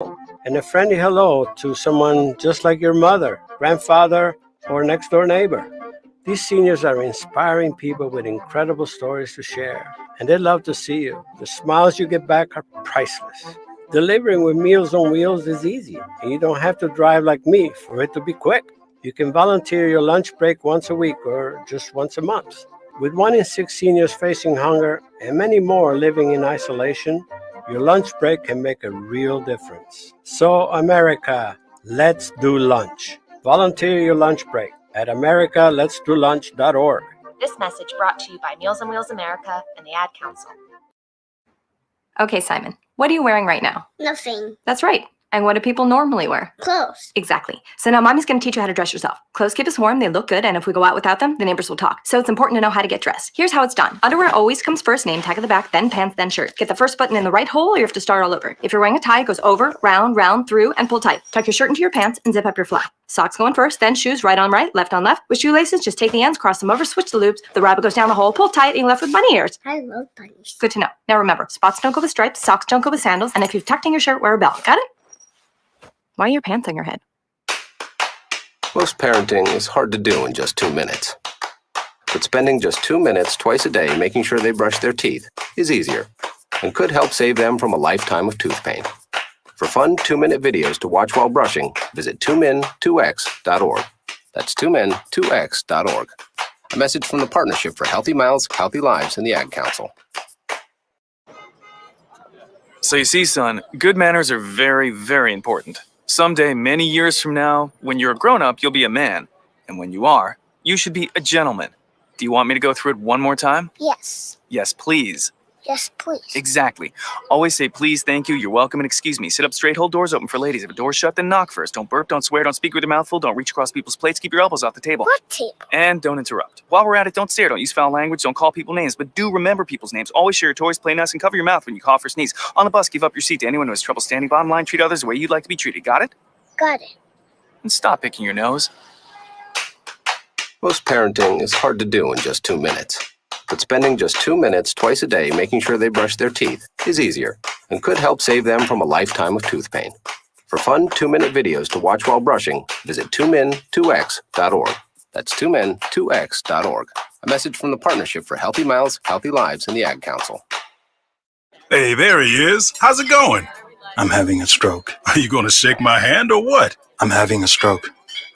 and a friendly hello to someone just like your mother, grandfather, or next door neighbor. These seniors are inspiring people with incredible stories to share, and they love to see you. The smiles you get back are priceless. Delivering with Meals on Wheels is easy, and you don't have to drive like me for it to be quick. You can volunteer your lunch break once a week or just once a month. With 1 in 6 seniors facing hunger and many more living in isolation, your lunch break can make a real difference. So, America, let's do lunch. Volunteer your lunch break at americaletsdolunch.org. This message brought to you by Meals on Wheels America and the Ad Council. Okay, Simon, what are you wearing right now? Nothing. That's right. And what do people normally wear? Clothes. Exactly. So now Mommy's going to teach you how to dress yourself. Clothes keep us warm, they look good, and if we go out without them, the neighbors will talk. So it's important to know how to get dressed. Here's how it's done. Underwear always comes first, name tag at the back, then pants, then shirt. Get the first button in the right hole or you have to start all over. If you're wearing a tie, it goes over, round, through, and pull tight. Tuck your shirt into your pants and zip up your flap. Socks going first, then shoes right on right, left on left. With shoelaces, just take the ends, cross them over, switch the loops. The rabbit goes down the hole, pull tight, and you're left with bunny ears. I love bunnies. Good to know. Now remember, spots don't go with stripes, socks don't go with sandals, and if you've tucked in your shirt, wear a belt. Got it? Why are your pants on your head? Most parenting is hard to do in just 2 minutes. But spending just 2 minutes twice a day making sure they brush their teeth is easier and could help save them from a lifetime of tooth pain. For fun 2-minute videos to watch while brushing, visit 2min2x.org. That's 2min2x.org. A message from the Partnership for Healthy Mouths, Healthy Lives, and the Ad Council. So you see, son, good manners are very, very important. Someday, many years from now, when you're a grown-up, you'll be a man. And when you are, you should be a gentleman. Do you want me to go through it one more time? Yes. Yes, please. Yes, please. Exactly. Always say please, thank you, you're welcome, and excuse me. Sit up straight, hold doors open for ladies. If a door's shut, then knock first. Don't burp, don't swear, don't speak with your mouth full, don't reach across people's plates, keep your elbows off the table. What table? And don't interrupt. While we're at it, don't stare, don't use foul language, don't call people names, but do remember people's names. Always share your toys, play nice, and cover your mouth when you cough or sneeze. On the bus, give up your seat to anyone who has trouble standing. Bottom line, treat others the way you'd like to be treated. Got it? Got it. And stop picking your nose. Most parenting is hard to do in just 2 minutes. But spending just 2 minutes twice a day making sure they brush their teeth is easier and could help save them from a lifetime of tooth pain. For fun 2-minute videos to watch while brushing, visit 2min2x.org. That's 2min2x.org. A message from the Partnership for Healthy Mouths, Healthy Lives, and the Ad Council. Hey, there he is. How's it going? I'm having a stroke. Are you going to shake my hand or what? I'm having a stroke.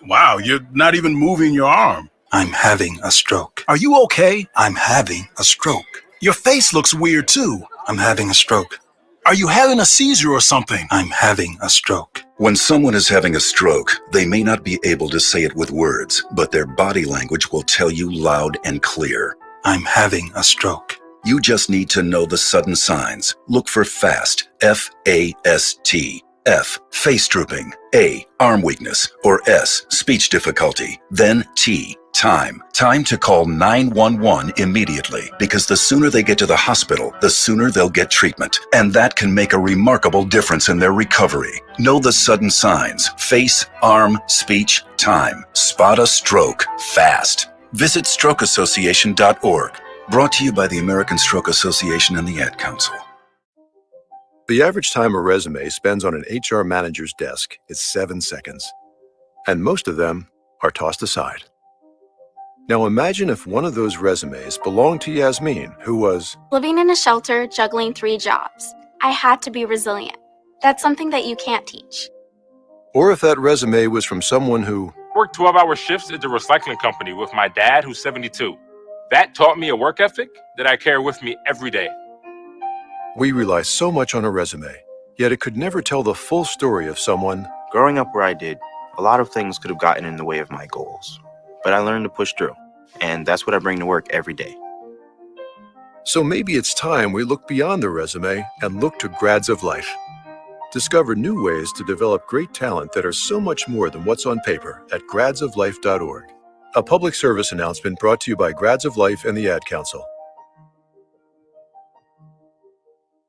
Wow, you're not even moving your arm. I'm having a stroke. Are you okay? I'm having a stroke. Your face looks weird too. I'm having a stroke. Are you having a seizure or something? I'm having a stroke. When someone is having a stroke, they may not be able to say it with words, but their body language will tell you loud and clear. I'm having a stroke. You just need to know the sudden signs. Look for FAST, F-A-S-T. F, face drooping. A, arm weakness. Or S, speech difficulty. Then T, time. Time to call 911 immediately, because the sooner they get to the hospital, the sooner they'll get treatment. And that can make a remarkable difference in their recovery. Know the sudden signs. Face, arm, speech, time. Spot a stroke fast. Visit strokeassociation.org. Brought to you by the American Stroke Association and the Ad Council. The average time a resume spends on an HR manager's desk is 7 seconds. And most of them are tossed aside. Now imagine if one of those resumes belonged to Yasmin, who was living in a shelter, juggling 3 jobs. I had to be resilient. That's something that you can't teach. Or if that resume was from someone who worked 12-hour shifts at the recycling company with my dad, who's 72. That taught me a work ethic that I carry with me every day. We rely so much on a resume, yet it could never tell the full story of someone. Growing up where I did, a lot of things could have gotten in the way of my goals. But I learned to push through, and that's what I bring to work every day. So maybe it's time we look beyond the resume and look to Grads of Life. Discover new ways to develop great talent that are so much more than what's on paper at gradsoflife.org. A public service announcement brought to you by Grads of Life and the Ad Council.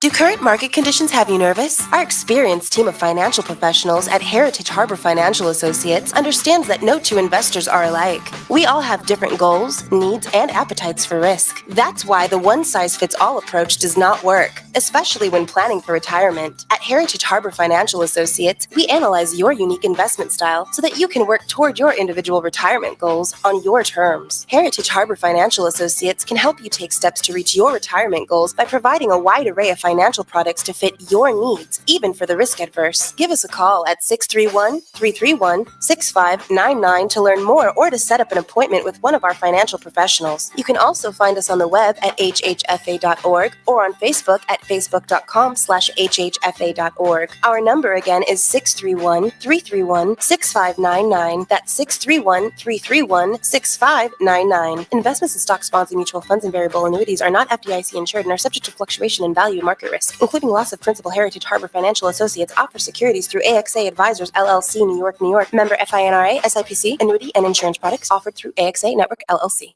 Do current market conditions have you nervous? Our experienced team of financial professionals at Heritage Harbor Financial Associates understands that no two investors are alike. We all have different goals, needs, and appetites for risk. That's why the one-size-fits-all approach does not work, especially when planning for retirement. At Heritage Harbor Financial Associates, we analyze your unique investment style so that you can work toward your individual retirement goals on your terms. Heritage Harbor Financial Associates can help you take steps to reach your retirement goals by providing a wide array of financial products to fit your needs, even for the risk adverse. Give us a call at 631-331-6599 to learn more or to set up an appointment with one of our financial professionals. You can also find us on the web at hhfa.org or on Facebook at facebook.com/hhfa.org. Our number again is 631-331-6599. That's 631-331-6599. Investments in stock, bonds, and mutual funds and variable annuities are not FDIC insured and are subject to fluctuation in value and market risk, including loss of principal. Heritage Harbor Financial Associates offers securities through AXA Advisors LLC, New York, New York. Member FINRA, SIPC. Annuity and insurance products offered through AXA Network LLC.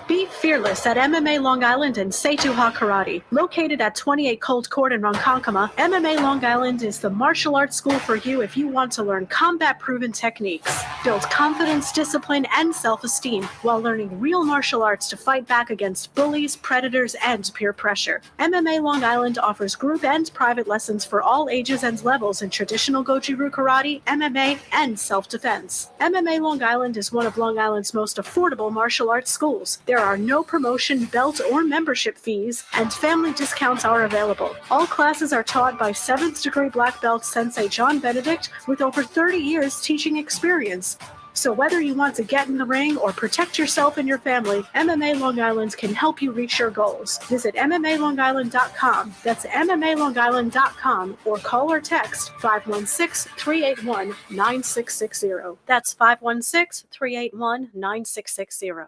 Be fearless at MMA Long Island and Seituha Karate. Located at 28 Colt Court in Ronkonkoma, MMA Long Island is the martial arts school for you if you want to learn combat-proven techniques, build confidence, discipline, and self-esteem while learning real martial arts to fight back against bullies, predators, and peer pressure. MMA Long Island offers group and private lessons for all ages and levels in traditional Goju-Ryu Karate, MMA, and self-defense. MMA Long Island is one of Long Island's most affordable martial arts schools. There are no promotion, belt, or membership fees, and family discounts are available. All classes are taught by 7th degree black belt Sensei John Benedict with over 30 years teaching experience. So whether you want to get in the ring or protect yourself and your family, MMA Long Island can help you reach your goals. Visit MMALongIsland.com. That's MMALongIsland.com or call or text 516-381-9660. That's 516-381-9660.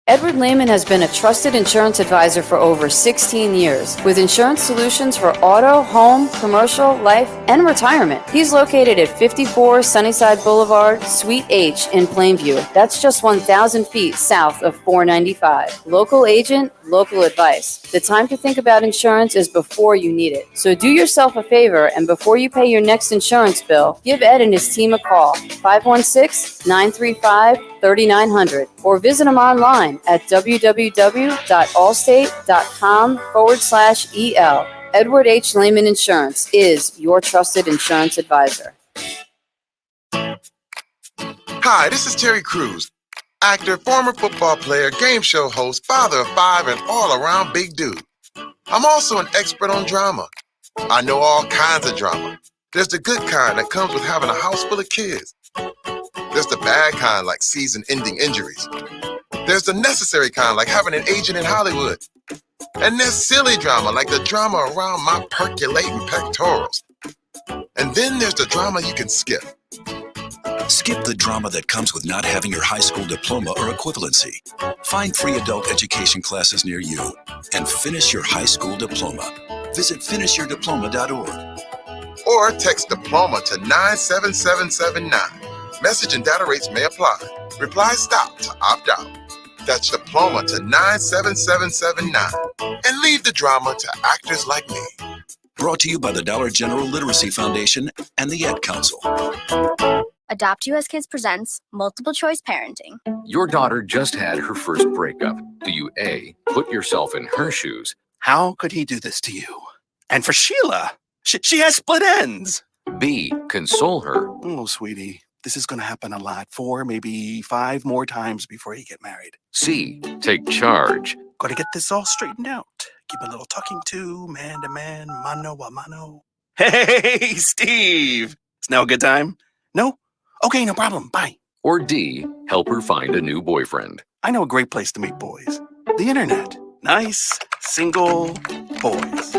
Edward Lehman has been a trusted insurance advisor for over 16 years with insurance solutions for auto, home, commercial, life, and retirement. He's located at 54 Sunnyside Boulevard, Suite H in Plainview. That's just 1,000 feet south of 495. Local agent, local advice. The time to think about insurance is before you need it. So do yourself a favor and before you pay your next insurance bill, give Ed and his team a call, 516-935-3900, or visit him online at www.allstate.com/EL. Edward H. Lehman Insurance is your trusted insurance advisor. Hi, this is Terry Crews, actor, former football player, game show host, father of 5, and all-around big dude. I'm also an expert on drama. I know all kinds of drama. There's the good kind that comes with having a house full of kids. There's the bad kind like season-ending injuries. There's the necessary kind like having an agent in Hollywood. And there's silly drama like the drama around my percolating pectorals. And then there's the drama you can skip. Skip the drama that comes with not having your high school diploma or equivalency. Find free adult education classes near you and finish your high school diploma. Visit finishyourdiploma.org. Or text diploma to 97779. Message and data rates may apply. Reply stop to opt out. That's diploma to 97779. And leave the drama to actors like me. Brought to you by the Dollar General Literacy Foundation and the Ed Council. Adopt US Kids presents Multiple Choice Parenting. Your daughter just had her first breakup. Do you A, put yourself in her shoes? How could he do this to you? And for Sheila, she has split ends. B, console her. Oh, sweetie, this is going to happen a lot. 4, maybe 5 more times before you get married. C, take charge. Got to get this all straightened out. Keep a little talking to, man to man, mano a mano. Hey, Steve! Is now a good time? No? Okay, no problem. Bye. Or D, help her find a new boyfriend. I know a great place to meet boys. The internet. Nice, single boys.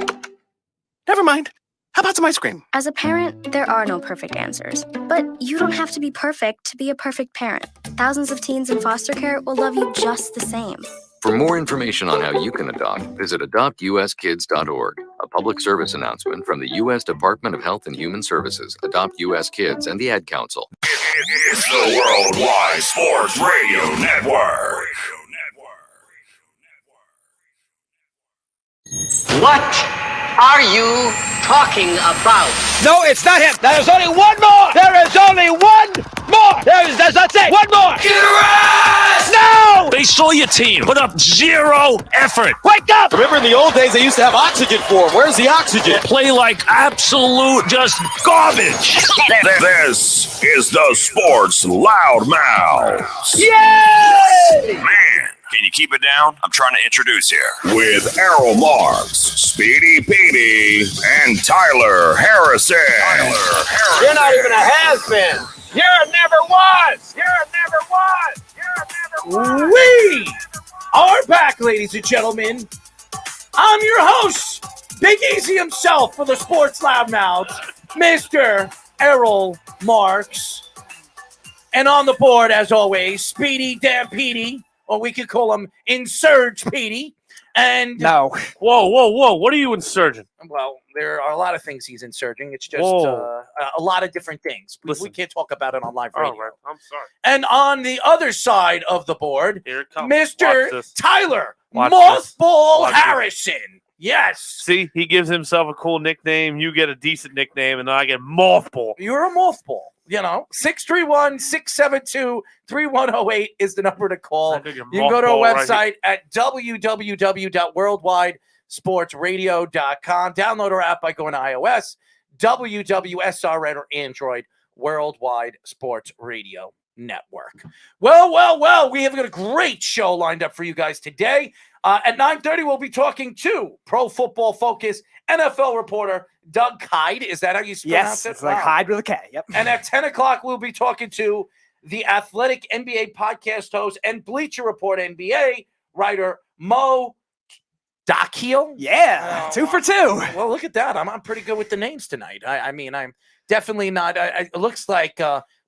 Never mind. How about some ice cream? As a parent, there are no perfect answers. But you don't have to be perfect to be a perfect parent. Thousands of teens in foster care will love you just the same. For more information on how you can adopt, visit adoptuskids.org. A public service announcement from the U.S. Department of Health and Human Services, Adopt U.S. Kids, and the Ad Council. It's the Worldwide Sports Radio Network. What are you talking about? No, it's not him. There's only one more. There is only one more. That's it. One more. Get her ass! No! They saw your team put up zero effort. Wake up! Remember in the old days they used to have oxygen for them. Where's the oxygen? Play like absolute just garbage. This is the Sports Loudmouths. Yay! Man, can you keep it down? I'm trying to introduce here. With Errol Marks, Speedy Petey, and Tyler Harrison. You're not even a has-been. You're a never was. You're a never was. You're a never was. We are back, ladies and gentlemen. I'm your host, Big Easy himself for the Sports Loudmouths, Mr. Errol Marks. And on the board, as always, Speedy Dan Petey, or we could call him Insurge Petey. And no. Whoa. What are you insurging? Well, there are a lot of things he's insurging. It's just a lot of different things. We can't talk about it on live radio. Right. I'm sorry. And on the other side of the board, Here it comes. Mr. Tyler Watch Mothball Watch Harrison. Yes. See, he gives himself a cool nickname. You get a decent nickname, and then I get Mothball. You're a mothball. 631-672-3108 is the number to call. You can go to our website at www.worldwidesportsradio.com. Download our app by going to iOS, WWSRN or Android, Worldwide Sports Radio Network. Well, we have got a great show lined up for you guys today. At 9:30, we'll be talking to Pro Football Focus NFL reporter Doug Kyed. Is that how you pronounce it? Yes, it's like Hyde with a K. Yep. And at 10 o'clock, we'll be talking to the Athletic NBA podcast host and Bleacher Report NBA writer Mo Dakhil. Yeah, 2 for 2. Well, look at that. I'm pretty good with the names tonight. I mean, I'm definitely not. It looks like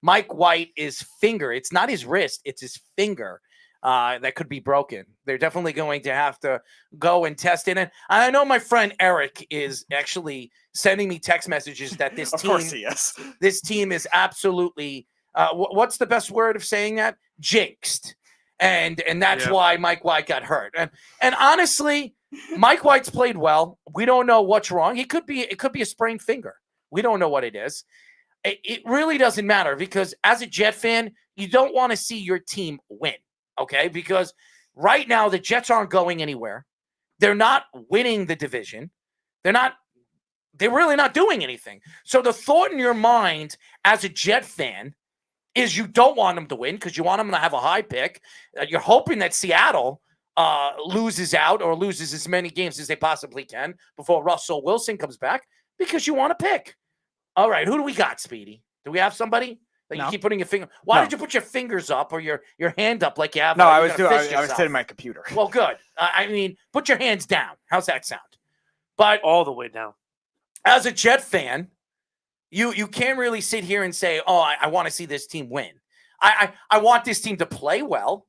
Mike White is finger. It's not his wrist. It's his finger. That could be broken. They're definitely going to have to go and test it. And I know my friend Eric is actually sending me text messages that this team, Of course he is. This team is absolutely, what's the best word of saying that? Jinxed. And that's why Mike White got hurt. And honestly, Mike White's played well. We don't know what's wrong. It could be a sprained finger. We don't know what it is. It really doesn't matter because as a Jet fan, you don't want to see your team win. Okay, because right now the Jets aren't going anywhere. They're not winning the division. They're really not doing anything. So the thought in your mind as a Jet fan is you don't want them to win because you want them to have a high pick. You're hoping that Seattle loses out or loses as many games as they possibly can before Russell Wilson comes back because you want to pick. All right, who do we got, Speedy? Do we have somebody? You keep putting your finger. Why did you put your fingers up or your hand up like you have? No, I was sitting my computer. Well, good. I mean, put your hands down. How's that sound? But all the way down. As a Jet fan, you can't really sit here and say, "Oh, I want to see this team win." I want this team to play well,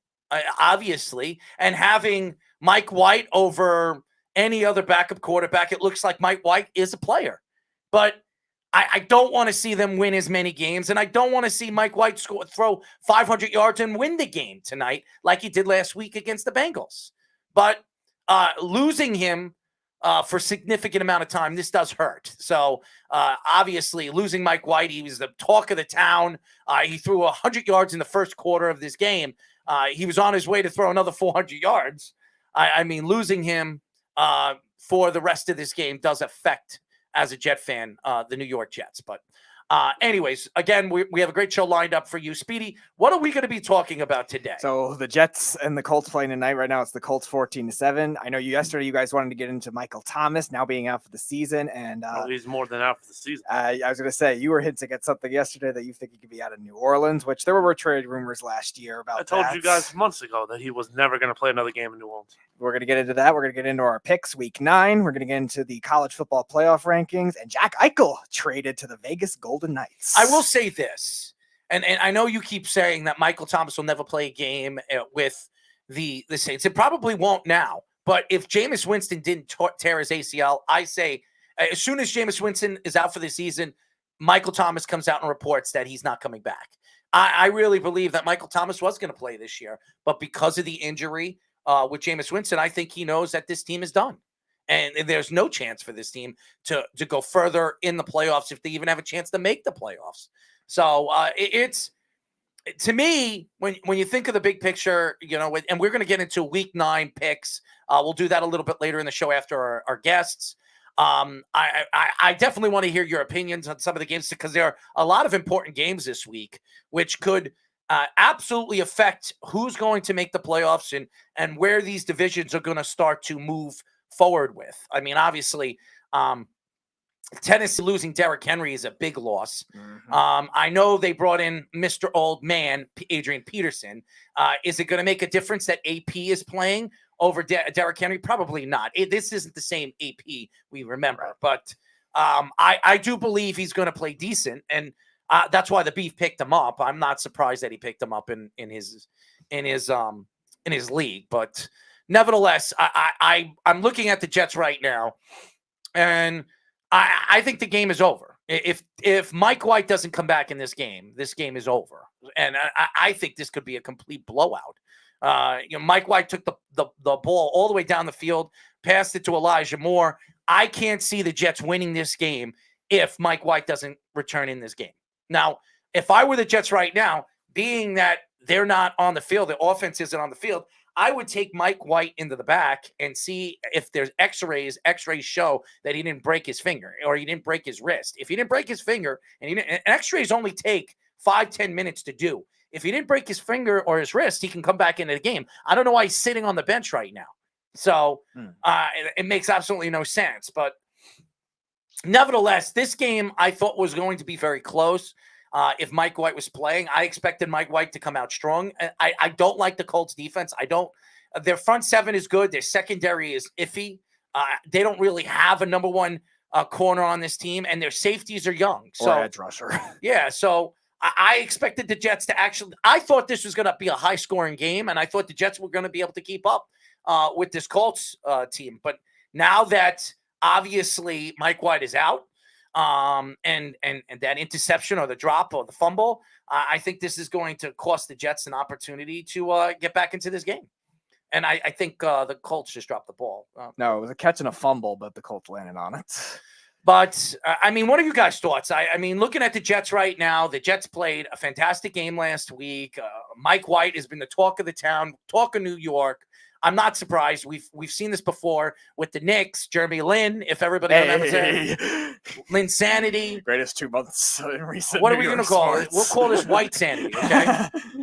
obviously, and having Mike White over any other backup quarterback, it looks like Mike White is a player, but I don't want to see them win as many games, and I don't want to see Mike White throw 500 yards and win the game tonight like he did last week against the Bengals. But losing him for a significant amount of time, this does hurt. So obviously losing Mike White, he was the talk of the town. He threw 100 yards in the first quarter of this game. He was on his way to throw another 400 yards. I mean, losing him for the rest of this game does affect, as a Jet fan, the New York Jets. But anyways, again, we have a great show lined up for you. Speedy, what are we going to be talking about today? So the Jets and the Colts playing tonight. Right now, it's the Colts 14-7. I know yesterday you guys wanted to get into Michael Thomas now being out for the season. And he's more than out for the season. I was going to say, you were hinting at something yesterday that you think he could be out of New Orleans, which there were trade rumors last year about I told you guys months ago that he was never going to play another game in New Orleans. We're going to get into that. We're going to get into our picks week 9. We're going to get into the college football playoff rankings. And Jack Eichel traded to the Vegas Golden Knights. I will say this, and I know you keep saying that Michael Thomas will never play a game with the Saints. It probably won't now. But if Jameis Winston didn't tear his ACL, I say as soon as Jameis Winston is out for the season, Michael Thomas comes out and reports that he's not coming back. I really believe that Michael Thomas was going to play this year. But because of the injury with Jameis Winston, I think he knows that this team is done. And there's no chance for this team to go further in the playoffs if they even have a chance to make the playoffs. So it's to me, when you think of the big picture, and we're going to get into week 9 picks. We'll do that a little bit later in the show after our guests. I definitely want to hear your opinions on some of the games because there are a lot of important games this week, which could absolutely affect who's going to make the playoffs and where these divisions are going to start to move forward with. I mean, obviously, Tennessee losing Derrick Henry is a big loss. I know they brought in Mr. Old Man, Adrian Peterson. Is it going to make a difference that AP is playing over Derrick Henry? Probably not. This isn't the same AP we remember, but I do believe he's going to play decent, and that's why the Beef picked him up. I'm not surprised that he picked him up in his league, but nevertheless, I'm looking at the Jets right now, and I think the game is over. If Mike White doesn't come back in this game is over. And I think this could be a complete blowout. Mike White took the ball all the way down the field, passed it to Elijah Moore. I can't see the Jets winning this game if Mike White doesn't return in this game. Now, if I were the Jets right now, being that they're not on the field, the offense isn't on the field, I would take Mike White into the back and see if there's x-rays. X-rays show that he didn't break his finger or he didn't break his wrist. If he didn't break his finger, and x-rays only take 5-10 minutes to do. If he didn't break his finger or his wrist, he can come back into the game. I don't know why he's sitting on the bench right now. So it makes absolutely no sense. But nevertheless, this game I thought was going to be very close. If Mike White was playing, I expected Mike White to come out strong. I don't like the Colts defense. Their front seven is good. Their secondary is iffy. They don't really have a number one corner on this team, and their safeties are young. So edge rusher. Yeah. So I expected the Jets to I thought this was going to be a high scoring game, and I thought the Jets were going to be able to keep up with this Colts team. But now that obviously Mike White is out, and that interception or the drop or the fumble, I think this is going to cost the Jets an opportunity to get back into this game. And I think the Colts just dropped the ball. No, it was a catch and a fumble, but the Colts landed on it. But, I mean, what are you guys' thoughts? I mean, looking at the Jets right now, the Jets played a fantastic game last week. Mike White has been the talk of the town, talk of New York. I'm not surprised. We've seen this before with the Knicks, Jeremy Lin, if everybody remembers it. Lin Sanity. Greatest 2 months in recent. What are we going to call it? We'll call this White Sanity, okay?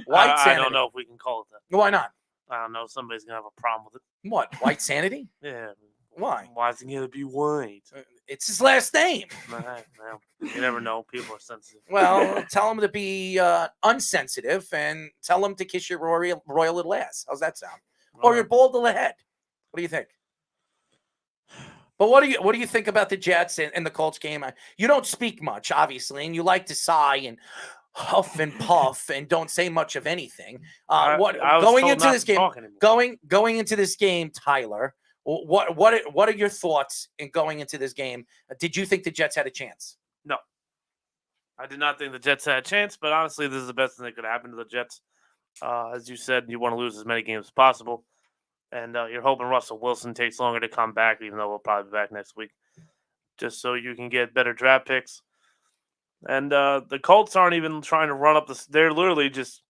White Sanity. I don't know if we can call it that. Why not? I don't know. Somebody's going to have a problem with it. What? White Sanity? Yeah. Why? Why is it going to be white? It's his last name. Well, you never know. People are sensitive. Well, tell him to be unsensitive and tell him to kiss your royal little ass. How's that sound? Or your bald little head. What do you think? But what do you think about the Jets and the Colts game? You don't speak much, obviously, and you like to sigh and huff and puff and don't say much of anything. Going into this game, Tyler? What are your thoughts in going into this game? Did you think the Jets had a chance? No, I did not think the Jets had a chance. But honestly, this is the best thing that could happen to the Jets. As you said, you want to lose as many games as possible. And you're hoping Russell Wilson takes longer to come back, even though we'll probably be back next week, just so you can get better draft picks. And the Colts aren't even trying to run up they're literally just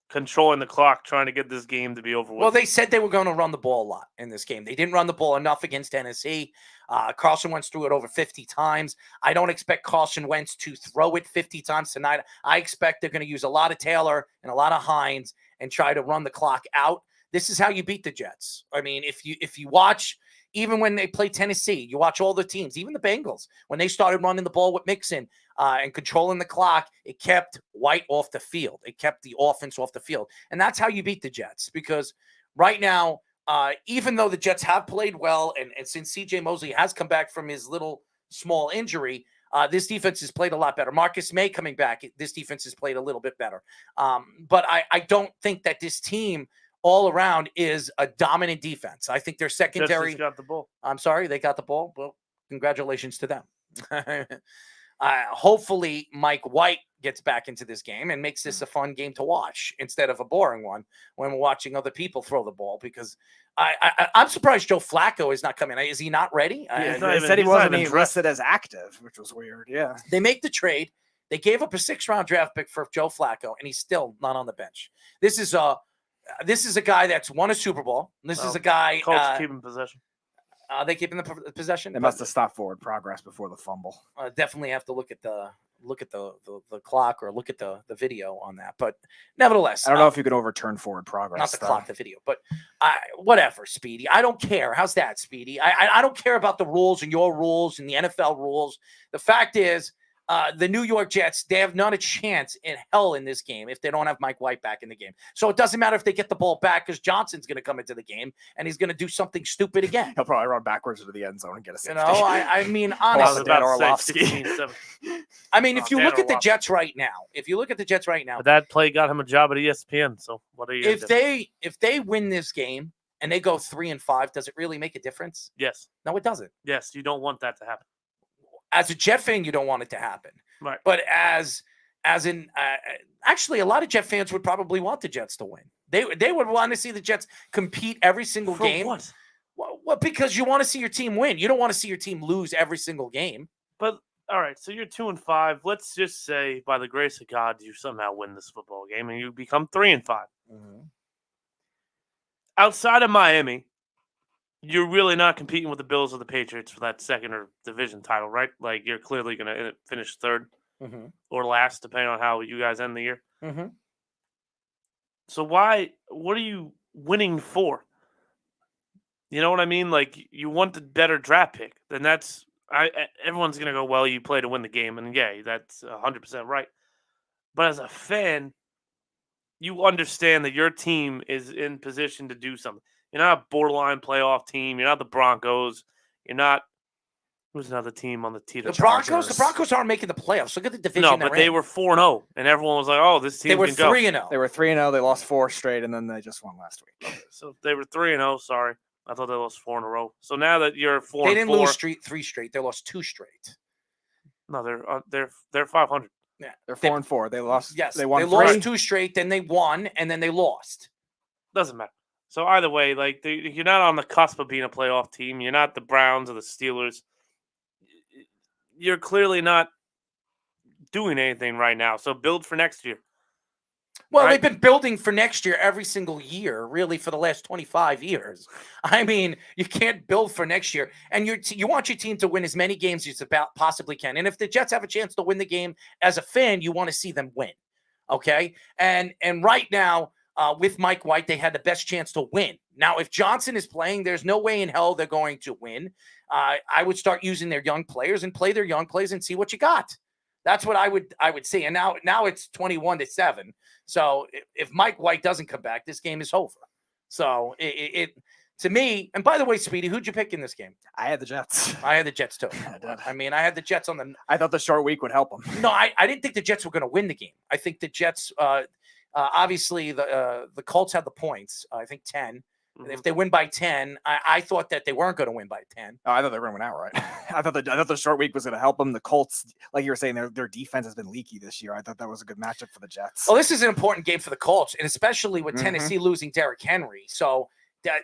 controlling the clock, trying to get this game to be over with. Well, they said they were going to run the ball a lot in this game. They didn't run the ball enough against Tennessee. Carson Wentz threw it over 50 times. I don't expect Carson Wentz to throw it 50 times tonight. I expect they're going to use a lot of Taylor and a lot of Hines and try to run the clock out. This is how you beat the Jets. I mean, if you watch, even when they play Tennessee, you watch all the teams, even the Bengals, when they started running the ball with Mixon and controlling the clock, it kept White off the field. It kept the offense off the field. And that's how you beat the Jets, because right now, even though the Jets have played well, and since C.J. Mosley has come back from his little small injury, this defense has played a lot better. Marcus May coming back, this defense has played a little bit better. But I don't think that this team all around is a dominant defense. I think their secondary got the ball. I'm sorry, they got the ball. Well, congratulations to them. Hopefully Mike White gets back into this game and makes this a fun game to watch instead of a boring one when we're watching other people throw the ball. Because I'm surprised Joe Flacco is not coming. Is he not ready? They said he wasn't even listed as active, which was weird. Yeah. They make the trade. They gave up a 6th-round draft pick for Joe Flacco, and he's still not on the bench. This is a guy that's won a Super Bowl. This is a guy. Colts keep in possession. They keep in the possession. They must have stopped forward progress before the fumble. Definitely have to look at the clock or look at the video on that. But nevertheless, I don't know if you can overturn forward progress. Not the clock, the video. But whatever, Speedy. I don't care. How's that, Speedy? I don't care about the rules and your rules and the NFL rules. The fact is, the New York Jets, they have not a chance in hell in this game if they don't have Mike White back in the game. So it doesn't matter if they get the ball back because Johnson's going to come into the game and he's going to do something stupid again. He'll probably run backwards into the end zone and get a safety. I mean, honestly. I mean, if you look at the Jets right now. But that play got him a job at ESPN. So what are you if they win this game and they go 3-5, does it really make a difference? Yes. No, it doesn't. Yes, you don't want that to happen. As a Jet fan, you don't want it to happen. Right. But actually, a lot of Jet fans would probably want the Jets to win. They would want to see the Jets compete every single game. What? Well, because you want to see your team win. You don't want to see your team lose every single game. But all right, so you're 2-5. Let's just say, by the grace of God, you somehow win this football game and you become 3-5. Mm-hmm. Outside of Miami, you're really not competing with the Bills or the Patriots for that second or division title, right? Like, you're clearly going to finish third or last, depending on how you guys end the year. Mm-hmm. So what are you winning for? You know what I mean? Like, you want the better draft pick. Then everyone's going to go, well, you play to win the game. And yeah, that's 100% right. But as a fan, you understand that your team is in position to do something. You're not a borderline playoff team. You're not the Broncos. You're not – who's another team on the teeter? The Broncos aren't making the playoffs. Look at the division. No, but they were 4-0, and everyone was like, oh, this team can go. They were 3-0. They were 3-0. They lost 4 straight, and then they just won last week. Okay, so they were 3-0. Sorry. I thought they lost 4 in a row. So now that you're 4-4. They didn't lose 3 straight. They lost 2 straight. No, they're 500. Yeah. They're 4-4. They lost. Yes. They won. They lost 2 straight, then they won, and then they lost. Doesn't matter. So either way, like you're not on the cusp of being a playoff team. You're not the Browns or the Steelers. You're clearly not doing anything right now. So build for next year. Well, right? They've been building for next year every single year, really, for the last 25 years. I mean, you can't build for next year. And you want your team to win as many games as you possibly can. And if the Jets have a chance to win the game, as a fan, you want to see them win. Okay? And right now, with Mike White, they had the best chance to win. Now, if Johnson is playing, there's no way in hell they're going to win. I would start using their young players and play their young players and see what you got. That's what I would see. And now it's 21-7. So if Mike White doesn't come back, this game is over. So it to me, and by the way, Speedy, who'd you pick in this game? I had the Jets. I had the Jets too. I mean, I had the Jets on the. I thought the short week would help them. No, I didn't think the Jets were going to win the game. I think the Jets. Obviously, the Colts had the points. I think 10. Mm-hmm. If they win by 10, I thought that they weren't going to win by 10. Oh, I thought they were going to win outright. I thought the short week was going to help them. The Colts, like you were saying, their defense has been leaky this year. I thought that was a good matchup for the Jets. Well, this is an important game for the Colts, and especially with Tennessee losing Derrick Henry. So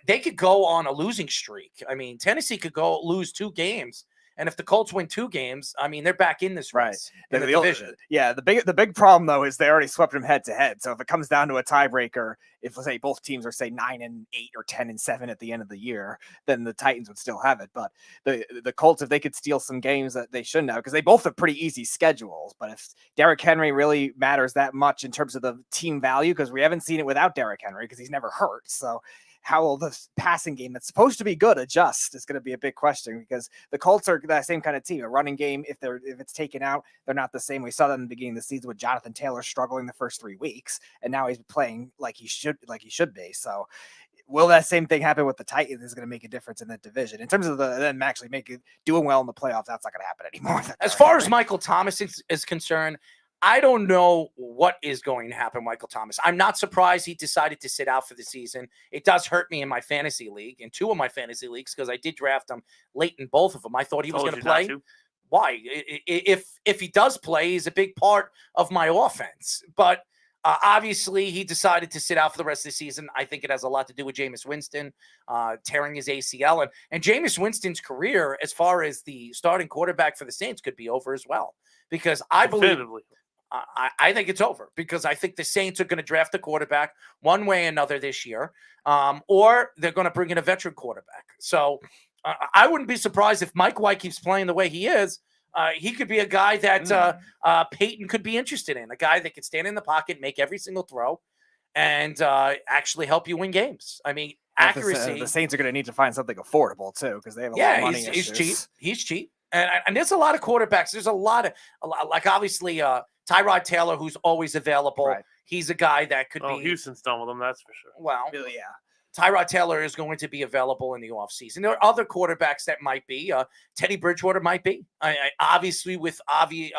they could go on a losing streak. I mean, Tennessee could lose 2 games. And if the Colts win 2 games, I mean, they're back in this race in the division. Yeah, the big problem, though, is they already swept them head to head. So if it comes down to a tiebreaker, if, let's say, both teams are, say, 9-8 or 10-7 at the end of the year, then the Titans would still have it. But the Colts, if they could steal some games that they shouldn't have, because they both have pretty easy schedules. But if Derrick Henry really matters that much in terms of the team value, because we haven't seen it without Derrick Henry, because he's never hurt. So how will the passing game that's supposed to be good adjust is going to be a big question, because the Colts are that same kind of team. A running game, if it's taken out, they're not the same. We saw that in the beginning of the season with Jonathan Taylor struggling the first 3 weeks, and now he's playing like he should be. So will that same thing happen with the Titans? Is going to make a difference in that division in terms of them actually doing well in the playoffs. That's not going to happen anymore. As far as Michael Thomas is concerned, I don't know what is going to happen, Michael Thomas. I'm not surprised he decided to sit out for the season. It does hurt me in my fantasy league, in 2 of my fantasy leagues, because I did draft him late in both of them. I thought he was going to play. Why? If he does play, he's a big part of my offense. But obviously, he decided to sit out for the rest of the season. I think it has a lot to do with Jameis Winston tearing his ACL. And Jameis Winston's career, as far as the starting quarterback for the Saints, could be over as well. Because I believe I think it's over, because I think the Saints are going to draft a quarterback one way or another this year, or they're going to bring in a veteran quarterback. So I wouldn't be surprised if Mike White keeps playing the way he is. He could be a guy that Peyton could be interested in, a guy that could stand in the pocket, make every single throw, and actually help you win games. I mean, accuracy. The Saints are going to need to find something affordable too, because they have a lot of money he's issues. cheap. He's cheap. And there's a lot of quarterbacks. There's a lot, like obviously Tyrod Taylor, who's always available. Right. He's a guy that could be. Houston's done with him, that's for sure. Well, yeah. Tyrod Taylor is going to be available in the offseason. There are other quarterbacks that might be. Teddy Bridgewater might be. Obviously, with the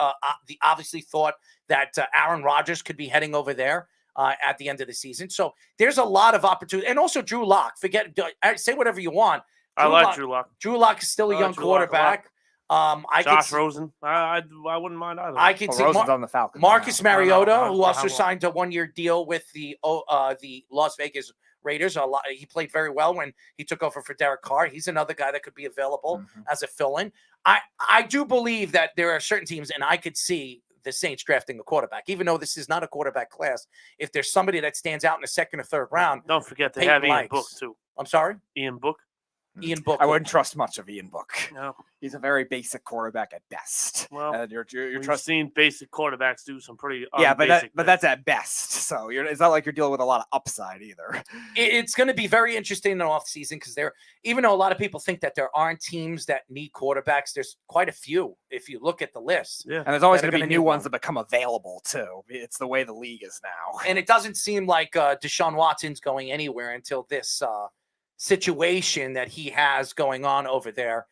obviously thought that Aaron Rodgers could be heading over there at the end of the season. So there's a lot of opportunity. And also Drew Lock. Say whatever you want. I like Drew Lock. Drew Lock is still a young quarterback. Josh Rosen. I wouldn't mind either. I can see Rosen's on the Falcons. Marcus Mariota, who also signed a one-year deal with the Las Vegas Raiders. He played very well when he took over for Derek Carr. He's another guy that could be available as a fill-in. I do believe that there are certain teams, and I could see the Saints drafting a quarterback, even though this is not a quarterback class. If there's somebody that stands out in the second or third round, don't forget they have Ian Book too. I'm sorry, Ian Book. Ian Book. I wouldn't trust much of Ian Book. No, he's a very basic quarterback at best. Well, you're trusting basic quarterbacks do some pretty but that's at best. So it's not like you're dealing with a lot of upside either. It's going to be very interesting in the offseason, because even though a lot of people think that there aren't teams that need quarterbacks, there's quite a few if you look at the list. Yeah, and there's always going to be new ones that become available too. It's the way the league is now. And it doesn't seem like Deshaun Watson's going anywhere until this situation that he has going on over there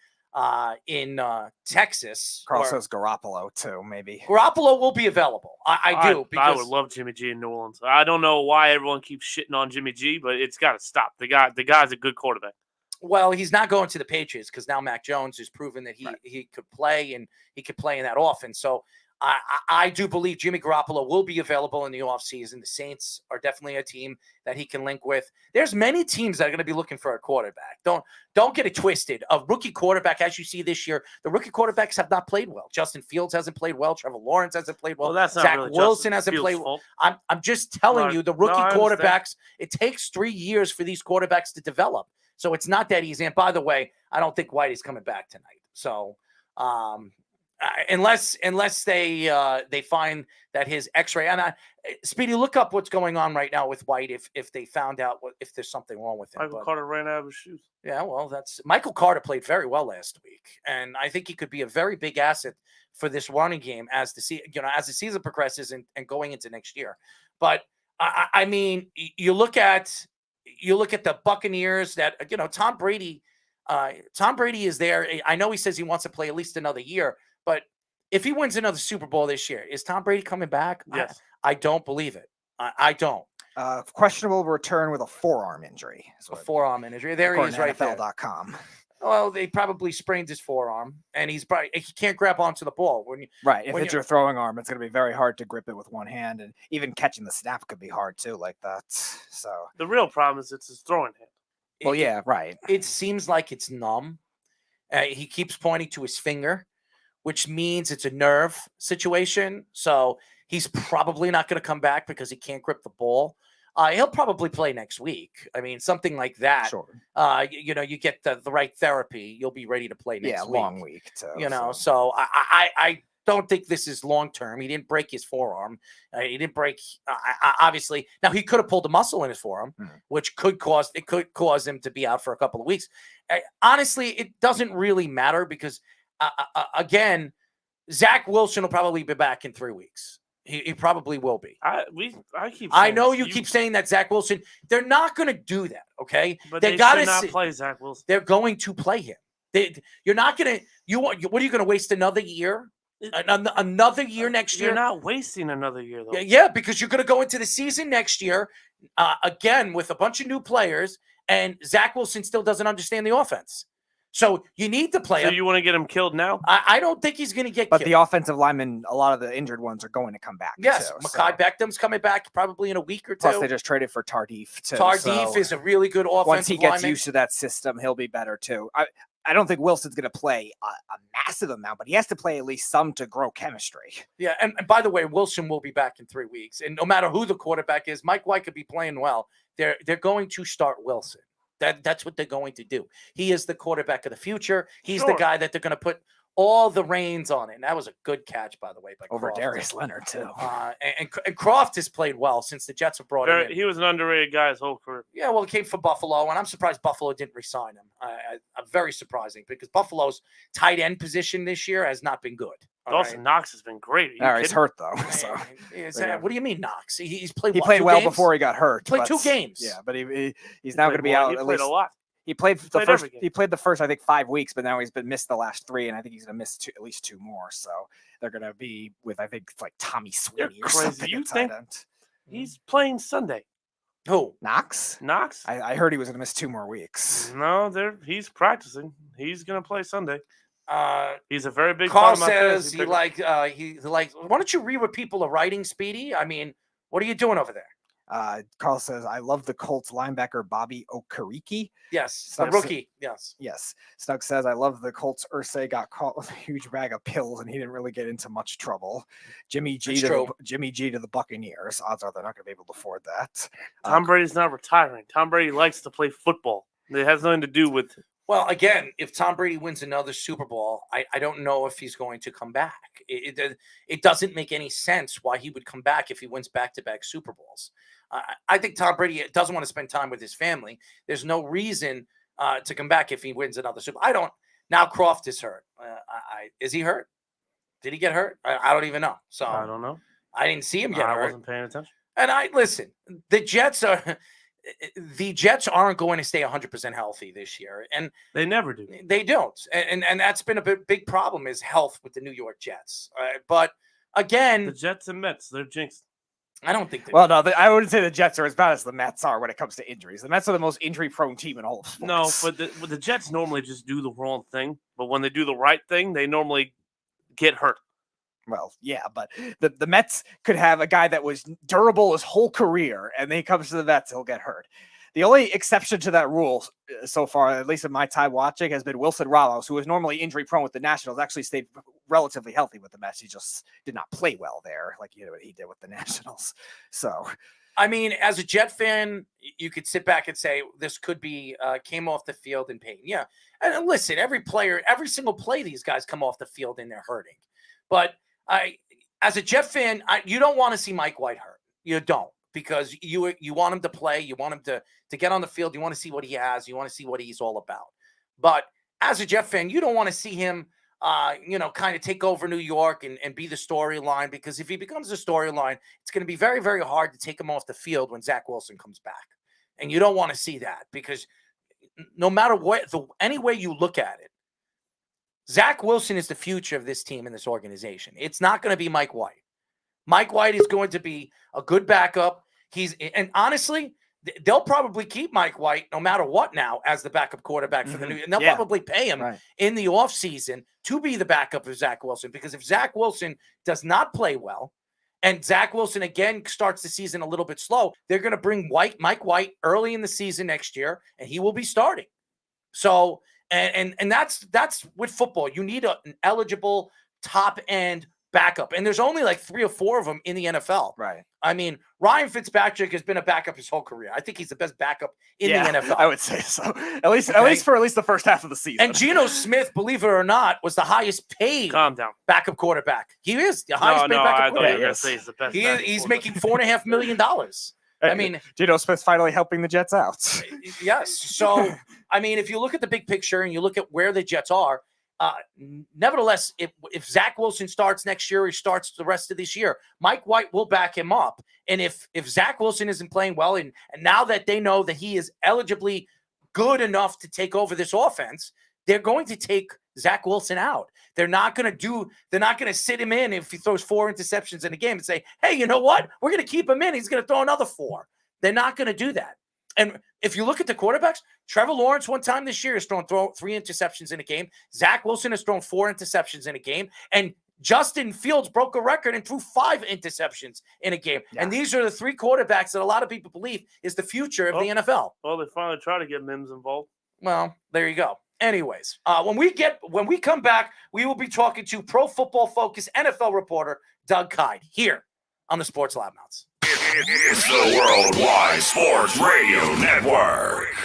in Texas. Carl says Garoppolo too, maybe. Garoppolo will be available. I do. I would love Jimmy G in New Orleans. I don't know why everyone keeps shitting on Jimmy G, but it's got to stop. The guy's a good quarterback. Well, he's not going to the Patriots, because now Mac Jones has proven that he could play, and he could play in that offense. So I do believe Jimmy Garoppolo will be available in the offseason. The Saints are definitely a team that he can link with. There's many teams that are going to be looking for a quarterback. Don't get it twisted. A rookie quarterback, as you see this year, the rookie quarterbacks have not played well. Justin Fields hasn't played well. Trevor Lawrence hasn't played well. That's not Zach really Wilson Justin hasn't Fields' played well. fault. I'm just telling you, the rookie I quarterbacks, it takes 3 years for these quarterbacks to develop. So it's not that easy. And by the way, I don't think White is coming back tonight. So unless they find that his X-ray, and Speedy, look up what's going on right now with White if they found out if there's something wrong with him. Michael Carter ran out of his shoes. Yeah, well, Michael Carter played very well last week, and I think he could be a very big asset for this running game as the season progresses and going into next year. But I mean, you look at the Buccaneers that Tom Brady. Tom Brady is there. I know he says he wants to play at least another year, but if he wins another Super Bowl this year, is Tom Brady coming back? Yes. I don't believe it. I don't. Questionable return with a forearm injury. A forearm injury. There he is, right there. NFL.com. Well, they probably sprained his forearm, and he can't grab onto the ball. If it's your throwing arm, it's going to be very hard to grip it with one hand, and even catching the snap could be hard too, like that. So the real problem is it's his throwing hand. Well, yeah, right. It seems like it's numb. He keeps pointing to his finger, which means it's a nerve situation. So he's probably not going to come back because he can't grip the ball. He'll probably play next week. I mean, something like that. Sure. You get the right therapy, you'll be ready to play next week. Yeah, long week too. So I don't think this is long term. He didn't break his forearm. He didn't break. Obviously, now he could have pulled a muscle in his forearm, which could cause him to be out for a couple of weeks. Honestly, it doesn't really matter because again, Zach Wilson will probably be back in 3 weeks. He probably will be. I know you keep saying that Zach Wilson. They're not going to do that. Okay, but they got to not play Zach Wilson. They're going to play him. You're not going to. What are you going to waste another year? Another year next year? You're not wasting another year, though. Yeah, because you're going to go into the season next year again with a bunch of new players, and Zach Wilson still doesn't understand the offense. So you need to play So him. you want to get him killed now? I don't think he's going to get But killed. the offensive linemen, a lot of the injured ones are going to come back. Yes, too, Mekhi Beckham's coming back probably in a week or two. Plus, they just traded for Tardif, too. Tardif is a really good offensive once he gets lineman. used to that system, he'll be better, too. I don't think Wilson's going to play a massive amount, but he has to play at least some to grow chemistry. Yeah, and by the way, Wilson will be back in 3 weeks. And no matter who the quarterback is, Mike White could be playing well. They're going to start Wilson. That's what they're going to do. He is the quarterback of the future. He's the guy that they're going to put all the reins on it. And that was a good catch, by the way, by over Croft. Darius Leonard, too. And Croft has played well since the Jets have brought him in. He was an underrated guy his whole career. Yeah, well, he came from Buffalo, and I'm surprised Buffalo didn't re-sign him. I'm very surprising because Buffalo's tight end position this year has not been good. Dawson Knox has been great. He's hurt, though. So. What do you mean, Knox? He's played. He played well before he got hurt. Played 2 games. Yeah, but he's now going to be out at least a lot. He played the first I think 5 weeks, but now he's been missed the last 3, and I think he's going to miss at least 2 more. So they're going to be with I think like Tommy Sweeney or something. You think he's playing Sunday? Who? Knox? I heard he was going to miss 2 more weeks. No, he's practicing. He's going to play Sunday. He's a very big Carl part of my says fantasy he likes. Why don't you read what people are writing, Speedy? I mean, what are you doing over there? Carl says, I love the Colts linebacker Bobby Okereke. Yes, a rookie. Yes. Snug says, I love the Colts. Ursay got caught with a huge bag of pills, and he didn't really get into much trouble. Jimmy G to the Buccaneers. Odds are they're not going to be able to afford that. Tom Brady's not retiring. Tom Brady likes to play football. It has nothing to do with. Well, again, if Tom Brady wins another Super Bowl, I don't know if he's going to come back. It doesn't make any sense why he would come back if he wins back-to-back Super Bowls. I think Tom Brady doesn't want to spend time with his family. There's no reason to come back if he wins another Super Bowl. I don't. Now Croft is hurt. Is he hurt? Did he get hurt? I don't even know. So I don't know. I didn't see him get hurt. I wasn't paying attention. And listen, the Jets aren't going to stay 100% healthy this year, and they never do. They don't, and that's been a big problem is health with the New York Jets. But again, the Jets and Mets, they're jinxed. I don't think. Well, no, I wouldn't say the Jets are as bad as the Mets are when it comes to injuries. The Mets are the most injury-prone team in all of sports. No, but the Jets normally just do the wrong thing. But when they do the right thing, they normally get hurt. Well, yeah, but the Mets could have a guy that was durable his whole career, and then he comes to the Mets, he'll get hurt. The only exception to that rule so far, at least in my time watching, has been Wilson Ramos, who is normally injury-prone with the Nationals, actually stayed relatively healthy with the Mets. He just did not play well there like he did with the Nationals. So, I mean, as a Jet fan, you could sit back and say this could be came off the field in pain. Yeah, and listen, every single play these guys come off the field and they're hurting. But as a Jet fan, you don't want to see Mike White hurt. You don't. Because you want him to play, you want him to get on the field, you want to see what he has, you want to see what he's all about. But as a Jet fan, you don't want to see him, kind of take over New York and be the storyline. Because if he becomes the storyline, it's going to be very, very hard to take him off the field when Zach Wilson comes back. And you don't want to see that because no matter what, any way you look at it, Zach Wilson is the future of this team and this organization. It's not going to be Mike White. Mike White is going to be a good backup. And honestly, they'll probably keep Mike White no matter what now as the backup quarterback for the new. And they'll probably pay him in the offseason to be the backup of Zach Wilson. Because if Zach Wilson does not play well, and Zach Wilson again starts the season a little bit slow, they're going to bring Mike White early in the season next year, and he will be starting. So, and that's with football. You need an eligible top end backup. And there's only like 3 or 4 of them in the NFL. Right. I mean, Ryan Fitzpatrick has been a backup his whole career. I think he's the best backup in the NFL. I would say so. At least for the first half of the season. And Geno Smith, believe it or not, was the highest paid backup quarterback. He is the highest paid backup quarterback. He's the best. He's making $4.5 million. I mean, Geno Smith's finally helping the Jets out. Yes. So, I mean, if you look at the big picture and you look at where the Jets are, nevertheless, if Zach Wilson starts next year, he starts the rest of this year, Mike White will back him up. And if Zach Wilson isn't playing well, and now that they know that he is eligibly good enough to take over this offense, they're going to take Zach Wilson out. They're not going to sit him in if he throws 4 interceptions in a game and say, hey, you know what? We're going to keep him in. He's going to throw another 4. They're not going to do that. And if you look at the quarterbacks, Trevor Lawrence one time this year has thrown 3 interceptions in a game. Zach Wilson has thrown 4 interceptions in a game. And Justin Fields broke a record and threw 5 interceptions in a game. Yeah. And these are the 3 quarterbacks that a lot of people believe is the future of the NFL. Well, they finally try to get Mims involved. Well, there you go. Anyways, when we come back, we will be talking to Pro Football Focus NFL reporter Doug Kyed here on the Sports Loudmouths. It's the Worldwide Sports Radio Network.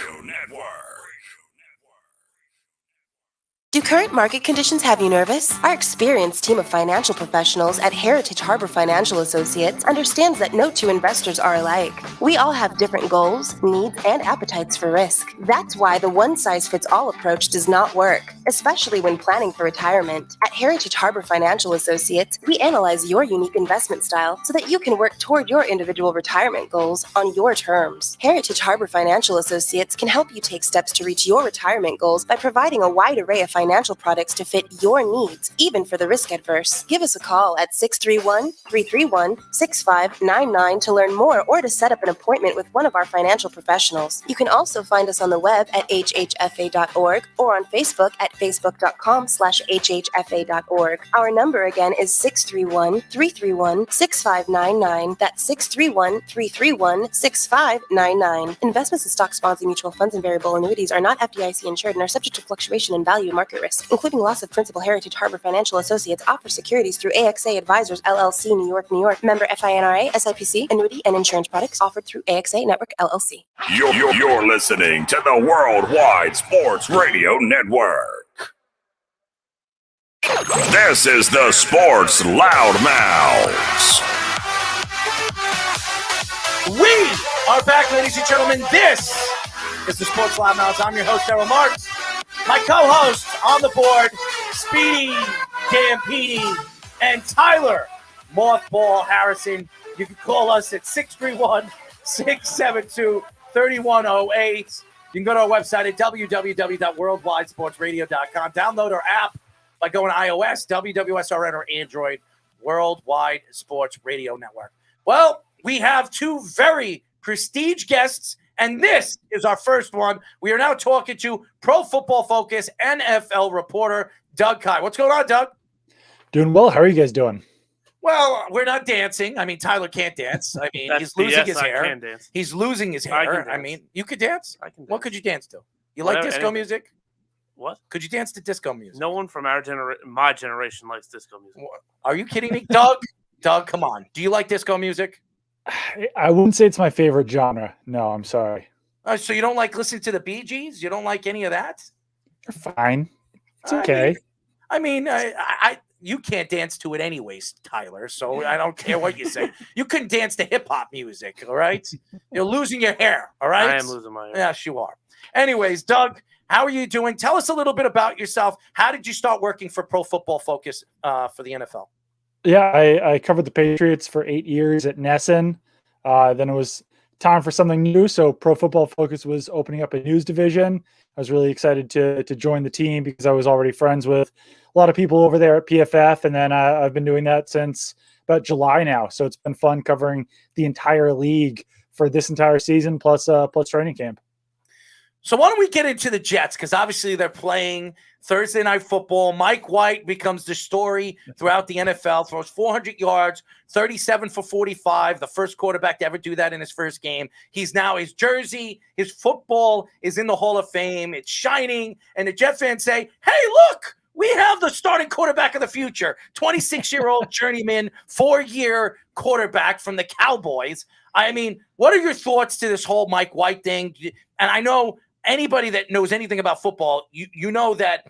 Do current market conditions have you nervous? Our experienced team of financial professionals at Heritage Harbor Financial Associates understands that no 2 investors are alike. We all have different goals, needs, and appetites for risk. That's why the one-size-fits-all approach does not work, especially when planning for retirement. At Heritage Harbor Financial Associates, we analyze your unique investment style so that you can work toward your individual retirement goals on your terms. Heritage Harbor Financial Associates can help you take steps to reach your retirement goals by providing a wide array of financial products to fit your needs, even for the risk adverse. Give us a call at 631-331-6599 to learn more or to set up an appointment with one of our financial professionals. You can also find us on the web at hhfa.org or on Facebook at facebook.com/hhfa.org. Our number again is 631-331-6599. That's 631-331-6599. Investments in stocks, bonds, and mutual funds and variable annuities are not FDIC insured and are subject to fluctuation in value and market risk, including loss of principal. Heritage Harbor Financial Associates offers securities through AXA Advisors LLC, New York, New York. Member FINRA, SIPC, annuity and insurance products offered through AXA Network LLC. You're listening to the Worldwide Sports Radio Network. This is the Sports Loudmouths. We are back, ladies and gentlemen. This is the Sports Loudmouths. I'm your host, Errol Marks. My co-host on the board, Speedy Campini and Tyler Mothball Harrison. You can call us at 631-672-3108. You can go to our website at www.worldwidesportsradio.com. Download our app by going to iOS, WWSRN, or Android, Worldwide Sports Radio Network. Well, we have 2 very prestige guests, and this is our first one. We are now talking to Pro Football Focus NFL reporter Doug Kyed. What's going on, Doug? Doing well. How are you guys doing? Well, we're not dancing. I mean, Tyler can't dance. I mean, he's losing his hair. I can dance. He's losing his hair. I mean, you could dance? I can dance. What could you dance to? You like disco anything. music? What? Could you dance to disco music? No one from my generation likes disco music. Are you kidding me? Doug, come on. Do you like disco music? I wouldn't say it's my favorite genre. No, I'm sorry. So you don't like listening to the Bee Gees? You don't like any of that? You're fine. It's okay. I mean, you can't dance to it anyways, Tyler, so I don't care what you say. You couldn't dance to hip-hop music, all right? You're losing your hair, all right? I am losing my hair. Yes, you are. Anyways, Doug, how are you doing? Tell us a little bit about yourself. How did you start working for Pro Football Focus for the NFL? Yeah, I covered the Patriots for 8 years at Nesson. Then it was time for something new, so Pro Football Focus was opening up a news division. I was really excited to join the team because I was already friends with a lot of people over there at PFF, and then I've been doing that since about July now. So it's been fun covering the entire league for this entire season plus training camp. So why don't we get into the Jets? Because obviously they're playing Thursday Night Football. Mike White becomes the story throughout the NFL, throws 400 yards, 37 for 45, the first quarterback to ever do that in his first game. He's now, his jersey, his football is in the Hall of Fame. It's shining. And the Jet fans say, hey, look, we have the starting quarterback of the future, 26-year-old journeyman, 4-year quarterback from the Cowboys. I mean, what are your thoughts to this whole Mike White thing? And I know anybody that knows anything about football, you know that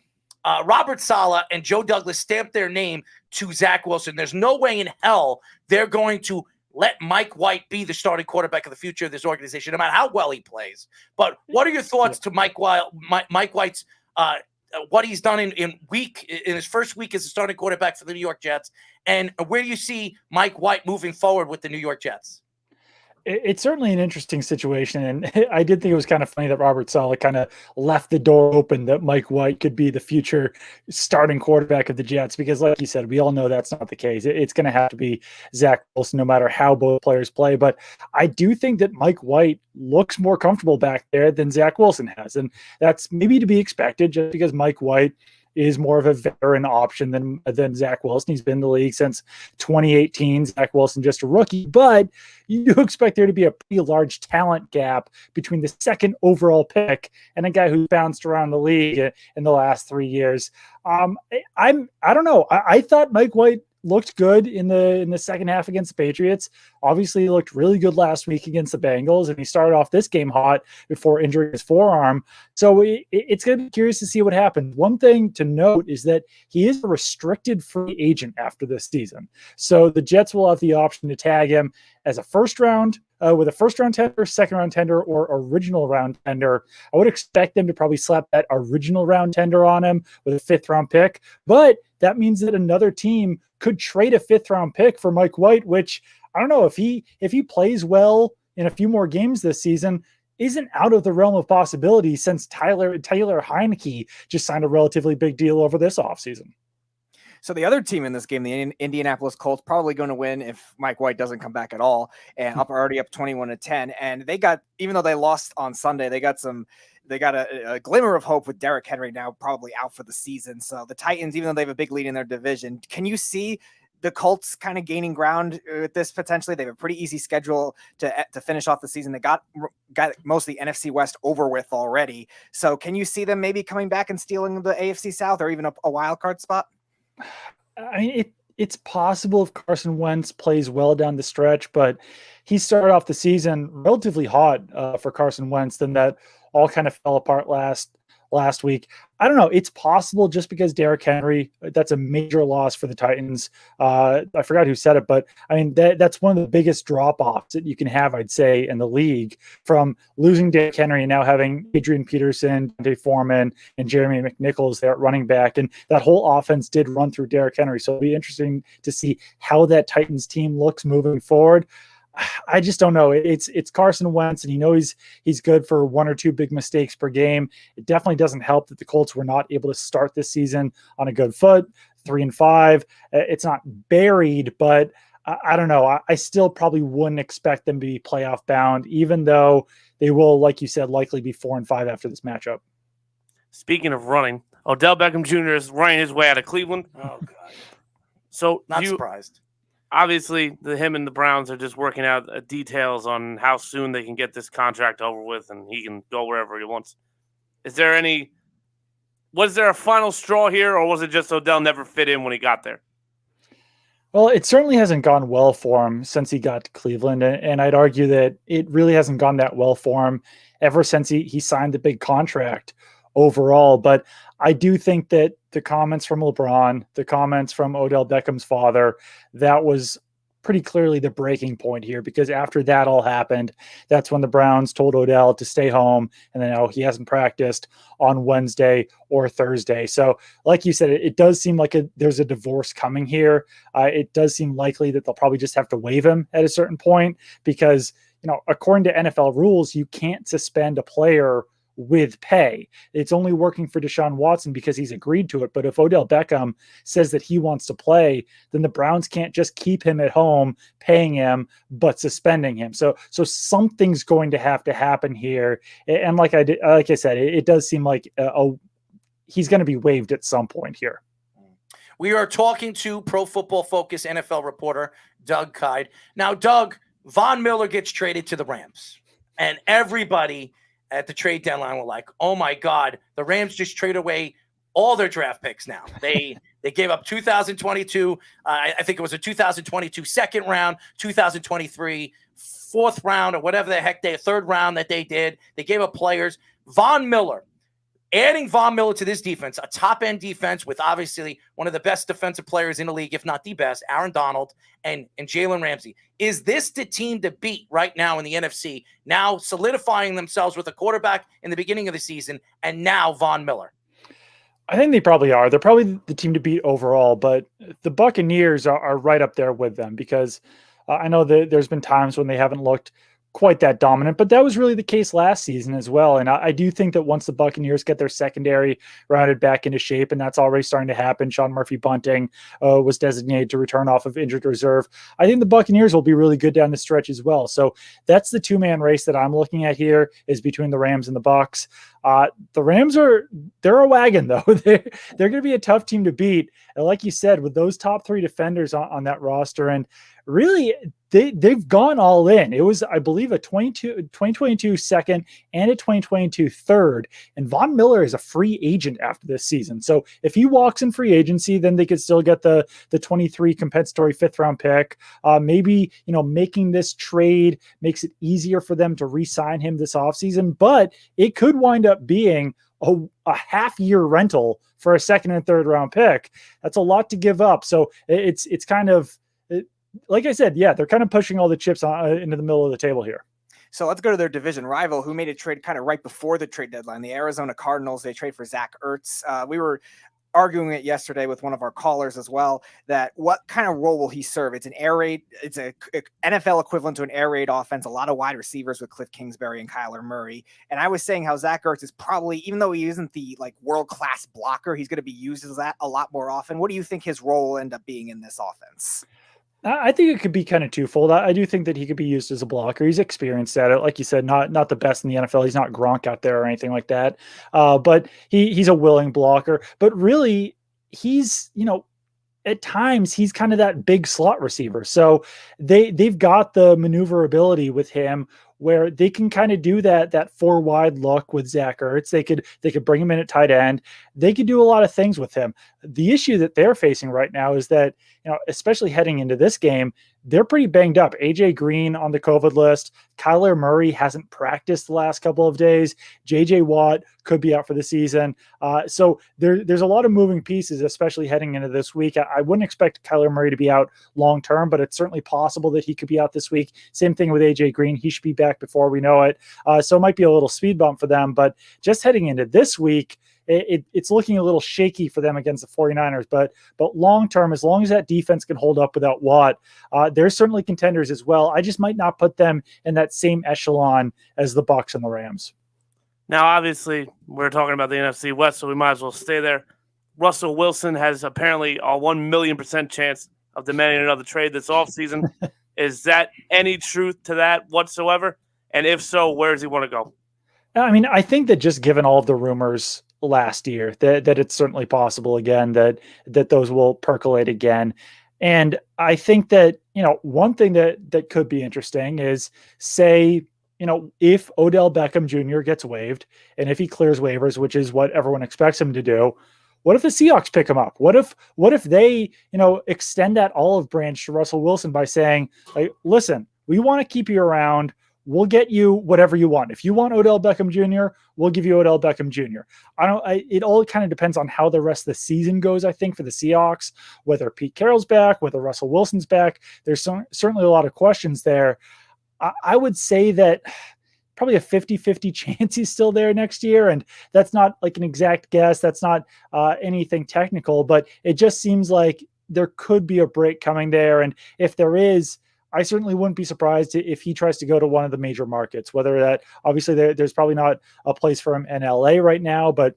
Robert Saleh and Joe Douglas stamped their name to Zach Wilson. There's no way in hell they're going to let Mike White be the starting quarterback of the future of this organization, no matter how well he plays. But what are your thoughts to Mike White's what he's done in his first week as a starting quarterback for the New York Jets, and where do you see Mike White moving forward with the New York Jets? It's certainly an interesting situation, and I did think it was kind of funny that Robert Saleh kind of left the door open that Mike White could be the future starting quarterback of the Jets, because like you said, we all know that's not the case. It's going to have to be Zach Wilson no matter how both players play, but I do think that Mike White looks more comfortable back there than Zach Wilson has, and that's maybe to be expected just because Mike White is more of a veteran option than Zach Wilson. He's been in the league since 2018. Zach Wilson just a rookie, but you do expect there to be a pretty large talent gap between the second overall pick and a guy who bounced around the league in the last 3 years. I don't know. I thought Mike White looked good in the second half against the Patriots. Obviously, he looked really good last week against the Bengals, and he started off this game hot before injuring his forearm. So it's going to be curious to see what happens. One thing to note is that he is a restricted free agent after this season. So the Jets will have the option to tag him as a first round, with a first round tender, second round tender, or original round tender. I would expect them to probably slap that original round tender on him with a 5th round pick, but that means that another team could trade a 5th round pick for Mike White, which I don't know if he plays well in a few more games this season, isn't out of the realm of possibility since Tyler Heineke just signed a relatively big deal over this offseason. So the other team in this game, the Indianapolis Colts, probably going to win if Mike White doesn't come back at all, and already up 21-10. And they got, even though they lost on Sunday, they got a glimmer of hope with Derrick Henry now probably out for the season. So the Titans, even though they have a big lead in their division, can you see the Colts kind of gaining ground with this potentially? They have a pretty easy schedule to finish off the season. They got most of the NFC West over with already. So can you see them maybe coming back and stealing the AFC South or even a wild card spot? I mean, it's possible if Carson Wentz plays well down the stretch, but he started off the season relatively hot for Carson Wentz. Then that all kind of fell apart last week. I don't know. It's possible just because Derrick Henry, that's a major loss for the Titans. I forgot who said it, but I mean, that's one of the biggest drop-offs that you can have, I'd say, in the league, from losing Derrick Henry and now having Adrian Peterson, Dante Foreman, and Jeremy McNichols there at running back. And that whole offense did run through Derrick Henry. So it'll be interesting to see how that Titans team looks moving forward. I just don't know. It's Carson Wentz, and he's good for 1 or 2 big mistakes per game. It definitely doesn't help that the Colts were not able to start this season on a good foot, 3-5. It's not buried, but I don't know. I still probably wouldn't expect them to be playoff bound, even though they will, like you said, likely be 4-5 after this matchup. Speaking of running, Odell Beckham Jr. is running his way out of Cleveland. Oh, God. So not surprised. Obviously, him and the Browns are just working out details on how soon they can get this contract over with, and he can go wherever he wants. Was there a final straw here, or was it just Odell never fit in when he got there? Well, it certainly hasn't gone well for him since he got to Cleveland, and I'd argue that it really hasn't gone that well for him ever since he signed the big contract overall. But I do think that the comments from LeBron, the comments from Odell Beckham's father, that was pretty clearly the breaking point here, because after that all happened, that's when the Browns told Odell to stay home, and then he hasn't practiced on Wednesday or Thursday. So like you said, it does seem like there's a divorce coming here. It does seem likely that they'll probably just have to waive him at a certain point, because according to NFL rules, you can't suspend a player with pay. It's only working for Deshaun Watson because he's agreed to it. But if Odell Beckham says that he wants to play, then the Browns can't just keep him at home, paying him, but suspending him. So something's going to have to happen here. And like I said, it does seem like he's going to be waived at some point here. We are talking to Pro Football Focus NFL reporter Doug Kyed. Now, Doug, Von Miller gets traded to the Rams, and everybody at the trade deadline were like, oh my God, the Rams just trade away all their draft picks now. They gave up 2022. I think it was a 2022 second round, 2023 fourth round, or whatever the heck, third round that they did. They gave up players. Von Miller, adding Von Miller to this defense, a top-end defense with obviously one of the best defensive players in the league, if not the best, Aaron Donald and Jalen Ramsey. Is this the team to beat right now in the NFC, now solidifying themselves with a quarterback in the beginning of the season and now Von Miller? I think they probably are. They're probably the team to beat overall, but the Buccaneers are right up there with them, because I know that there's been times when they haven't looked quite that dominant, but that was really the case last season as well. And I do think that once the Buccaneers get their secondary rounded back into shape, and that's already starting to happen, Sean Murphy-Bunting was designated to return off of injured reserve. I think the Buccaneers will be really good down the stretch as well. So that's the two-man race that I'm looking at here, is between the Rams and the Bucs. The Rams they're a wagon though. They're going to be a tough team to beat. And like you said, with those top three defenders on that roster, and really they've gone all in. It was, I believe, a 2022 second and a 2022 third. And Von Miller is a free agent after this season. So if he walks in free agency, then they could still get the 23 compensatory 5th round pick. Maybe, making this trade makes it easier for them to re-sign him this offseason, but it could wind up being a half-year rental for a 2nd and 3rd round pick. That's a lot to give up. So it's kind of, like I said, yeah, they're kind of pushing all the chips into the middle of the table here. So let's go to their division rival, who made a trade kind of right before the trade deadline. The Arizona Cardinals, they trade for Zach Ertz. We were arguing it yesterday with one of our callers as well, that what kind of role will he serve? It's an air raid. It's a NFL equivalent to an air raid offense. A lot of wide receivers with Cliff Kingsbury and Kyler Murray. And I was saying how Zach Ertz is probably, even though he isn't the world-class blocker, he's going to be used as that a lot more often. What do you think his role will end up being in this offense? I think it could be kind of twofold. I do think that he could be used as a blocker. He's experienced at it. Like you said, not the best in the NFL. He's not Gronk out there or anything like that. But he's a willing blocker. But really, he's, at times he's kind of that big slot receiver. So they've got the maneuverability with him where they can kind of do that 4 wide look with Zach Ertz. They could bring him in at tight end. They could do a lot of things with him. The issue that they're facing right now is that, especially heading into this game, they're pretty banged up. AJ Green on the COVID list. Kyler Murray hasn't practiced the last couple of days. JJ Watt could be out for the season. So there's a lot of moving pieces, especially heading into this week. I wouldn't expect Kyler Murray to be out long term, but it's certainly possible that he could be out this week. Same thing with AJ Green. He should be back before we know it. So it might be a little speed bump for them, but just heading into this week, it's looking a little shaky for them against the 49ers, but long term, as long as that defense can hold up without Watt, they're certainly contenders as well. I just might not put them in that same echelon as the Bucs and the Rams. Now, obviously, we're talking about the NFC West, so we might as well stay there. Russell Wilson has apparently a 1,000,000% chance of demanding another trade this offseason. Is that any truth to that whatsoever? And if so, where does he want to go? I mean, I think that just given all of the rumors last year, that it's certainly possible again that those will percolate again. And I think that, one thing that could be interesting is, say, if Odell Beckham Jr. gets waived, and if he clears waivers, which is what everyone expects him to do, what if the Seahawks pick him up? What if they, extend that olive branch to Russell Wilson by saying, listen, we want to keep you around. We'll get you whatever you want. If you want Odell Beckham Jr., we'll give you Odell Beckham Jr. It all kind of depends on how the rest of the season goes, I think, for the Seahawks, whether Pete Carroll's back, whether Russell Wilson's back. There's certainly a lot of questions there. I would say that probably a 50-50 chance he's still there next year. And that's not like an exact guess. That's not anything technical, but it just seems like there could be a break coming there. And if there is, I certainly wouldn't be surprised if he tries to go to one of the major markets, whether that obviously there's probably not a place for him in LA right now, but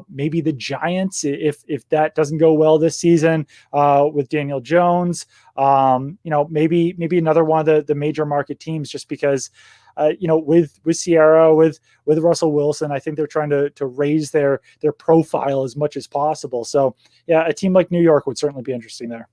maybe the Giants, if that doesn't go well this season with Daniel Jones, maybe another one of the major market teams, just because with Sierra, with Russell Wilson, I think they're trying to raise their profile as much as possible. So yeah, a team like New York would certainly be interesting there.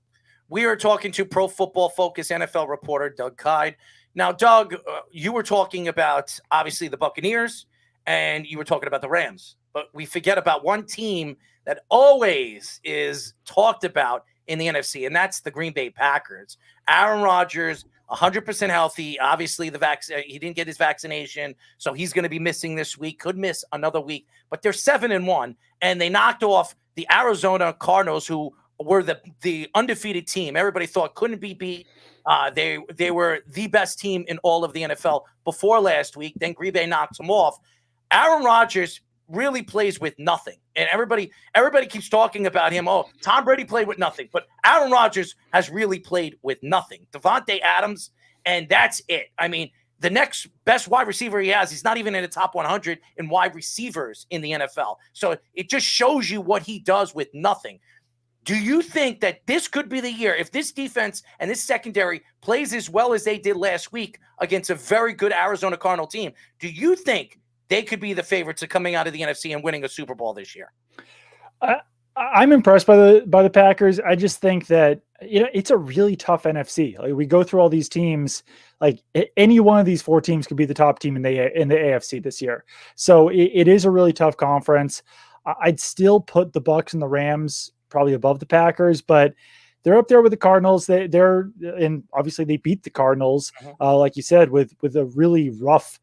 We are talking to Pro Football Focus NFL reporter Doug Kyed. Now, Doug, you were talking about, obviously, the Buccaneers, and you were talking about the Rams. But we forget about one team that always is talked about in the NFC, and that's the Green Bay Packers. Aaron Rodgers, 100% healthy. Obviously, he didn't get his vaccination, so he's going to be missing this week, could miss another week. But they're 7-1, and they knocked off the Arizona Cardinals, who were the undefeated team everybody thought couldn't be beat. They were the best team in all of the NFL before last week. Then Green Bay knocks them off. Aaron Rodgers really plays with nothing, and everybody keeps talking about him. Oh, Tom Brady played with nothing, but Aaron Rodgers has really played with nothing. Devontae Adams, and that's it. I mean, the next best wide receiver he has, he's not even in the top 100 in wide receivers in the NFL. So it just shows you what he does with nothing. Do you think that this could be the year, if this defense and this secondary plays as well as they did last week against a very good Arizona Cardinal team, do you think they could be the favorites of coming out of the NFC and winning a Super Bowl this year? I'm impressed by the Packers. I just think that it's a really tough NFC. Like, we go through all these teams, like any one of these 4 teams could be the top team in the AFC this year. So it is a really tough conference. I'd still put the Bucs and the Rams probably above the Packers, but they're up there with the Cardinals. They're and obviously they beat the Cardinals, like you said, with a really rough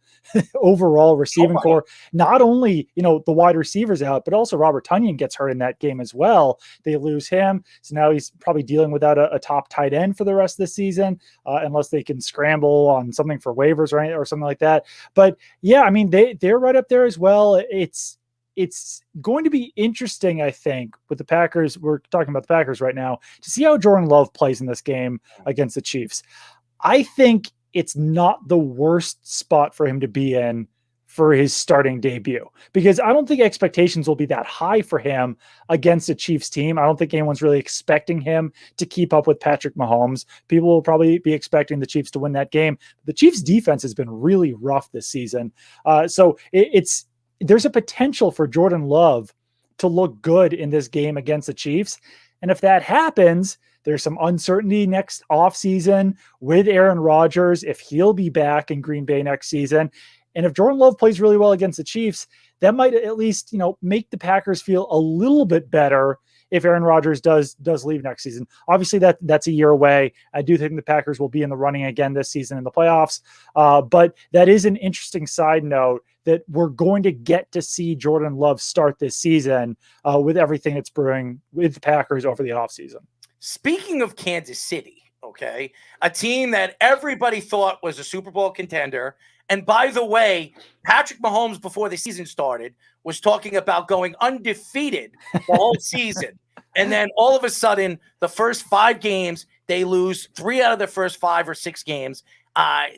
overall receiving core. Not only, the wide receivers out, but also Robert Tonyan gets hurt in that game as well. They lose him. So now he's probably dealing without a top tight end for the rest of the season, unless they can scramble on something for waivers or something like that. But yeah, I mean, they're right up there as well. It's going to be interesting, I think, with the Packers. We're talking about the Packers right now, to see how Jordan Love plays in this game against the Chiefs. I think it's not the worst spot for him to be in for his starting debut, because I don't think expectations will be that high for him against a Chiefs team. I don't think anyone's really expecting him to keep up with Patrick Mahomes. People will probably be expecting the Chiefs to win that game. The Chiefs defense has been really rough this season. So there's a potential for Jordan Love to look good in this game against the Chiefs. And if that happens, there's some uncertainty next offseason with Aaron Rodgers, if he'll be back in Green Bay next season. And if Jordan Love plays really well against the Chiefs, that might at least, make the Packers feel a little bit better if Aaron Rodgers does leave next season. Obviously, that's a year away. I do think the Packers will be in the running again this season in the playoffs. But that is an interesting side note, that we're going to get to see Jordan Love start this season with everything that's brewing with the Packers over the offseason. Speaking of Kansas City, okay, a team that everybody thought was a Super Bowl contender. And by the way, Patrick Mahomes, before the season started, was talking about going undefeated the whole season. And then all of a sudden, the first 5 games, they lose 3 out of the first 5 or 6 games.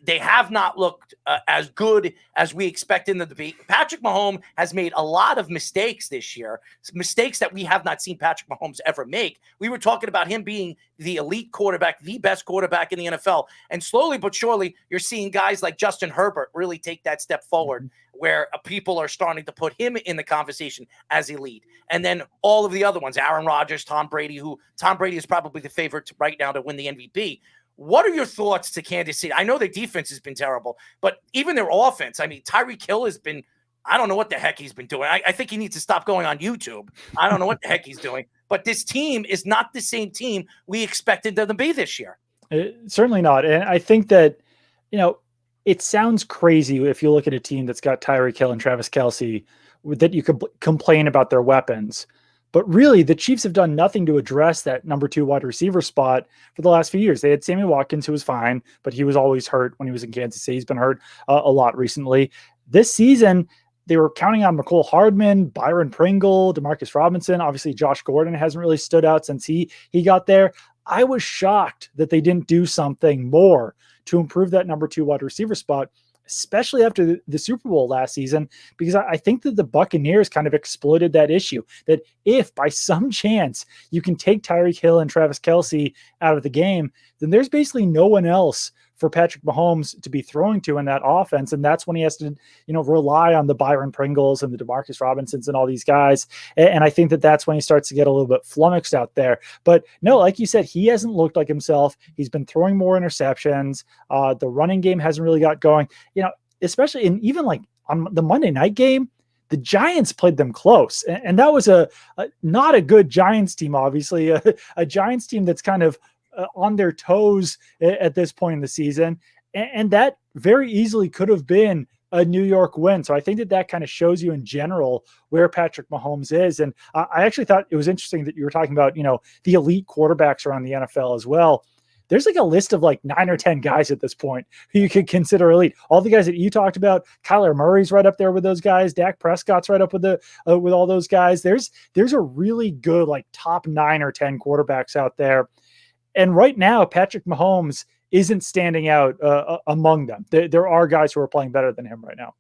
They have not looked as good as we expected them to be. Patrick Mahomes has made a lot of mistakes this year, mistakes that we have not seen Patrick Mahomes ever make. We were talking about him being the elite quarterback, the best quarterback in the NFL. And slowly but surely, you're seeing guys like Justin Herbert really take that step forward, where people are starting to put him in the conversation as elite. And then all of the other ones, Aaron Rodgers, Tom Brady is probably the favorite right now to win the MVP. What are your thoughts to Kansas City? I know their defense has been terrible, but even their offense, I mean, Tyreek Hill has been, I don't know what the heck he's been doing. I think he needs to stop going on YouTube. I don't know what the heck he's doing. But this team is not the same team we expected them to be this year. Certainly not. And I think that, it sounds crazy if you look at a team that's got Tyreek Hill and Travis Kelce, that you could complain about their weapons. But really, the Chiefs have done nothing to address that number 2 wide receiver spot for the last few years. They had Sammy Watkins, who was fine, but he was always hurt when he was in Kansas City. He's been hurt a lot recently. This season, they were counting on McCole Hardman, Byron Pringle, Demarcus Robinson. Obviously, Josh Gordon hasn't really stood out since he got there. I was shocked that they didn't do something more to improve that number 2 wide receiver spot, especially after the Super Bowl last season, because I think that the Buccaneers kind of exploited that issue, that if by some chance you can take Tyreek Hill and Travis Kelce out of the game, then there's basically no one else for Patrick Mahomes to be throwing to in that offense. And that's when he has to, rely on the Byron Pringles and the Demarcus Robinsons and all these guys. And I think that that's when he starts to get a little bit flummoxed out there. But no, like you said, he hasn't looked like himself. He's been throwing more interceptions. The running game hasn't really got going, especially even like on the Monday night game. The Giants played them close. And that was not a good Giants team, obviously, a Giants team that's kind of on their toes at this point in the season. And that very easily could have been a New York win. So I think that kind of shows you in general where Patrick Mahomes is. And I actually thought it was interesting that you were talking about, the elite quarterbacks around the NFL as well. There's like a list of like 9 or 10 guys at this point who you could consider elite. All the guys that you talked about, Kyler Murray's right up there with those guys. Dak Prescott's right up with with all those guys. There's a really good like top 9 or 10 quarterbacks out there. And right now, Patrick Mahomes isn't standing out among them. There are guys who are playing better than him right now.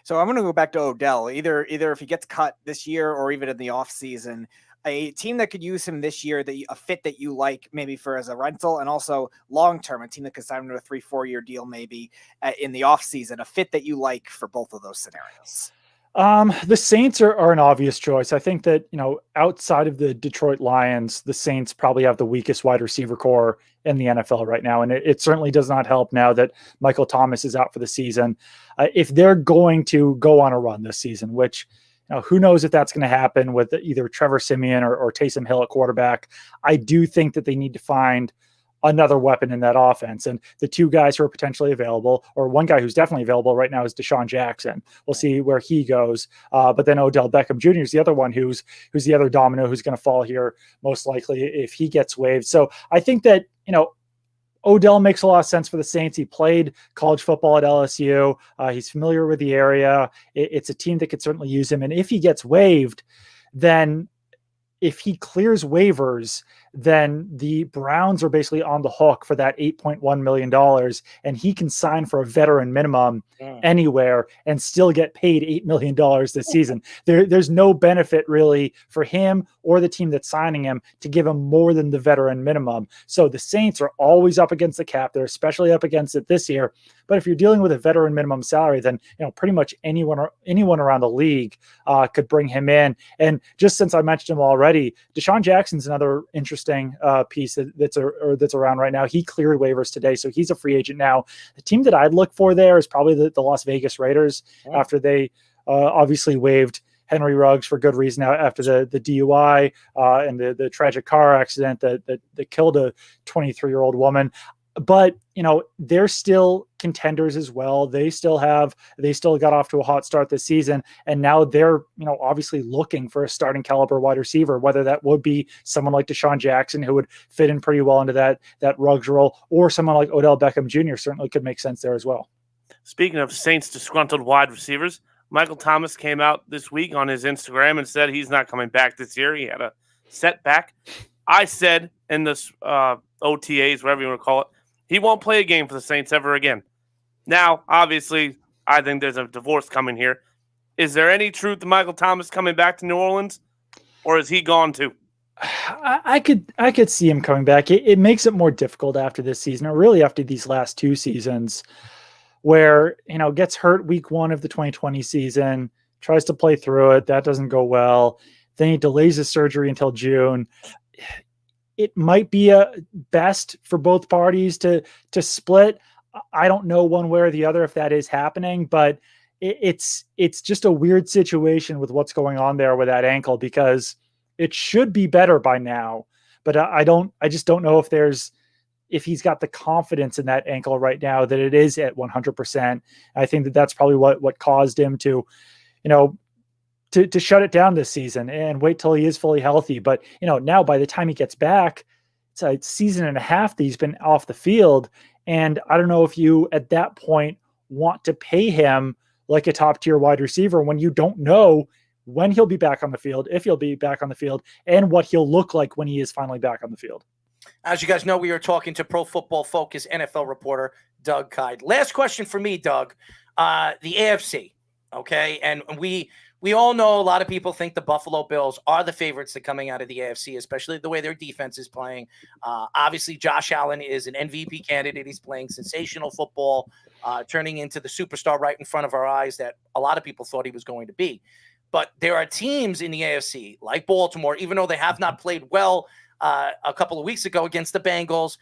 So I'm going to go back to Odell. Either if he gets cut this year or even in the offseason, a team that could use him this year, a fit that you like maybe for as a rental, and also long-term, a team that could sign him to a 3-4 year deal maybe in the offseason, a fit that you like for both of those scenarios. The Saints are an obvious choice. I think that, outside of the Detroit Lions, the Saints probably have the weakest wide receiver core in the NFL right now. And it certainly does not help now that Michael Thomas is out for the season. If they're going to go on a run this season, which, who knows if that's going to happen with either Trevor Siemian or Taysom Hill at quarterback, I do think that they need to find another weapon in that offense. And the two guys who are potentially available, or one guy who's definitely available right now, is Desean Jackson. We'll see where he goes. But then Odell Beckham Jr. is the other one who's the other domino who's going to fall here most likely if he gets waived. So I think that, Odell makes a lot of sense for the Saints. He played college football at LSU. He's familiar with the area. It's a team that could certainly use him. And if he gets waived, then if he clears waivers, then the Browns are basically on the hook for that $8.1 million, and he can sign for a veteran minimum anywhere and still get paid $8 million this season. There's no benefit really for him or the team that's signing him to give him more than the veteran minimum. So the Saints are always up against the cap. They're especially up against it this year. But if you're dealing with a veteran minimum salary, then pretty much anyone around the league could bring him in. And just since I mentioned him already, Desean Jackson's another interesting piece that's around right now. He cleared waivers today, so he's a free agent now. The team that I'd look for there is probably the Las Vegas Raiders, after they obviously waived Henry Ruggs for good reason after the DUI and the tragic car accident that killed a 23-year-old woman. But, they're still contenders as well. They still got off to a hot start this season. And now they're, obviously looking for a starting caliber wide receiver, whether that would be someone like Desean Jackson, who would fit in pretty well into that Ruggs role, or someone like Odell Beckham Jr. certainly could make sense there as well. Speaking of Saints disgruntled wide receivers, Michael Thomas came out this week on his Instagram and said he's not coming back this year. He had a setback. I said in this OTAs, whatever you want to call it, he won't play a game for the Saints ever again. Now, obviously, I think there's a divorce coming here. Is there any truth to Michael Thomas coming back to New Orleans, or is he gone too? I could see him coming back. It makes it more difficult after this season, or really after these last two seasons, where gets hurt week 1 of the 2020 season, tries to play through it. That doesn't go well. Then he delays his surgery until June. It might be a best for both parties to split. I don't know one way or the other if that is happening, but it's just a weird situation with what's going on there with that ankle, because it should be better by now. But I just don't know if he's got the confidence in that ankle right now that it is at 100%. I think that's probably what caused him to shut it down this season and wait till he is fully healthy. But, now by the time he gets back, it's a season and a half that he's been off the field. And I don't know if you at that point want to pay him like a top tier wide receiver when you don't know when he'll be back on the field, if he'll be back on the field, and what he'll look like when he is finally back on the field. As you guys know, we are talking to Pro Football Focus NFL reporter Doug Kyed. Last question for me, Doug. The AFC, okay? And we all know a lot of people think the Buffalo Bills are the favorites that coming out of the AFC, especially the way their defense is playing. Obviously, Josh Allen is an MVP candidate. He's playing sensational football, turning into the superstar right in front of our eyes that a lot of people thought he was going to be. But there are teams in the AFC, like Baltimore, even though they have not played well a couple of weeks ago against the Bengals.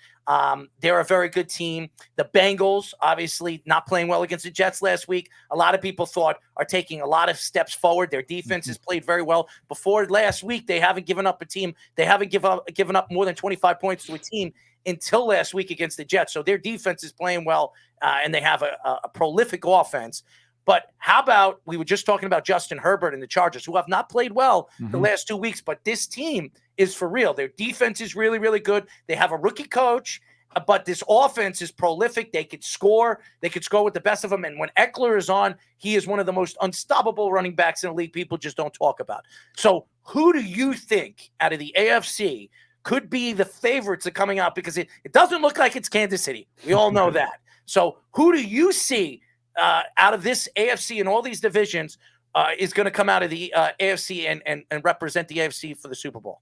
They're a very good team. The Bengals, obviously not playing well against the Jets last week, a lot of people thought are taking a lot of steps forward. Their defense has played very well. Before last week, they haven't given up given up more than 25 points to a team until last week against the Jets. So their defense is playing well, and they have a prolific offense. But how about, we were just talking about Justin Herbert and the Chargers, who have not played well the last 2 weeks, but this team is for real. Their defense is really, really good. They have a rookie coach, but this offense is prolific. They could score. They could score with the best of them. And when Eichel is on, he is one of the most unstoppable running backs in the league. People just don't talk about. So who do you think out of the AFC could be the favorites that coming out because it doesn't look like it's Kansas City. We all know that. So who do you see out of this AFC and all these divisions is going to come out of the AFC and represent the AFC for the Super Bowl?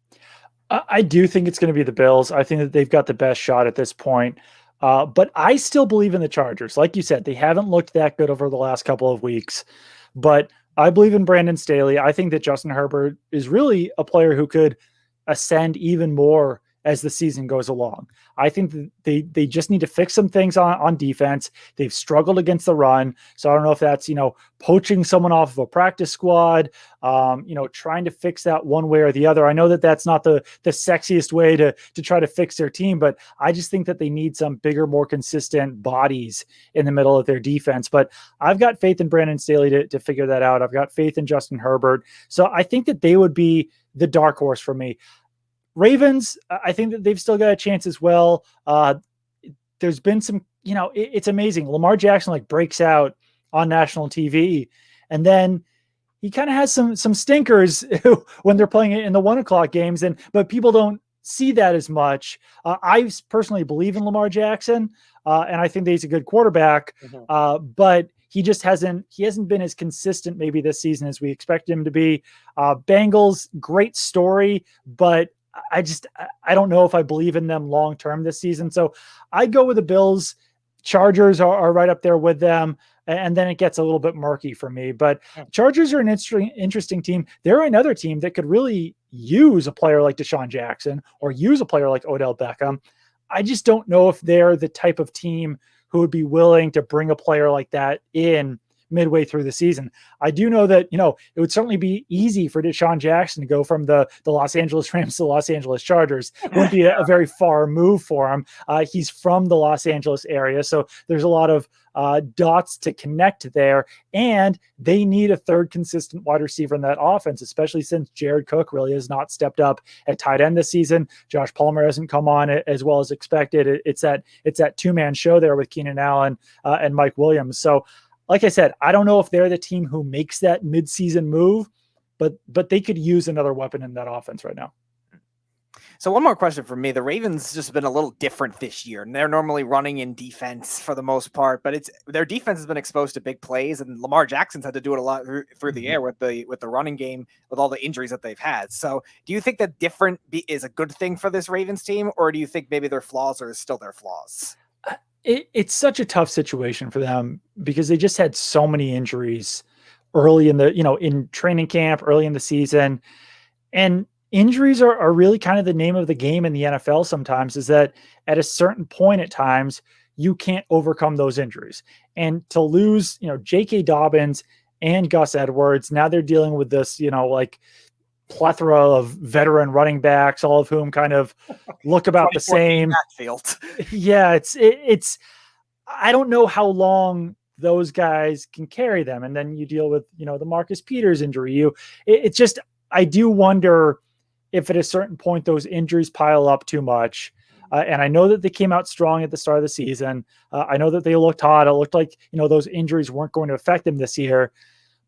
I do think it's going to be the Bills. I think that they've got the best shot at this point. But I still believe in the Chargers. Like you said, they haven't looked that good over the last couple of weeks. But I believe in Brandon Staley. I think that Justin Herbert is really a player who could ascend even more as the season goes along. I think that they just need to fix some things on defense. They've struggled against the run. So I don't know if that's, poaching someone off of a practice squad, trying to fix that one way or the other. I know that that's not the sexiest way to try to fix their team, but I just think that they need some bigger, more consistent bodies in the middle of their defense. But I've got faith in Brandon Staley to figure that out. I've got faith in Justin Herbert. So I think that they would be the dark horse for me. Ravens, I think that they've still got a chance as well. There's been some, it's amazing. Lamar Jackson breaks out on national TV, and then he kind of has some stinkers when they're playing it in the 1:00 games. But people don't see that as much. I personally believe in Lamar Jackson, and I think that he's a good quarterback. But he just hasn't been as consistent maybe this season as we expected him to be. Bengals, great story, but I don't know if I believe in them long-term this season. So I go with the Bills. Chargers are right up there with them. And then it gets a little bit murky for me, but Chargers are an interesting team. They're another team that could really use a player like Desean Jackson or use a player like Odell Beckham. I just don't know if they're the type of team who would be willing to bring a player like that in midway through the season. I do know that, it would certainly be easy for Desean Jackson to go from the Los Angeles Rams to the Los Angeles Chargers. It wouldn't be a very far move for him. He's from the Los Angeles area, so there's a lot of dots to connect there, and they need a third consistent wide receiver in that offense, especially since Jared Cook really has not stepped up at tight end this season. Josh Palmer hasn't come on as well as expected. It's that two-man show there with Keenan Allen and Mike Williams. So like I said, I don't know if they're the team who makes that midseason move, but they could use another weapon in that offense right now. So one more question for me. The Ravens just been a little different this year, and they're normally running in defense for the most part, but their defense has been exposed to big plays, and Lamar Jackson's had to do it a lot through the air with the running game, with all the injuries that they've had. So do you think that different is a good thing for this Ravens team, or do you think maybe their flaws are still their flaws? It's such a tough situation for them because they just had so many injuries early in in training camp, early in the season. And injuries are really kind of the name of the game in the NFL sometimes, is that at a certain point at times, you can't overcome those injuries. And to lose, J.K. Dobbins and Gus Edwards, now they're dealing with this, plethora of veteran running backs, all of whom kind of look about the same. Yeah, it's I don't know how long those guys can carry them. And then you deal with, the Marcus Peters injury. It's just, I do wonder if at a certain point those injuries pile up too much. And I know that they came out strong at the start of the season. I know that they looked hot. It looked like, those injuries weren't going to affect them this year.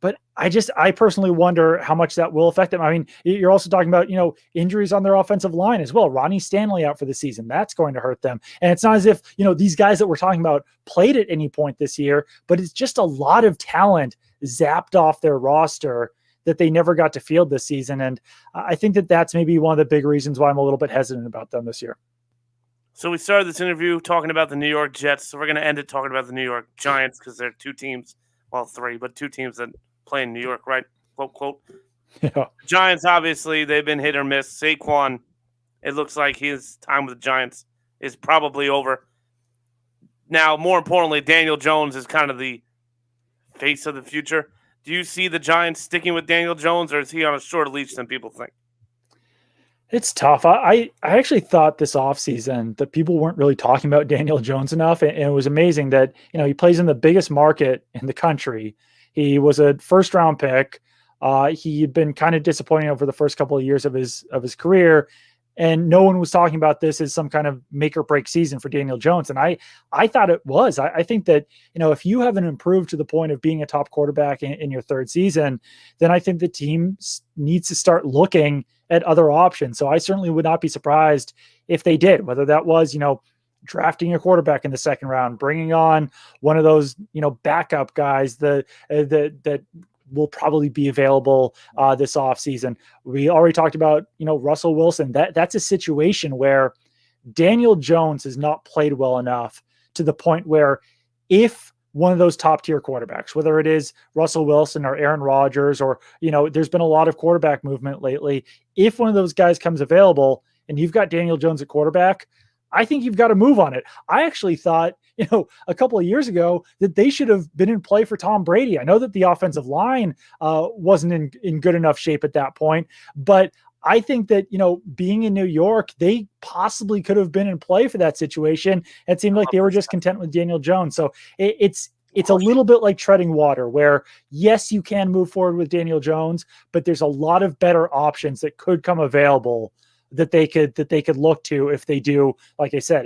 But I personally wonder how much that will affect them. I mean, you're also talking about, injuries on their offensive line as well. Ronnie Stanley out for the season. That's going to hurt them. And it's not as if, these guys that we're talking about played at any point this year, but it's just a lot of talent zapped off their roster that they never got to field this season. And I think that that's maybe one of the big reasons why I'm a little bit hesitant about them this year. So we started this interview talking about the New York Jets. So we're going to end it talking about the New York Giants because they're two teams, well, three, but two teams that play in New York, right? Quote, quote. Yeah. Giants, obviously, they've been hit or miss. Saquon, it looks like his time with the Giants is probably over. Now, more importantly, Daniel Jones is kind of the face of the future. Do you see the Giants sticking with Daniel Jones, or is he on a shorter leash than people think? It's tough. I actually thought this offseason that people weren't really talking about Daniel Jones enough, and it was amazing that, he plays in the biggest market in the country. He was a first-round pick. He'd been kind of disappointing over the first couple of years of his career, and no one was talking about this as some kind of make or break season for Daniel Jones. And I thought it was. I think that, if you haven't improved to the point of being a top quarterback in your third season, then I think the team needs to start looking at other options. So I certainly would not be surprised if they did, whether that was, drafting a quarterback in the second round, bringing on one of those, backup guys that will probably be available this offseason. We already talked about, Russell Wilson. That's a situation where Daniel Jones has not played well enough to the point where if one of those top tier quarterbacks, whether it is Russell Wilson or Aaron Rodgers, or, there's been a lot of quarterback movement lately. If one of those guys comes available and you've got Daniel Jones at quarterback, I think you've got to move on it. I actually thought, a couple of years ago that they should have been in play for Tom Brady. I know that the offensive line wasn't in good enough shape at that point, but I think that, being in New York, they possibly could have been in play for that situation. It seemed like they were just content with Daniel Jones. So it's a little bit like treading water where, yes, you can move forward with Daniel Jones, but there's a lot of better options that could come available that they could look to if they do. Like I said,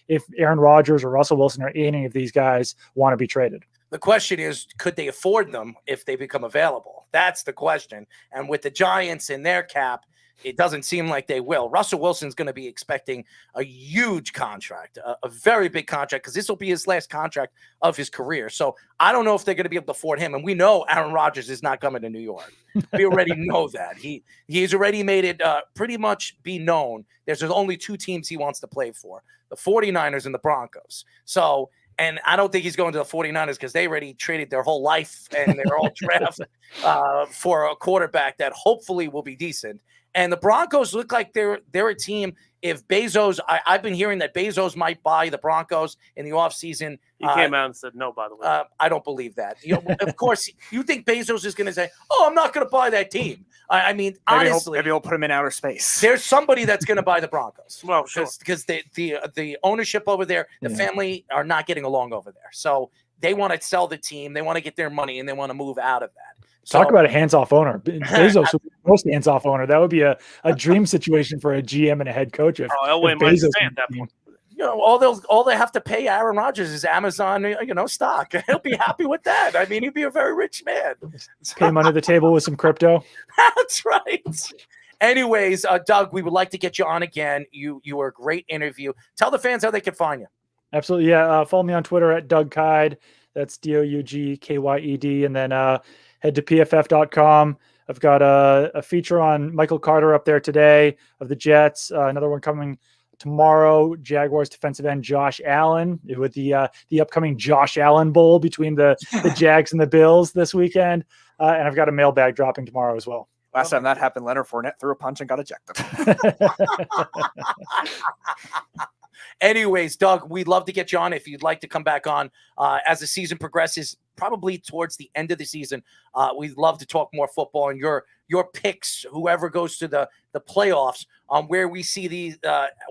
if Aaron Rodgers or Russell Wilson or any of these guys want to be traded. The question is, could they afford them if they become available? That's the question. And with the Giants in their cap, it doesn't seem like they will. Russell Wilson's going to be expecting a huge contract, a very big contract, because this will be his last contract of his career. So I don't know if they're going to be able to afford him. And we know Aaron Rodgers is not coming to New York. We already know that. He's already made it pretty much be known. There's only two teams he wants to play for, the 49ers and the Broncos. So, and I don't think he's going to the 49ers because they already traded their whole life and their whole draft for a quarterback that hopefully will be decent. And the Broncos look like they're a team. If Bezos, I've been hearing that Bezos might buy the Broncos in the offseason. He came out and said no, by the way. I don't believe that. Of course, you think Bezos is going to say, "Oh, I'm not going to buy that team." I mean, honestly, maybe he'll put him in outer space. There's somebody that's going to buy the Broncos. Well, sure. Because the ownership over there, the family are not getting along over there. So they want to sell the team. They want to get their money, and they want to move out of that. Talk about a hands-off owner. Bezos would be the most hands-off owner. That would be a dream situation for a GM and a head coach. Elway might say at that point. All they have to pay Aaron Rodgers is Amazon, stock. He'll be happy with that. I mean, he'd be a very rich man. Pay him under the table with some crypto. That's right. Anyways, Doug, we would like to get you on again. You were a great interview. Tell the fans how they can find you. Absolutely. Yeah. Follow me on Twitter at Doug Kyed. That's DougKyed. And then head to pff.com. I've got a feature on Michael Carter up there today of the Jets. Another one coming tomorrow. Jaguars defensive end Josh Allen with the upcoming Josh Allen Bowl between the Jags and the Bills this weekend. And I've got a mailbag dropping tomorrow as well. Last time that happened, Leonard Fournette threw a punch and got ejected. Anyways, Doug, we'd love to get you on if you'd like to come back on as the season progresses, probably towards the end of the season. We'd love to talk more football and your picks, whoever goes to the playoffs, on where we see the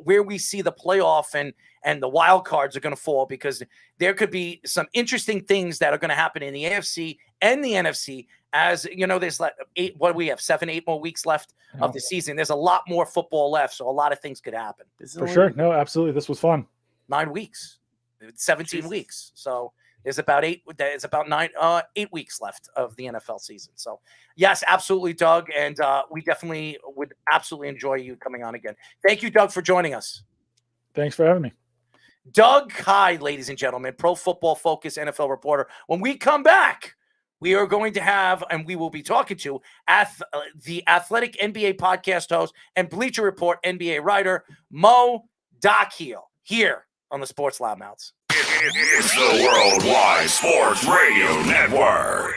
playoff and the wild cards are going to fall, because there could be some interesting things that are going to happen in the AFC and the NFC. As you know, there's like 8 more weeks left of the season. There's a lot more football left, so a lot of things could happen. For sure. No, absolutely. This was fun. 9 weeks, 17 weeks. So there's about 8 weeks left of the NFL season. So yes, absolutely, Doug. And we definitely would absolutely enjoy you coming on again. Thank you, Doug, for joining us. Thanks for having me. Doug Kyed, ladies and gentlemen, Pro Football Focus NFL reporter. When we come back, we are going to have, and we will be talking to the Athletic NBA podcast host and Bleacher Report NBA writer, Mo Dakhil, here on the Sports Loudmouths. It's the Worldwide Sports Radio Network.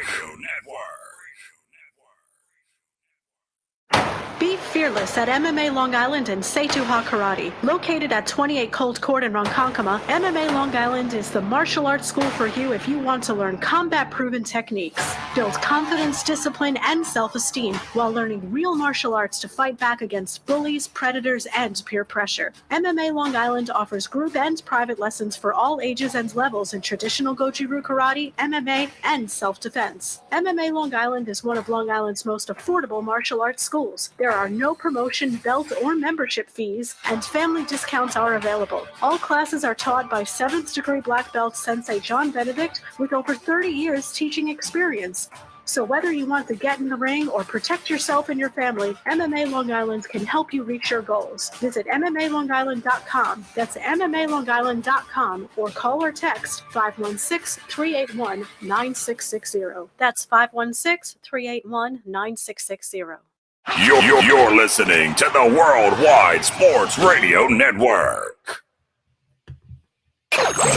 Be fearless at MMA Long Island and Setuha Karate. Located at 28 Colt Court in Ronkonkoma, MMA Long Island is the martial arts school for you if you want to learn combat-proven techniques, build confidence, discipline, and self-esteem while learning real martial arts to fight back against bullies, predators, and peer pressure. MMA Long Island offers group and private lessons for all ages and levels in traditional Goju-Ryu Karate, MMA, and self-defense. MMA Long Island is one of Long Island's most affordable martial arts schools. There are no promotion, belt, or membership fees, and family discounts are available. All classes are taught by 7th degree black belt Sensei John Benedict with over 30 years teaching experience. So whether you want to get in the ring or protect yourself and your family, MMA Long Island can help you reach your goals. Visit MMALongIsland.com. That's MMALongIsland.com or call or text 516-381-9660. That's 516-381-9660. You're listening to the Worldwide Sports Radio Network.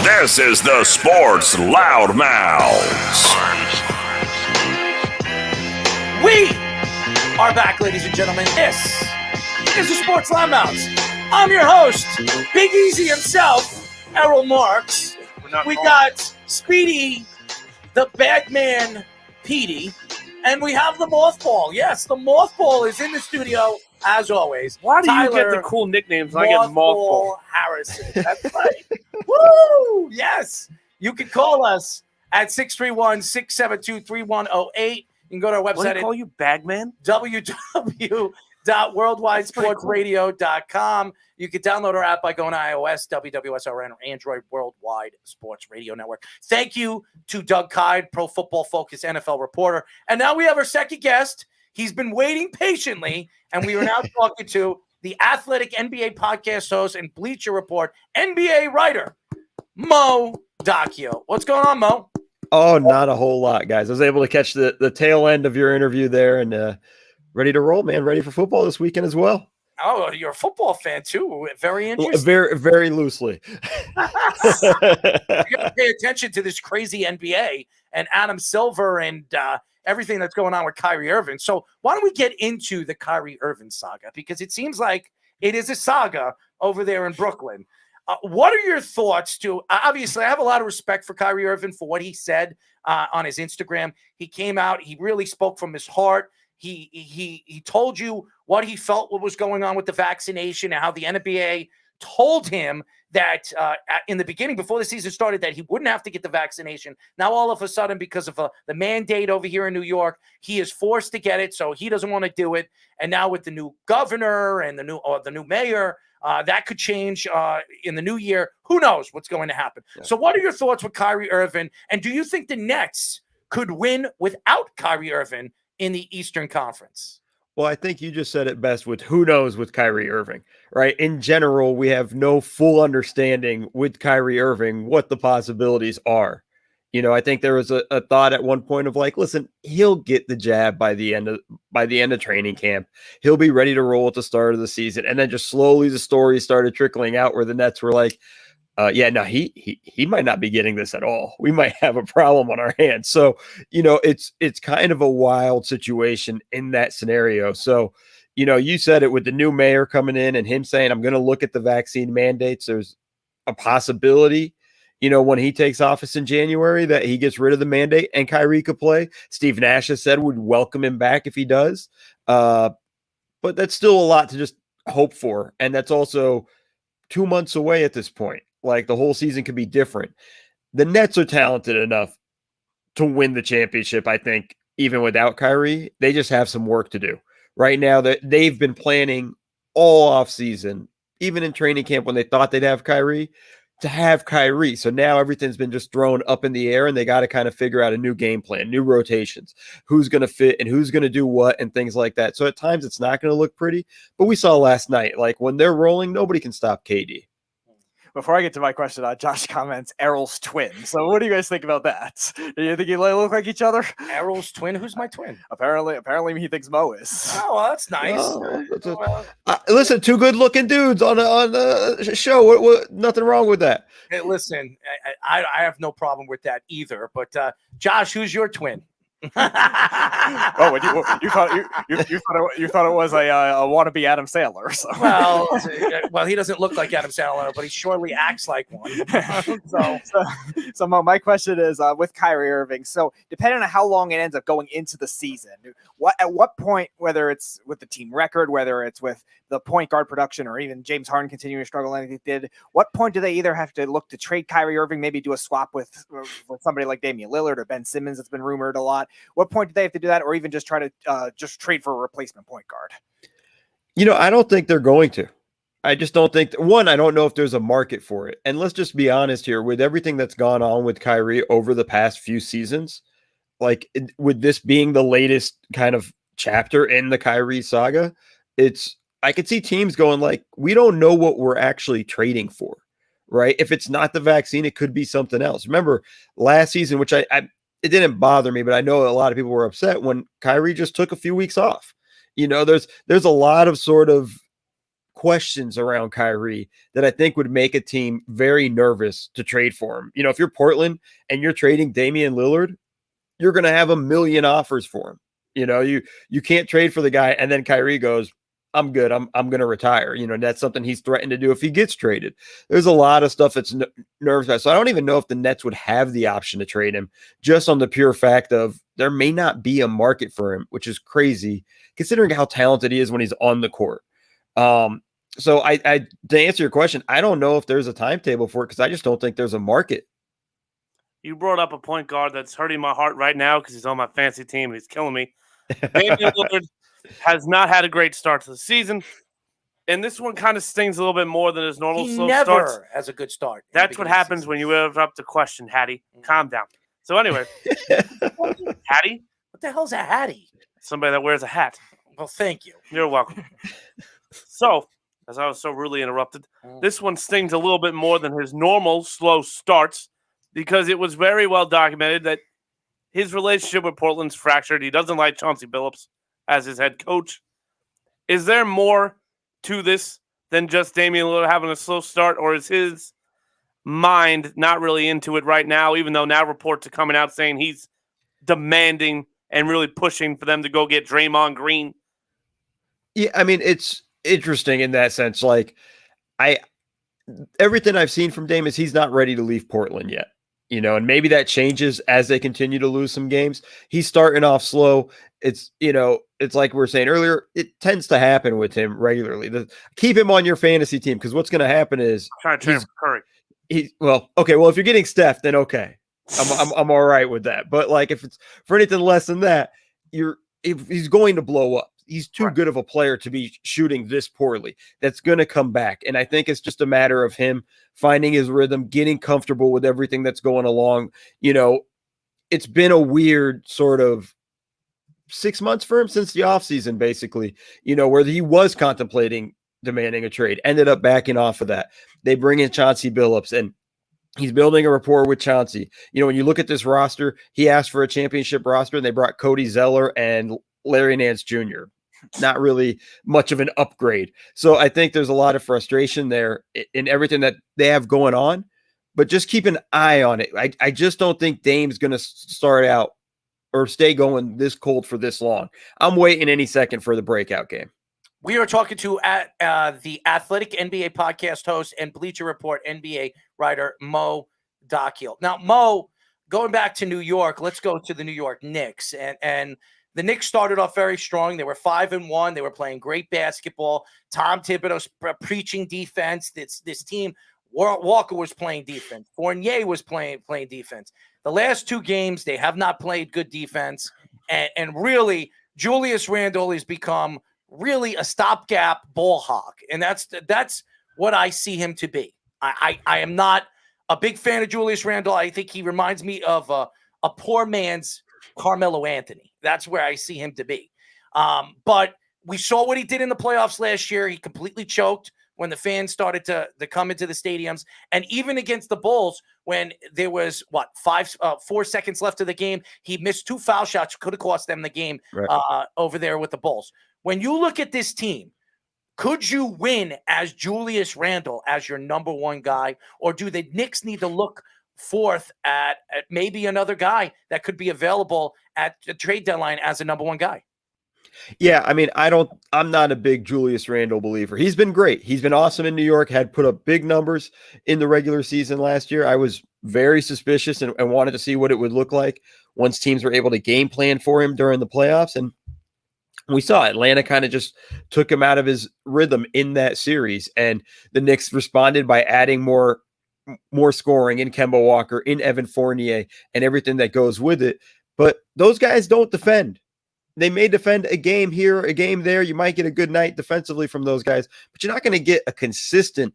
This is the Sports Loudmouths. We are back, ladies and gentlemen. This is the Sports Loudmouths. I'm your host, Big Easy himself, Errol Marks. We got Speedy, the Bagman Petey, and we have the Mothball. Yes, the Mothball is in the studio, as always. Why do you get Tyler the cool nicknames and I get Mothball? Harrison. That's right. Woo! Yes. You can call us at 631-672-3108. You can go to our website. What do you call you, Bagman? www.worldwidesportsradio.com. You can download our app by going to iOS, WWSRN, or Android, Worldwide Sports Radio Network. Thank you to Doug Kyed, Pro Football Focus NFL reporter. And now we have our second guest. He's been waiting patiently, and we are now talking to the Athletic NBA podcast host and Bleacher Report NBA writer, Mo Dakhil. What's going on, Mo? Oh, not a whole lot, guys. I was able to catch the tail end of your interview there and ready to roll, man. Ready for football this weekend as well. Oh, you're a football fan, too. Very interesting. Very, very loosely. You got to pay attention to this crazy NBA and Adam Silver and everything that's going on with Kyrie Irving. So why don't we get into the Kyrie Irving saga? Because it seems like it is a saga over there in Brooklyn. What are your thoughts obviously, I have a lot of respect for Kyrie Irving for what he said on his Instagram. He came out, he really spoke from his heart. He told you what he felt, what was going on with the vaccination, and how the NBA told him that in the beginning, before the season started, that he wouldn't have to get the vaccination. Now, all of a sudden, because of the mandate over here in New York, he is forced to get it, so he doesn't want to do it. And now with the new governor and the new mayor, that could change in the new year. Who knows what's going to happen? Yeah. So what are your thoughts with Kyrie Irving? And do you think the Nets could win without Kyrie Irving in the Eastern Conference? Well, I think you just said it best with who knows with Kyrie Irving, right? In general, we have no full understanding with Kyrie Irving what the possibilities are. You know, I think there was a thought at one point of like, listen, he'll get the jab by the end of training camp. He'll be ready to roll at the start of the season. And then just slowly the stories started trickling out where the Nets were like, he might not be getting this at all. We might have a problem on our hands. So, you know, it's kind of a wild situation in that scenario. So, you know, you said it with the new mayor coming in and him saying, I'm going to look at the vaccine mandates. There's a possibility, you know, when he takes office in January that he gets rid of the mandate and Kyrie could play. Steve Nash has said would welcome him back if he does. But that's still a lot to just hope for. And that's also 2 months away at this point. Like the whole season could be different. The Nets are talented enough to win the championship, I think, even without Kyrie. They just have some work to do. Right now, that they've been planning all offseason, even in training camp when they thought they'd have Kyrie, to have Kyrie. So now everything's been just thrown up in the air and they got to kind of figure out a new game plan, new rotations, who's going to fit and who's going to do what and things like that. So at times it's not going to look pretty, but we saw last night, like when they're rolling, nobody can stop KD. Before I get to my question, Josh comments Errol's twin. So what do you guys think about that? Do you think you look like each other? Errol's twin? Who's my twin? Apparently he thinks Mo is. Oh, well, that's nice. Listen, two good-looking dudes on a show. What, nothing wrong with that. Hey, listen, I have no problem with that either. But Josh, who's your twin? You thought it was a wannabe Adam Sandler. So. Well, he doesn't look like Adam Sandler, but he surely acts like one. So my question is with Kyrie Irving. So depending on how long it ends up going into the season, at what point, whether it's with the team record, whether it's with the point guard production, or even James Harden continuing to struggle like he did, what point do they either have to look to trade Kyrie Irving, maybe do a swap with somebody like Damian Lillard or Ben Simmons that's been rumored a lot? What point do they have to do that, or even just try to just trade for a replacement point guard? You know, I don't think they're going to. I just don't think I don't know if there's a market for it. And let's just be honest here, with everything that's gone on with Kyrie over the past few seasons, like with this being the latest kind of chapter in the Kyrie saga, I could see teams going like, we don't know what we're actually trading for, right? If it's not the vaccine, it could be something else. Remember last season, which it didn't bother me, but I know a lot of people were upset when Kyrie just took a few weeks off. There's a lot of sort of questions around Kyrie that I think would make a team very nervous to trade for him. If you're Portland and you're trading Damian Lillard, you're going to have a million offers for him. You can't trade for the guy and then Kyrie goes, I'm good. I'm going to retire. That's something he's threatened to do if he gets traded. There's a lot of stuff that's nervous about. So I don't even know if the Nets would have the option to trade him just on the pure fact of there may not be a market for him, which is crazy considering how talented he is when he's on the court. So I to answer your question, I don't know if there's a timetable for it because I just don't think there's a market. You brought up a point guard that's hurting my heart right now because he's on my fantasy team and he's killing me. Damian Lillard has not had a great start to the season, and this one kind of stings a little bit more than his normal He slow never starts. has a good start. That's what happens when you interrupt the question, Hattie. Calm down. So anyway, Hattie? What the hell's a Hattie? Somebody that wears a hat. Well, thank you. You're welcome. So, as I was so rudely interrupted, this one stings a little bit more than his normal slow starts because it was very well documented that his relationship with Portland's fractured. He doesn't like Chauncey Billups as his head coach. Is there more to this than just Damian Lillard having a slow start, or is his mind not really into it right now, even though now reports are coming out saying he's demanding and really pushing for them to go get Draymond Green? Yeah, I mean, it's interesting in that sense. Like, everything I've seen from Dame is he's not ready to leave Portland yet. And maybe that changes as they continue to lose some games. He's starting off slow. It's like we were saying earlier, it tends to happen with him regularly. Keep him on your fantasy team because what's going to happen is trying to trade for Curry. Well, if you're getting Steph, then okay. I'm all right with that. But like if it's for anything less than that, he's going to blow up. He's too good of a player to be shooting this poorly. That's going to come back. And I think it's just a matter of him finding his rhythm, getting comfortable with everything that's going along. It's been a weird sort of 6 months for him since the offseason, basically, where he was contemplating demanding a trade, ended up backing off of that. They bring in Chauncey Billups and he's building a rapport with Chauncey. When you look at this roster, he asked for a championship roster and they brought Cody Zeller and Larry Nance Jr. Not really much of an upgrade. So I think there's a lot of frustration there in everything that they have going on, but just keep an eye on it. I just don't think Dame's going to start out or stay going this cold for this long. I'm waiting any second for the breakout game. We are talking to the Athletic NBA podcast host and Bleacher Report NBA writer, Mo Dakhil. Now, Mo, going back to New York, let's go to the New York Knicks. And the Knicks started off very strong. They were 5-1. They were playing great basketball. Tom Thibodeau's preaching defense. This team, Walker was playing defense. Fournier was playing defense. The last two games, they have not played good defense. And really, Julius Randle has become really a stopgap ball hog. And that's what I see him to be. I am not a big fan of Julius Randle. I think he reminds me of a poor man's Carmelo Anthony. That's where I see him to be. But we saw what he did in the playoffs last year. He completely choked when the fans started to come into the stadiums. And even against the Bulls, when there was, 4 seconds left of the game, he missed 2 foul shots, could have cost them the game over there with the Bulls. When you look at this team, could you win as Julius Randle as your number one guy? Or do the Knicks need to look forth at maybe another guy that could be available at the trade deadline as a number one guy? Yeah, I mean, I'm not a big Julius Randle believer. He's been great. He's been awesome in New York, had put up big numbers in the regular season last year. I was very suspicious and wanted to see what it would look like once teams were able to game plan for him during the playoffs. And we saw Atlanta kind of just took him out of his rhythm in that series. And the Knicks responded by adding more scoring in Kemba Walker, in Evan Fournier, and everything that goes with it. But those guys don't defend. They may defend a game here, a game there. You might get a good night defensively from those guys, but you're not going to get a consistent,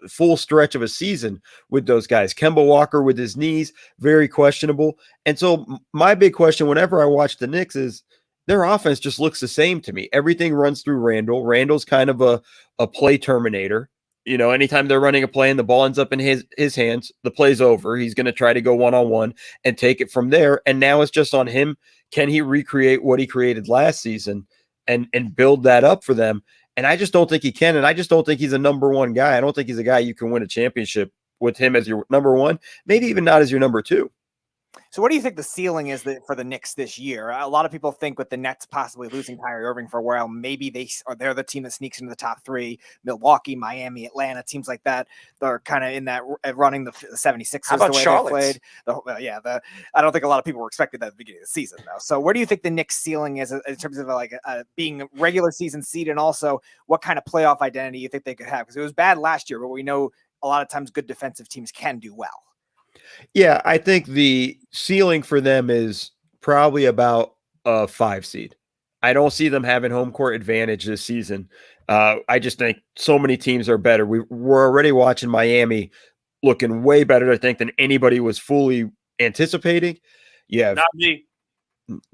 full stretch of a season with those guys. Kemba Walker with his knees, very questionable. And so my big question whenever I watch the Knicks is their offense just looks the same to me. Everything runs through Randall. Randall's kind of a play terminator. Anytime they're running a play and the ball ends up in his hands, the play's over. He's going to try to go one-on-one and take it from there. And now it's just on him. Can he recreate what he created last season and build that up for them? And I just don't think he can. And I just don't think he's a number one guy. I don't think he's a guy you can win a championship with him as your number one, maybe even not as your number two. So what do you think the ceiling is for the Knicks this year? A lot of people think with the Nets possibly losing Kyrie Irving for a while, maybe they're the team that sneaks into the top three. Milwaukee, Miami, Atlanta, teams like that. They're kind of in that running the 76ers. How about the way Charlotte? they played. I don't think a lot of people were expecting that at the beginning of the season, though. So where do you think the Knicks ceiling is in terms of being a regular season seed, and also what kind of playoff identity you think they could have? Because it was bad last year, but we know a lot of times good defensive teams can do well. Yeah, I think the ceiling for them is probably about a 5 seed. I don't see them having home court advantage this season. I just think so many teams are better. We're already watching Miami looking way better, I think, than anybody was fully anticipating. Yeah. Not me.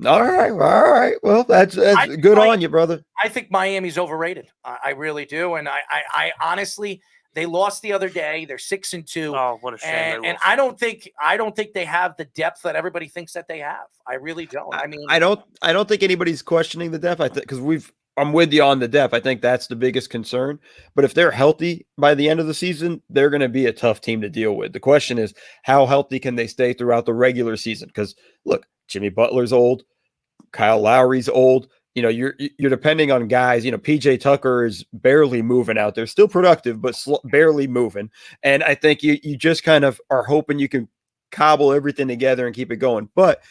All right. Well, that's good on you, brother. I think Miami's overrated. I really do. And I honestly, they lost the other day. They're 6-2. Oh, what a shame! And I don't think they have the depth that everybody thinks that they have. I really don't. I don't think anybody's questioning the depth. I think because I'm with you on the depth. I think that's the biggest concern. But if they're healthy by the end of the season, they're going to be a tough team to deal with. The question is, how healthy can they stay throughout the regular season? Because look, Jimmy Butler's old, Kyle Lowry's old. You're depending on guys. PJ Tucker is barely moving out there, still productive, but barely moving. And I think you just kind of are hoping you can cobble everything together and keep it going. But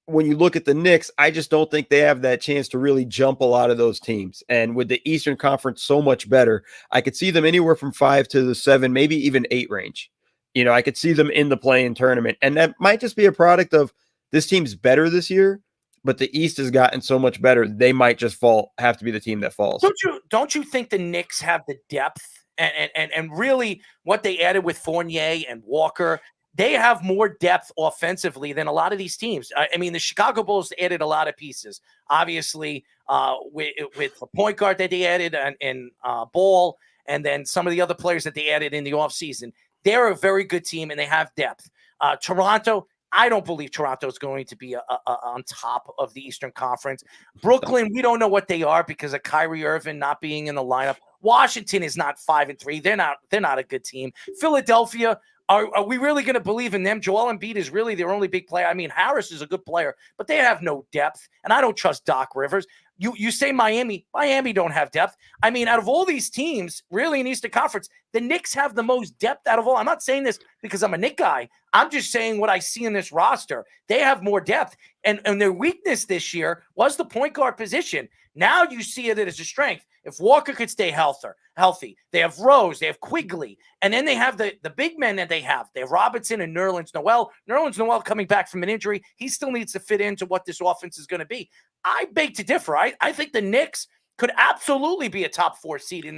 when you look at the Knicks, I just don't think they have that chance to really jump a lot of those teams. And with the Eastern Conference so much better, I could see them anywhere from 5 to the 7, maybe even 8 range. I could see them in the play-in tournament. And that might just be a product of this team's better this year, but the East has gotten so much better. They might just have to be the team that falls. Don't you think the Knicks have the depth and really what they added with Fournier and Walker? They have more depth offensively than a lot of these teams. I mean, the Chicago Bulls added a lot of pieces, obviously, with the point guard that they added and Ball, and then some of the other players that they added in the offseason. They're a very good team, and they have depth. Toronto, I don't believe Toronto is going to be on top of the Eastern Conference. Brooklyn, we don't know what they are because of Kyrie Irving not being in the lineup. Washington is not 5-3. They're not a good team. Philadelphia, are we really going to believe in them? Joel Embiid is really their only big player. I mean, Harris is a good player, but they have no depth, and I don't trust Doc Rivers. You say Miami don't have depth. I mean, out of all these teams, really in Eastern Conference, the Knicks have the most depth out of all. I'm not saying this because I'm a Knick guy. I'm just saying what I see in this roster. They have more depth, and their weakness this year was the point guard position. Now you see it as a strength. If Walker could stay healthy, they have Rose, they have Quigley, and then they have the big men that they have. They have Robinson and Nerlens Noel. Nerlens Noel coming back from an injury. He still needs to fit into what this offense is going to be. I beg to differ. I think the Knicks could absolutely be a top 4 seed in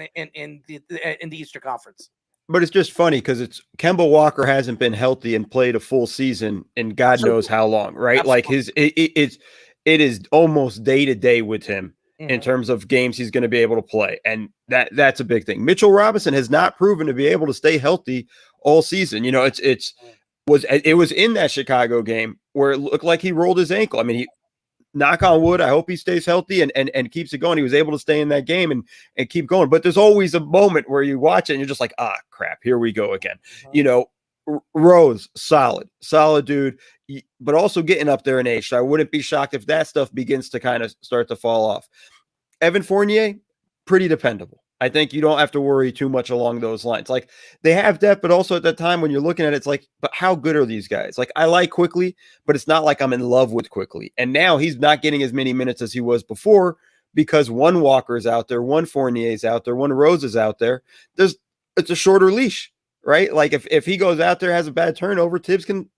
the Eastern Conference. But it's just funny because Kemba Walker hasn't been healthy and played a full season in God knows how long, right? Absolutely. Like it is almost day to day with him in terms of games he's going to be able to play, and that's a big thing. Mitchell Robinson has not proven to be able to stay healthy all season. It was in that Chicago game where it looked like he rolled his ankle. I mean, knock on wood, I hope he stays healthy and keeps it going. He was able to stay in that game and keep going. But there's always a moment where you watch it and you're just like, crap, here we go again. Rose, solid dude, but also getting up there in age. So I wouldn't be shocked if that stuff begins to kind of start to fall off. Evan Fournier, pretty dependable. I think you don't have to worry too much along those lines. Like, they have depth, but also at that time when you're looking at it, it's like, but how good are these guys? Like, I like Quickly, but it's not like I'm in love with Quickly. And now he's not getting as many minutes as he was before because one Walker's out there, one Fournier's out there, one Rose is out there. It's a shorter leash, right? Like, if he goes out there, has a bad turnover, Tibbs can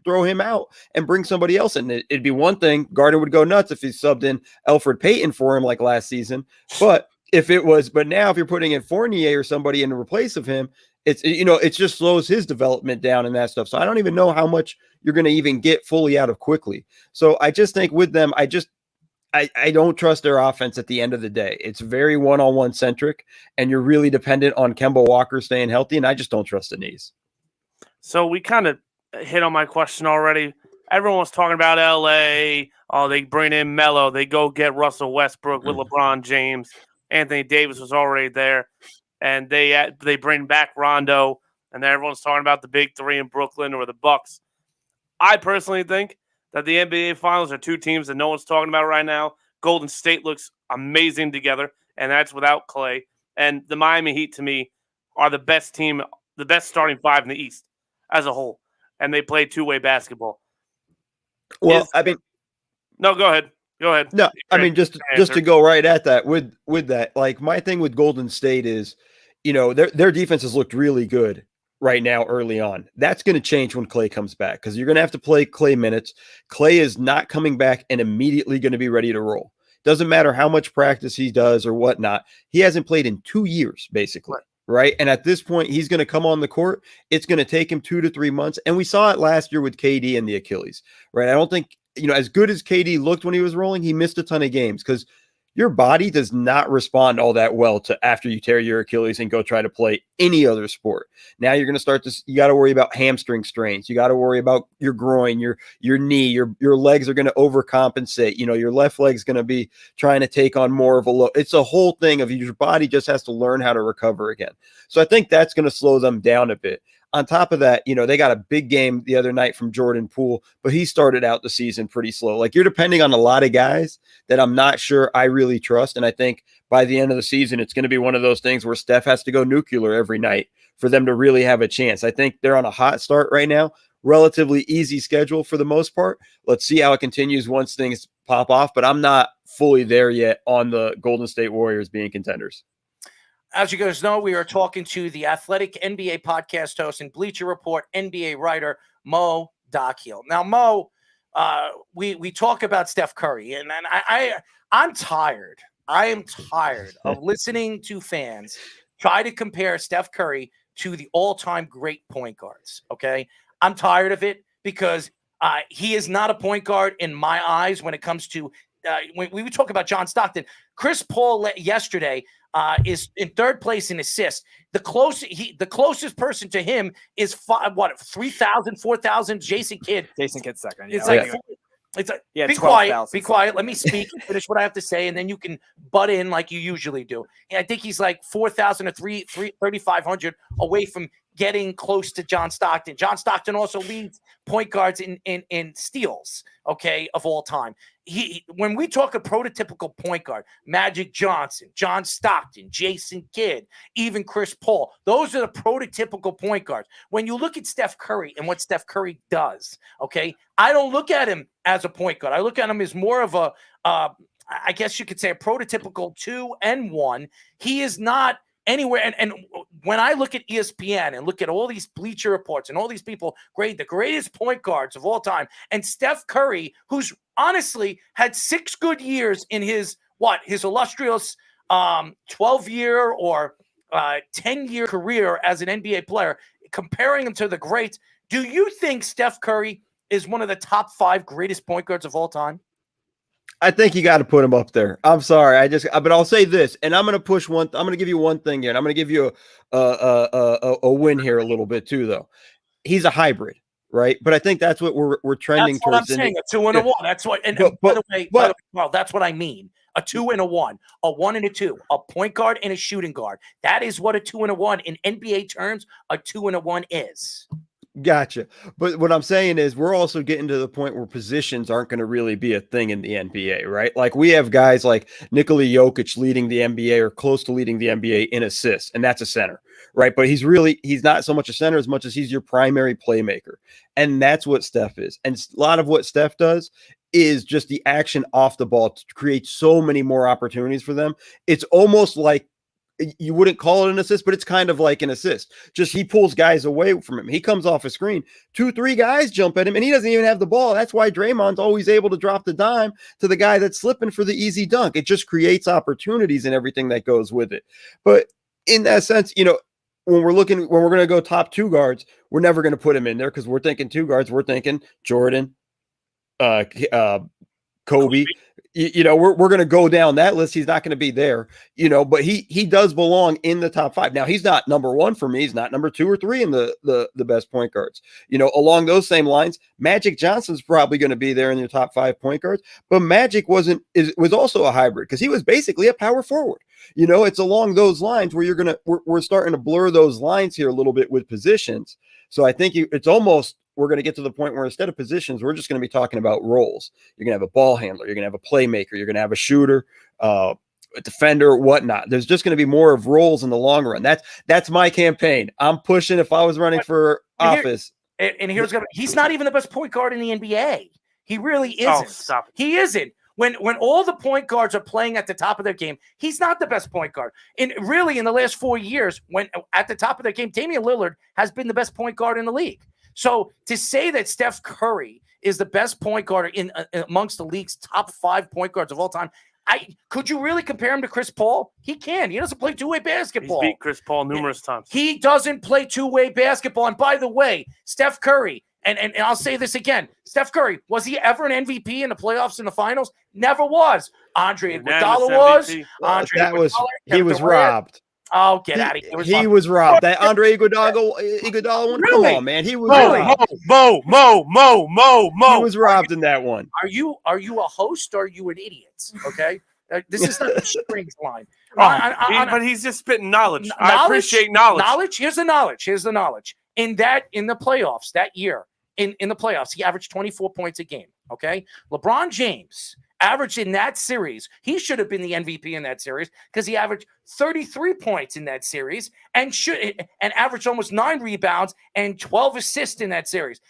throw him out and bring somebody else in. It'd be one thing. Gardner would go nuts if he subbed in Elfrid Payton for him like last season, but if it was, but now if you're putting in Fournier or somebody in replace of him, it just slows his development down and that stuff. So I don't even know how much you're going to even get fully out of quickly. So I just think with them, I don't trust their offense at the end of the day. It's very one-on-one centric, and you're really dependent on Kemba Walker staying healthy, and I just don't trust the knees. So we kind of hit on my question already. Everyone was talking about LA. Oh, they bring in Melo. They go get Russell Westbrook with LeBron James. Anthony Davis was already there. And they bring back Rondo. And then everyone's talking about the big three in Brooklyn or the Bucks. I personally think that the NBA Finals are two teams that no one's talking about right now. Golden State looks amazing together, and that's without Clay. And the Miami Heat, to me, are the best team, the best starting five in the East as a whole. And they play two-way basketball. Well, no, go ahead. Go ahead. No, I mean, just to go right at that with that, like my thing with Golden State is, their defense has looked really good right now early on. That's going to change when Clay comes back because you're going to have to play Clay minutes. Clay is not coming back and immediately going to be ready to roll. Doesn't matter how much practice he does or whatnot. He hasn't played in 2 years, basically. Right. And at this point, he's going to come on the court. It's going to take him 2 to 3 months. And we saw it last year with KD and the Achilles. Right. I don't think, as good as KD looked when he was rolling, he missed a ton of games because your body does not respond all that well to after you tear your Achilles and go try to play any other sport. Now you're going to start you got to worry about hamstring strains. You got to worry about your groin, your knee, your legs are going to overcompensate. Your left leg's going to be trying to take on more of a load. It's a whole thing of your body just has to learn how to recover again. So I think that's going to slow them down a bit. On top of that, they got a big game the other night from Jordan Poole, but he started out the season pretty slow. Like you're depending on a lot of guys that I'm not sure I really trust. And I think by the end of the season, it's going to be one of those things where Steph has to go nuclear every night for them to really have a chance. I think they're on a hot start right now, relatively easy schedule for the most part. Let's see how it continues once things pop off, but I'm not fully there yet on the Golden State Warriors being contenders. As you guys know, we are talking to the Athletic NBA podcast host and Bleacher Report NBA writer, Mo Dakhil. Now, Mo, we talk about Steph Curry, and I'm tired. I am tired of listening to fans try to compare Steph Curry to the all-time great point guards, okay? I'm tired of it because he is not a point guard in my eyes when it comes to when we talk about John Stockton. Chris Paul yesterday is in third place in assists. The closest person to him is 3,000, 4,000. Jason Kidd second. It's be quiet. Be quiet. Let me speak and finish what I have to say, and then you can butt in like you usually do. And I think he's like 4,000 or 3,500 away from getting close to John Stockton. John Stockton also leads point guards in steals, of all time. When we talk a prototypical point guard, Magic Johnson, John Stockton, Jason Kidd, even Chris Paul, those are the prototypical point guards. When you look at Steph Curry and what Steph Curry does, I don't look at him as a point guard. I look at him as more of a, I guess you could say a prototypical 2 and 1. He is not anywhere. And when I look at ESPN and look at all these Bleacher Reports and all these people grade the greatest point guards of all time, and Steph Curry, who's honestly had 6 good years in his illustrious 12-year or 10-year career as an NBA player, comparing him to the greats, do you think Steph Curry is one of the top 5 greatest point guards of all time? I think you got to put him up there. I'm sorry. But I'll say this, and I'm going to push one. I'm going to give you one thing here, and I'm going to give you a win here a little bit too, though. He's a hybrid, right? But I think that's what we're trending that's what towards. I'm saying, a 2 and a 1. That's what. And by the way, well, that's what I mean. A 2 and a 1, a 1 and a 2, a point guard and a shooting guard. That is what a 2 and a 1 in NBA terms. A 2 and a 1 is. Gotcha. But what I'm saying is we're also getting to the point where positions aren't going to really be a thing in the NBA, right? Like we have guys like Nikola Jokic leading the NBA or close to leading the NBA in assists, and that's a center, right? But he's not so much a center as much as he's your primary playmaker. And that's what Steph is. And a lot of what Steph does is just the action off the ball to create so many more opportunities for them. It's almost like you wouldn't call it an assist, but it's kind of like an assist. Just he pulls guys away from him. He comes off a screen, 2-3 guys jump at him, and he doesn't even have the ball. That's why Draymond's always able to drop the dime to the guy that's slipping for the easy dunk. It just creates opportunities and everything that goes with it. But in that sense, when we're going to go top 2 guards, we're never going to put him in there because we're thinking 2 guards. We're thinking Jordan, Kobe. We're going to go down that list. He's not going to be there, but he does belong in the top 5. Now he's not number 1 for me. He's not number 2 or 3 in the best point guards. Along those same lines, Magic Johnson's probably going to be there in your top 5 point guards, but Magic was also a hybrid because he was basically a power forward. It's along those lines where we're starting to blur those lines here a little bit with positions. So I think it's almost, we're going to get to the point where instead of positions, we're just going to be talking about roles. You're going to have a ball handler. You're going to have a playmaker. You're going to have a shooter, a defender, whatnot. There's just going to be more of roles in the long run. That's my campaign. I'm pushing if I was running for office. He's not even the best point guard in the NBA. He really isn't. Oh, stop it. He isn't. When all the point guards are playing at the top of their game, he's not the best point guard. In the last 4 years, when at the top of their game, Damian Lillard has been the best point guard in the league. So to say that Steph Curry is the best point guard in amongst the league's top 5 point guards of all time, could you really compare him to Chris Paul? He can. He doesn't play two-way basketball. He's beat Chris Paul numerous times. He doesn't play two-way basketball. And by the way, Steph Curry, and I'll say this again, Steph Curry, was he ever an MVP in the playoffs and the finals? Never was. Andre Iguodala was. He was robbed. Oh, get out of here. He was robbed. That Andre Iguodala one, Really? come on, man. He was robbed. Mo. He was robbed in that one. Are you a host or are you an idiot? Okay. This is not the strings line. But he's just spitting knowledge. I appreciate knowledge. Here's the knowledge. In the playoffs that year, in the playoffs, he averaged 24 points a game. Okay. LeBron James averaged in that series. He should have been the MVP in that series because he averaged 33 points in that series and averaged almost 9 rebounds and 12 assists in that series.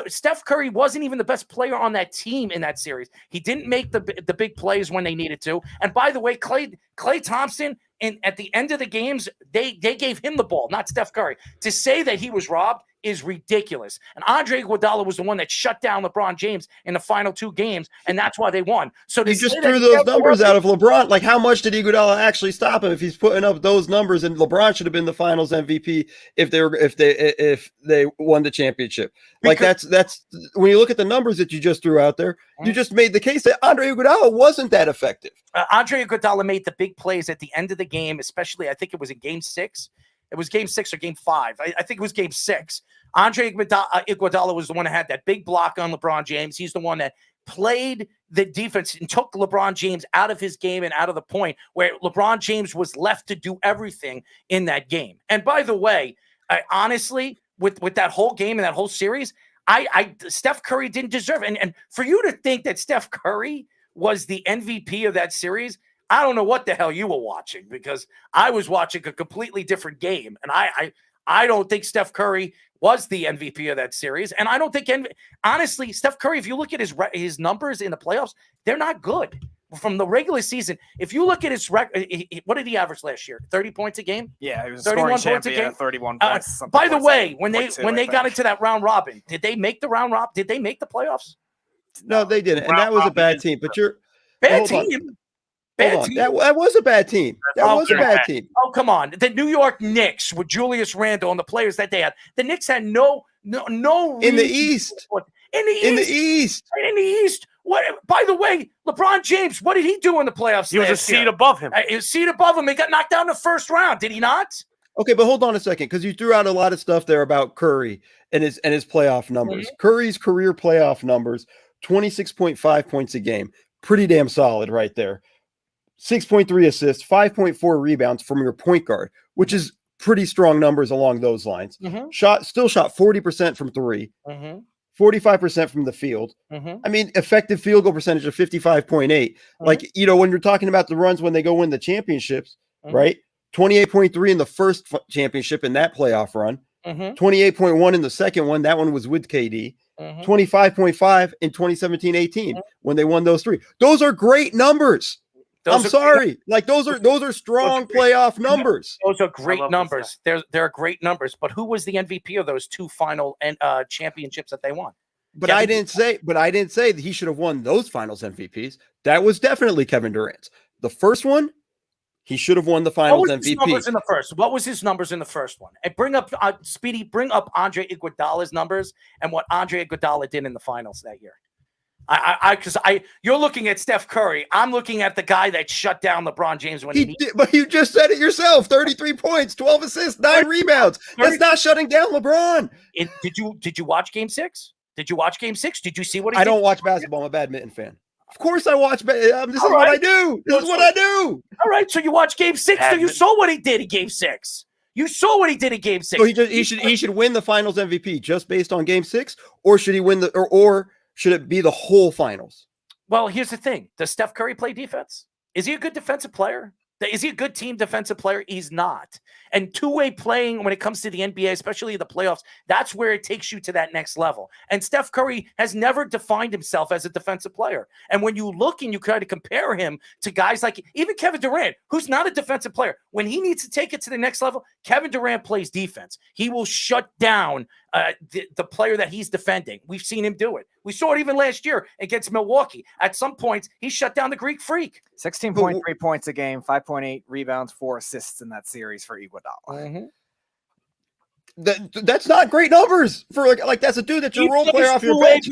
Steph Curry wasn't even the best player on that team in that series. He didn't make the big plays when they needed to. And by the way, Klay Thompson, at the end of the games, they gave him the ball, not Steph Curry. To say that he was robbed is ridiculous. And Andre Iguodala was the one that shut down LeBron James in the final 2 games, and that's why they won. So he just threw those numbers out of LeBron. Like, how much did Iguodala actually stop him if he's putting up those numbers? And LeBron should have been the Finals MVP if they won the championship. Like, that's when you look at the numbers that you just threw out there, you just made the case that Andre Iguodala wasn't that effective. Andre Iguodala made the big plays at the end of the game, especially I think it was in Game 6. It was Game 6 or Game 5. I think it was Game 6. Andre Iguodala was the one that had that big block on LeBron James. He's the one that played the defense and took LeBron James out of his game and out of the point where LeBron James was left to do everything in that game. And by the way, honestly, with that whole game and that whole series, Steph Curry didn't deserve it. And for you to think that Steph Curry was the MVP of that series, I don't know what the hell you were watching, because I was watching a completely different game. And I don't think Steph Curry was the MVP of that series. And I don't think, honestly, Steph Curry, if you look at his numbers in the playoffs, they're not good. From the regular season, if you look at his record, what did he average last year? 30 points a game? Yeah, he was 31 scoring points a champion, game. 31 points. By the way, when they got into that round robin, did they make the round robin? Did they make the playoffs? No, they didn't. And that was a bad team. But bad team. That was a bad team. That was a bad team. Oh, come on. The New York Knicks with Julius Randle and the players that they had. The Knicks had no in the East. In the East. What? By the way, LeBron James, what did he do in the playoffs? He was a seed above him. He was a seed above him. He got knocked down in the first round. Did he not? Okay, but hold on a second, because you threw out a lot of stuff there about Curry and his playoff numbers. Mm-hmm. Curry's career playoff numbers, 26.5 points a game. Pretty damn solid right there. 6.3 assists, 5.4 rebounds from your point guard, which is pretty strong numbers along those lines. Mm-hmm. Still shot 40% from 3, 45% from the field. Mm-hmm. I mean, effective field goal percentage of 55.8. Mm-hmm. Like, when you're talking about the runs when they go win the championships, right? 28.3 in the first championship in that playoff run. 28.1 in the second one. That one was with KD. 25.5 in 2017-18 when they won those 3. Those are great numbers. I'm sorry. Like those are strong playoff numbers. Those are great numbers. They're great numbers. But who was the MVP of those two final championships that they won? But I didn't say that he should have won those finals MVPs. That was definitely Kevin Durant's. The first one, he should have won the finals MVP. What was his numbers in the first one? And bring up Speedy, bring up Andre Iguodala's numbers and what Andre Iguodala did in the finals that year. You're looking at Steph Curry. I'm looking at the guy that shut down LeBron James when he did. But you just said it yourself. 33 points, 12 assists, 9 rebounds. That's not shutting down LeBron. Did you watch Game 6? Did you watch Game 6? Did you see what he did? I don't watch basketball. I'm a badminton fan. Of course I watch. This is what I do. This is what I do. All right. So you watch Game 6. So you saw what he did in Game 6. You saw what he did in Game 6. So he should win the finals MVP just based on Game 6, or should he win or should it be the whole finals? Well, here's the thing. Does Steph Curry play defense? Is he a good defensive player? Is he a good team defensive player? He's not. And two-way playing when it comes to the NBA, especially the playoffs, that's where it takes you to that next level. And Steph Curry has never defined himself as a defensive player. And when you look and you try to compare him to guys like even Kevin Durant, who's not a defensive player, when he needs to take it to the next level, Kevin Durant plays defense. He will shut down the player that he's defending. We've seen him do it. We saw it even last year against Milwaukee. At some points, he shut down the Greek Freak. 16.3 points a game, 5.8 rebounds, 4 assists in that series for Iguodala. That's not great numbers for like that's a dude that's your role player off your bench.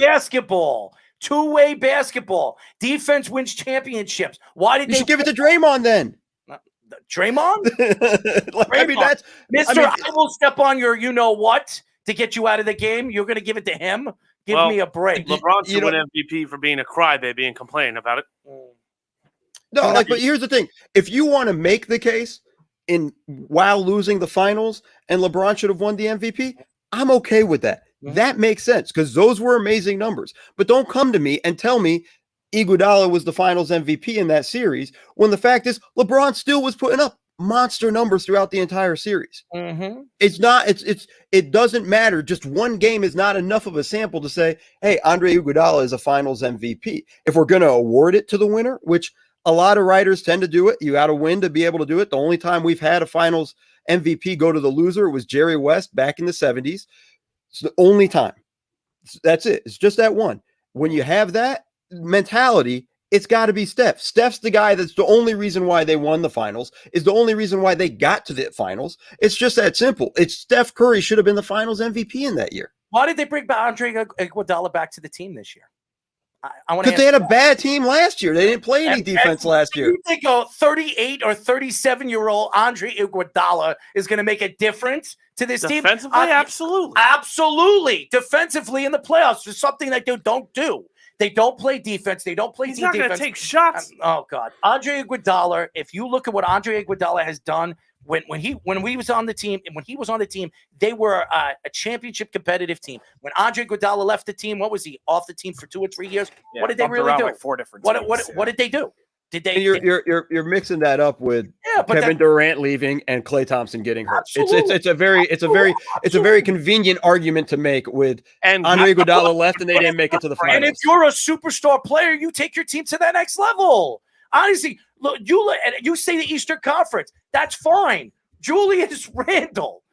Two-way basketball. Defense wins championships. Why did you should give it to Draymond then? Draymond? I mean, that's I will step on your you know what to get you out of the game. You're going to give it to him. Give me a break. LeBron should win MVP for being a crybaby and complaining about it. No, but here's the thing: if you want to make the case while losing the finals, and LeBron should have won the MVP, I'm okay with that. That makes sense because those were amazing numbers. But don't come to me and tell me Iguodala was the finals MVP in that series when the fact is LeBron still was putting up monster numbers throughout the entire series. It's not. It doesn't matter. Just one game is not enough of a sample to say, hey, Andre Iguodala is a finals MVP. If we're going to award it to the winner, which a lot of writers tend to do it, you got to win to be able to do it. The only time we've had a finals MVP go to the loser was Jerry West back in the 70s. It's the only time. That's it. It's just that one. When you have that mentality, it's got to be Steph. Steph's the guy that's the only reason why they won the finals, is the only reason why they got to the finals. It's just that simple. It's Steph Curry should have been the finals MVP in that year. Why did they bring Andre Iguodala back to the team this year? Because they had a bad team last year. They didn't play any defense last year. You think a 38 or 37-year-old Andre Iguodala is going to make a difference to this team? Defensively, absolutely. Absolutely. Defensively in the playoffs is something that they don't do. They don't play defense. They don't play He's team not defense. going to take shots. Oh, God. Andre Iguodala, if you look at what Andre Iguodala has done, when he was on the team, and when he was on the team, they were a championship competitive team. When Andre Iguodala left the team, what was he off the team for 2 or 3 years? Yeah, what did they really do? Like 4 different What teams, did they do? Did they? You're mixing that up with Kevin Durant leaving and Klay Thompson getting hurt. It's a very convenient argument to make with Andre Iguodala left and they didn't make it to the finals. And if you're a superstar player, you take your team to that next level. Honestly, look, you say the Eastern Conference. That's fine. Julius Randle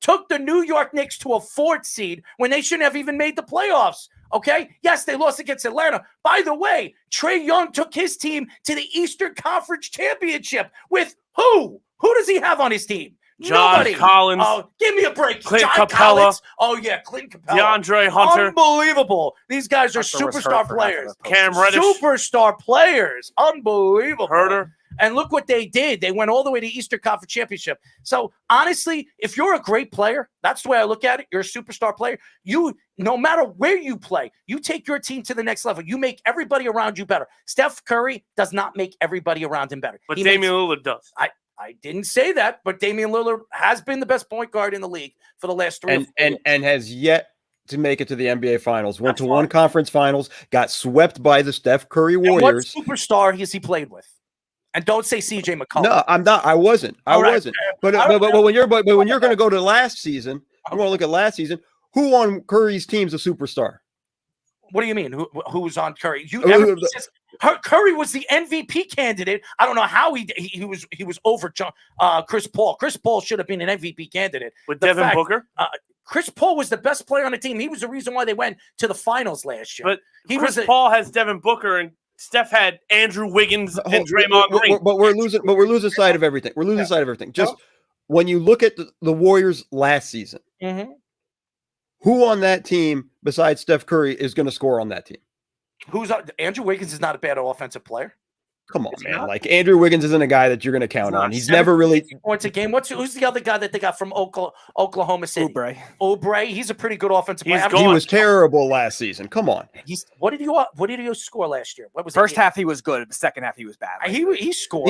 took the New York Knicks to a 4th seed when they shouldn't have even made the playoffs. Okay? Yes, they lost against Atlanta. By the way, Trae Young took his team to the Eastern Conference Championship with who? Who does he have on his team? Nobody. Collins. Oh, give me a break. Clint John Capella. Collins. Oh, yeah, Clint Capella. DeAndre Hunter. Unbelievable. These guys are superstar players. Cam Reddish. Superstar players. Unbelievable. Herter. And look what they did. They went all the way to Eastern Conference Championship. So, honestly, if you're a great player, that's the way I look at it. You're a superstar player. No matter where you play, you take your team to the next level. You make everybody around you better. Steph Curry does not make everybody around him better. But Damian Lillard does. I didn't say that, but Damian Lillard has been the best point guard in the league for the last 3 or 4 years. And has yet to make it to the NBA Finals. Went to one conference finals, got swept by the Steph Curry Warriors. And what superstar has he played with? And don't say CJ McCollum. No, I'm not. I wasn't. I wasn't. But when you're going to go to last season, you want to look at last season. Who on Curry's team's a superstar? What do you mean? Who's on Curry? Curry was the MVP candidate. I don't know how he was over Chris Paul. Chris Paul should have been an MVP candidate. With Devin Booker? Chris Paul was the best player on the team. He was the reason why they went to the finals last year. But Chris Paul has Devin Booker and Steph had Andrew Wiggins and Draymond Green. But we're losing sight of everything. We're losing sight of everything. Just when you look at the Warriors last season, who on that team besides Steph Curry is going to score on that team? Andrew Wiggins is not a bad offensive player. Come on, man. Like Andrew Wiggins isn't a guy that you're going to count on. He's never really points a game. Who's the other guy that they got from Oklahoma City? Oubre. He's a pretty good offensive player. He was terrible last season. Come on. What did he score last year? What was first half? He was good. The second half, he was bad. He scored.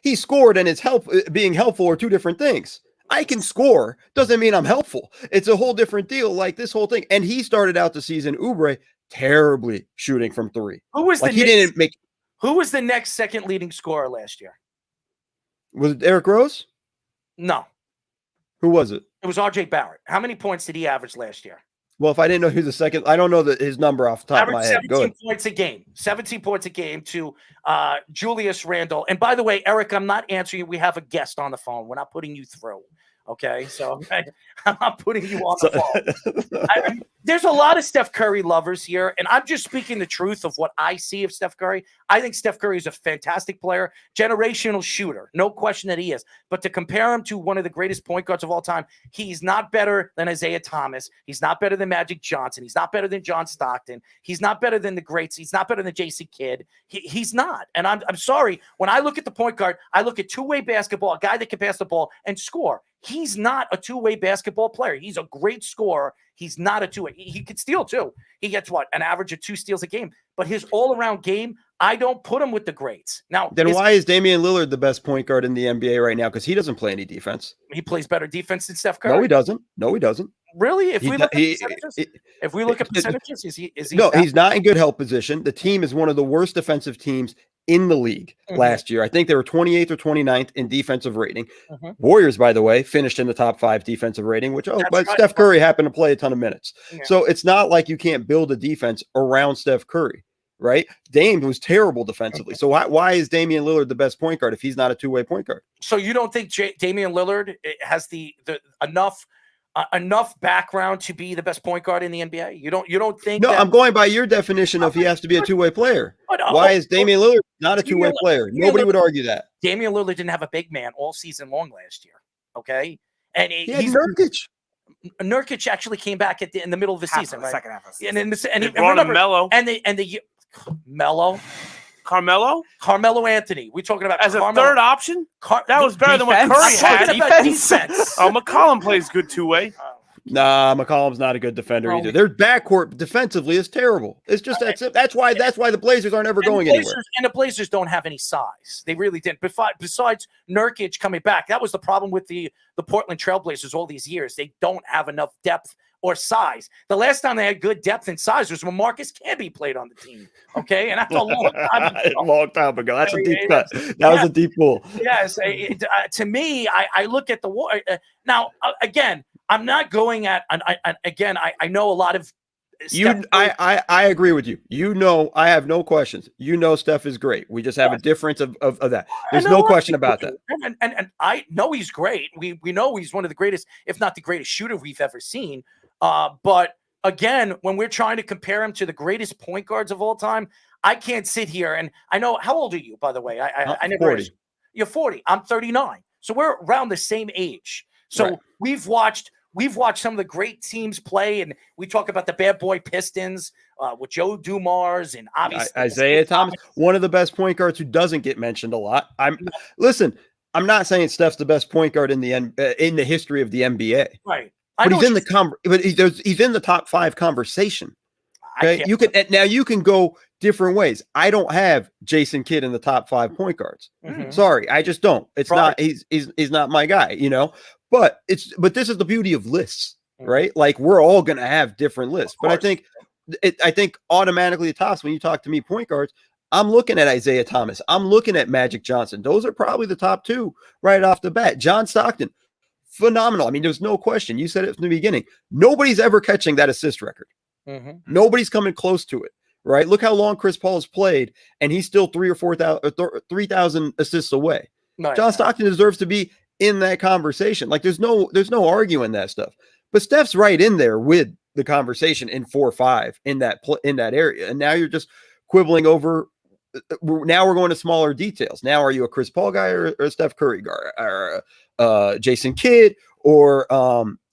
He scored, and being helpful are two different things. I can score doesn't mean I'm helpful. It's a whole different deal. Like this whole thing. And he started out the season, Oubre, terribly shooting from three. Who was the next second leading scorer last year? Was it Derrick Rose? No. Who was it? It was RJ Barrett. How many points did he average last year? Well, if I didn't know who's the second, I don't know his number off the top of my head. 17 points a game. 17 points a game to Julius Randle. And by the way, Eric, I'm not answering you. We have a guest on the phone. We're not putting you through. Okay, so I'm not putting you on the phone. There's a lot of Steph Curry lovers here, and I'm just speaking the truth of what I see of Steph Curry. I think Steph Curry is a fantastic player, generational shooter, no question that he is. But to compare him to one of the greatest point guards of all time, he's not better than Isaiah Thomas. He's not better than Magic Johnson. He's not better than John Stockton. He's not better than the greats. He's not better than Jason Kidd. He's not. And I'm sorry. When I look at the point guard, I look at two-way basketball, a guy that can pass the ball and score. He's not a two-way basketball player. He's a great scorer. He's not a two-way. He could steal too. He gets an average of 2 steals a game. But his all-around game, I don't put him with the greats. Now, then why is Damian Lillard the best point guard in the NBA right now? Because he doesn't play any defense. He plays better defense than Steph Curry. No, he doesn't. Really? If we look at percentages, is he? No, he's not in good help position. The team is one of the worst defensive teams in the league last year. I think they were 28th or 29th in defensive rating. Warriors, by the way, finished in the top 5 defensive rating, but Steph Curry happened to play a ton of minutes. Yeah. So it's not like you can't build a defense around Steph Curry, right? Dame was terrible defensively. So why is Damian Lillard the best point guard if he's not a two-way point guard? So you don't think Damian Lillard has the enough background to be the best point guard in the NBA? You don't think? No, I'm going by your definition of he has to be a two-way player. Why is Damian Lillard not a two-way player? Nobody would argue that. Damian Lillard didn't have a big man all season long last year. Okay, and he's Nurkic. Nurkic actually came back in the middle of the season, right? Second half of the season. And they brought him Melo. Carmelo Anthony. We're talking about as a third option. That was better than what Curry had. Defense. McCollum plays good two-way. Nah, McCollum's not a good defender either. Their backcourt defensively is terrible. It's just that's why the Blazers aren't ever going anywhere. And the Blazers don't have any size. They really didn't. Besides Nurkic coming back, that was the problem with the Portland Trailblazers all these years. They don't have enough depth or size. The last time they had good depth and size was when Marcus Camby played on the team. Okay, and that's a long time ago. A long time ago. That's a deep cut. That was a deep pull. Yes, to me, I look at the now again. I'm not going at I know a lot of I agree with you. I have no questions. Steph is great. We just have a difference of that. There's no question about that. And I know he's great. We know he's one of the greatest, if not the greatest shooter we've ever seen. But again, when we're trying to compare him to the greatest point guards of all time, I can't sit here and I know how old are you, by the way? I never 40. You're 40. I'm 39. So we're around the same age. So right. We've watched some of the great teams play, and we talk about the bad boy Pistons with Joe Dumars and obviously Isaiah Thomas, one of the best point guards who doesn't get mentioned a lot. I'm not saying Steph's the best point guard in the history of the NBA, right? But he's in the top 5 conversation. Okay, you can go different ways. I don't have Jason Kidd in the top 5 point guards. Mm-hmm. Sorry, I just don't. It's not. He's not my guy. But this is the beauty of lists, right? Like we're all going to have different lists. But I think automatically the tops when you talk to me point guards, I'm looking at Isaiah Thomas. I'm looking at Magic Johnson. Those are probably the top 2 right off the bat. John Stockton, phenomenal. I mean, there's no question. You said it from the beginning. Nobody's ever catching that assist record. Mm-hmm. Nobody's coming close to it, right? Look how long Chris Paul has played, and he's still 3,000 assists away. Right. John Stockton deserves to be in that conversation. Like there's no arguing that stuff. But Steph's right in there with the conversation in 4-5 in that area. And now you're just quibbling over. Now we're going to smaller details. Now, are you a Chris Paul guy or a Steph Curry guy or Jason Kidd or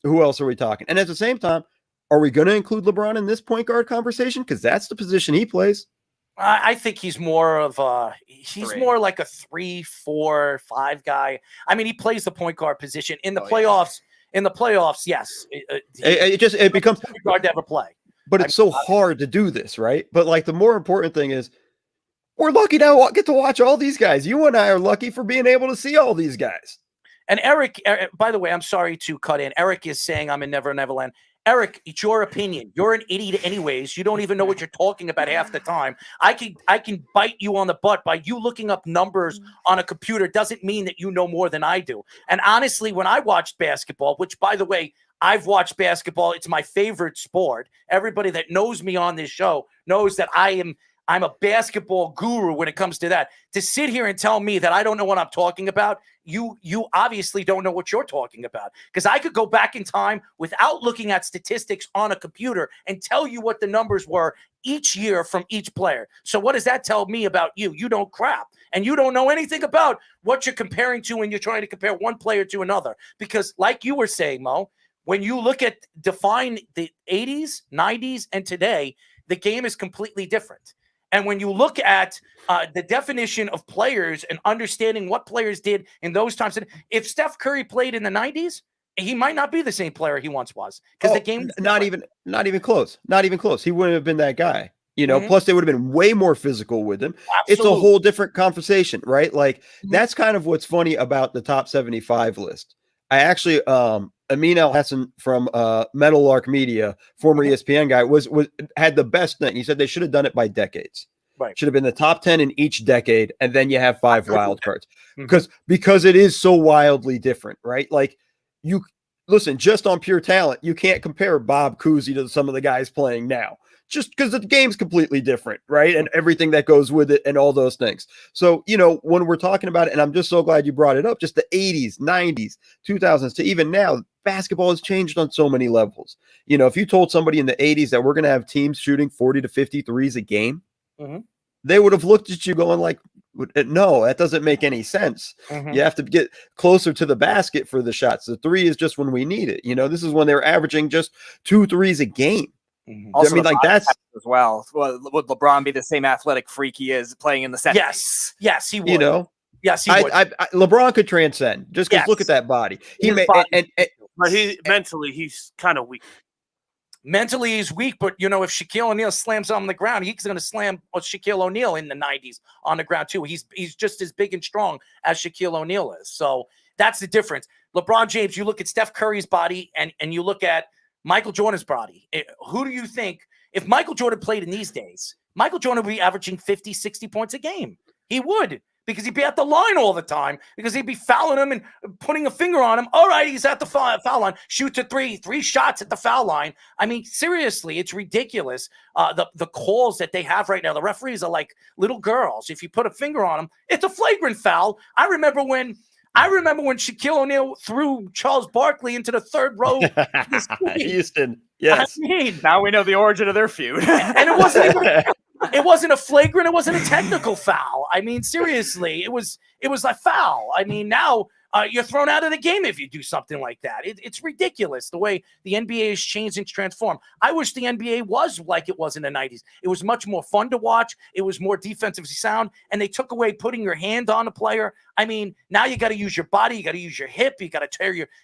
who else are we talking? And at the same time, are we going to include LeBron in this point guard conversation? Because that's the position he plays. I think he's more of more like a 3, 4, 5 guy. I mean, he plays the point guard position in the playoffs. Yeah. In the playoffs, yes, it becomes point guard to ever play. But it's so hard to do this, right? But like the more important thing is, we're lucky to get to watch all these guys. You and I are lucky for being able to see all these guys. And Eric, by the way, I'm sorry to cut in. Eric is saying I'm in Never Neverland. Eric, it's your opinion. You're an idiot anyways. You don't even know what you're talking about half the time. I can bite you on the butt by you looking up numbers on a computer doesn't mean that you know more than I do. And honestly, when I watched basketball, which by the way, I've watched basketball, it's my favorite sport. Everybody that knows me on this show knows that I'm a basketball guru when it comes to that. To sit here and tell me that I don't know what I'm talking about, you obviously don't know what you're talking about. Because I could go back in time without looking at statistics on a computer and tell you what the numbers were each year from each player. So what does that tell me about you? You don't crap. And you don't know anything about what you're comparing to when you're trying to compare one player to another. Because like you were saying, Mo, when you look at define the 80s, 90s, and today, the game is completely different. And when you look at the definition of players and understanding what players did in those times, if Steph Curry played in the 90s, he might not be the same player he once was because the game was not even close. Not even close. He wouldn't have been that guy. You know, plus they would have been way more physical with him. Absolutely. It's a whole different conversation, right? Like that's kind of what's funny about the top 75 list. I actually Amin Al Hassan from Meadowlark Media, former ESPN guy, had the best thing. He said they should have done it by decades. Right. Should have been the top 10 in each decade, and then you have 5 wild cards. Because it is so wildly different, right? Like you listen, just on pure talent, you can't compare Bob Cousy to some of the guys playing now. Just because the game's completely different, right? And everything that goes with it and all those things. So, you know, when we're talking about it, and I'm just so glad you brought it up, just the 80s, 90s, 2000s to even now, basketball has changed on so many levels. You know, if you told somebody in the 80s that we're going to have teams shooting 40 to 50 threes a game, they would have looked at you going like, no, that doesn't make any sense. You have to get closer to the basket for the shots. The three is just when we need it. You know, this is when they're averaging just 2 threes a game. Also, I mean, like that's as well. Would LeBron be the same athletic freak he is playing in the 70s? Yes, he would. You know, yes, he would. LeBron could transcend just because look at that body. But mentally he's kind of weak. Mentally, he's weak, but you know, if Shaquille O'Neal slams on the ground, he's going to slam Shaquille O'Neal in the 90s on the ground too. He's just as big and strong as Shaquille O'Neal is. So that's the difference. LeBron James, you look at Steph Curry's body and you look at Michael Jordan's body. Who do you think, if Michael Jordan played in these days, Michael Jordan would be averaging 50, 60 points a game? He would, because he'd be at the line all the time, because he'd be fouling him and putting a finger on him. All right, he's at the foul line. Shoot to three shots at the foul line. I mean, seriously, it's ridiculous. The calls that they have right now, the referees are like little girls. If you put a finger on them, it's a flagrant foul. I remember when Shaquille O'Neal threw Charles Barkley into the third row. Houston, yes. I mean, now we know the origin of their feud. And it wasn't a flagrant. It wasn't a technical foul. I mean, seriously, it was a foul. I mean, now you're thrown out of the game if you do something like that. It's ridiculous the way the NBA has changed and transformed. I wish the NBA was like it was in the 90s. It was much more fun to watch. It was more defensively sound, and they took away putting your hand on a player. I mean, now you got to use your body. You got to use your hip. You got to tear your –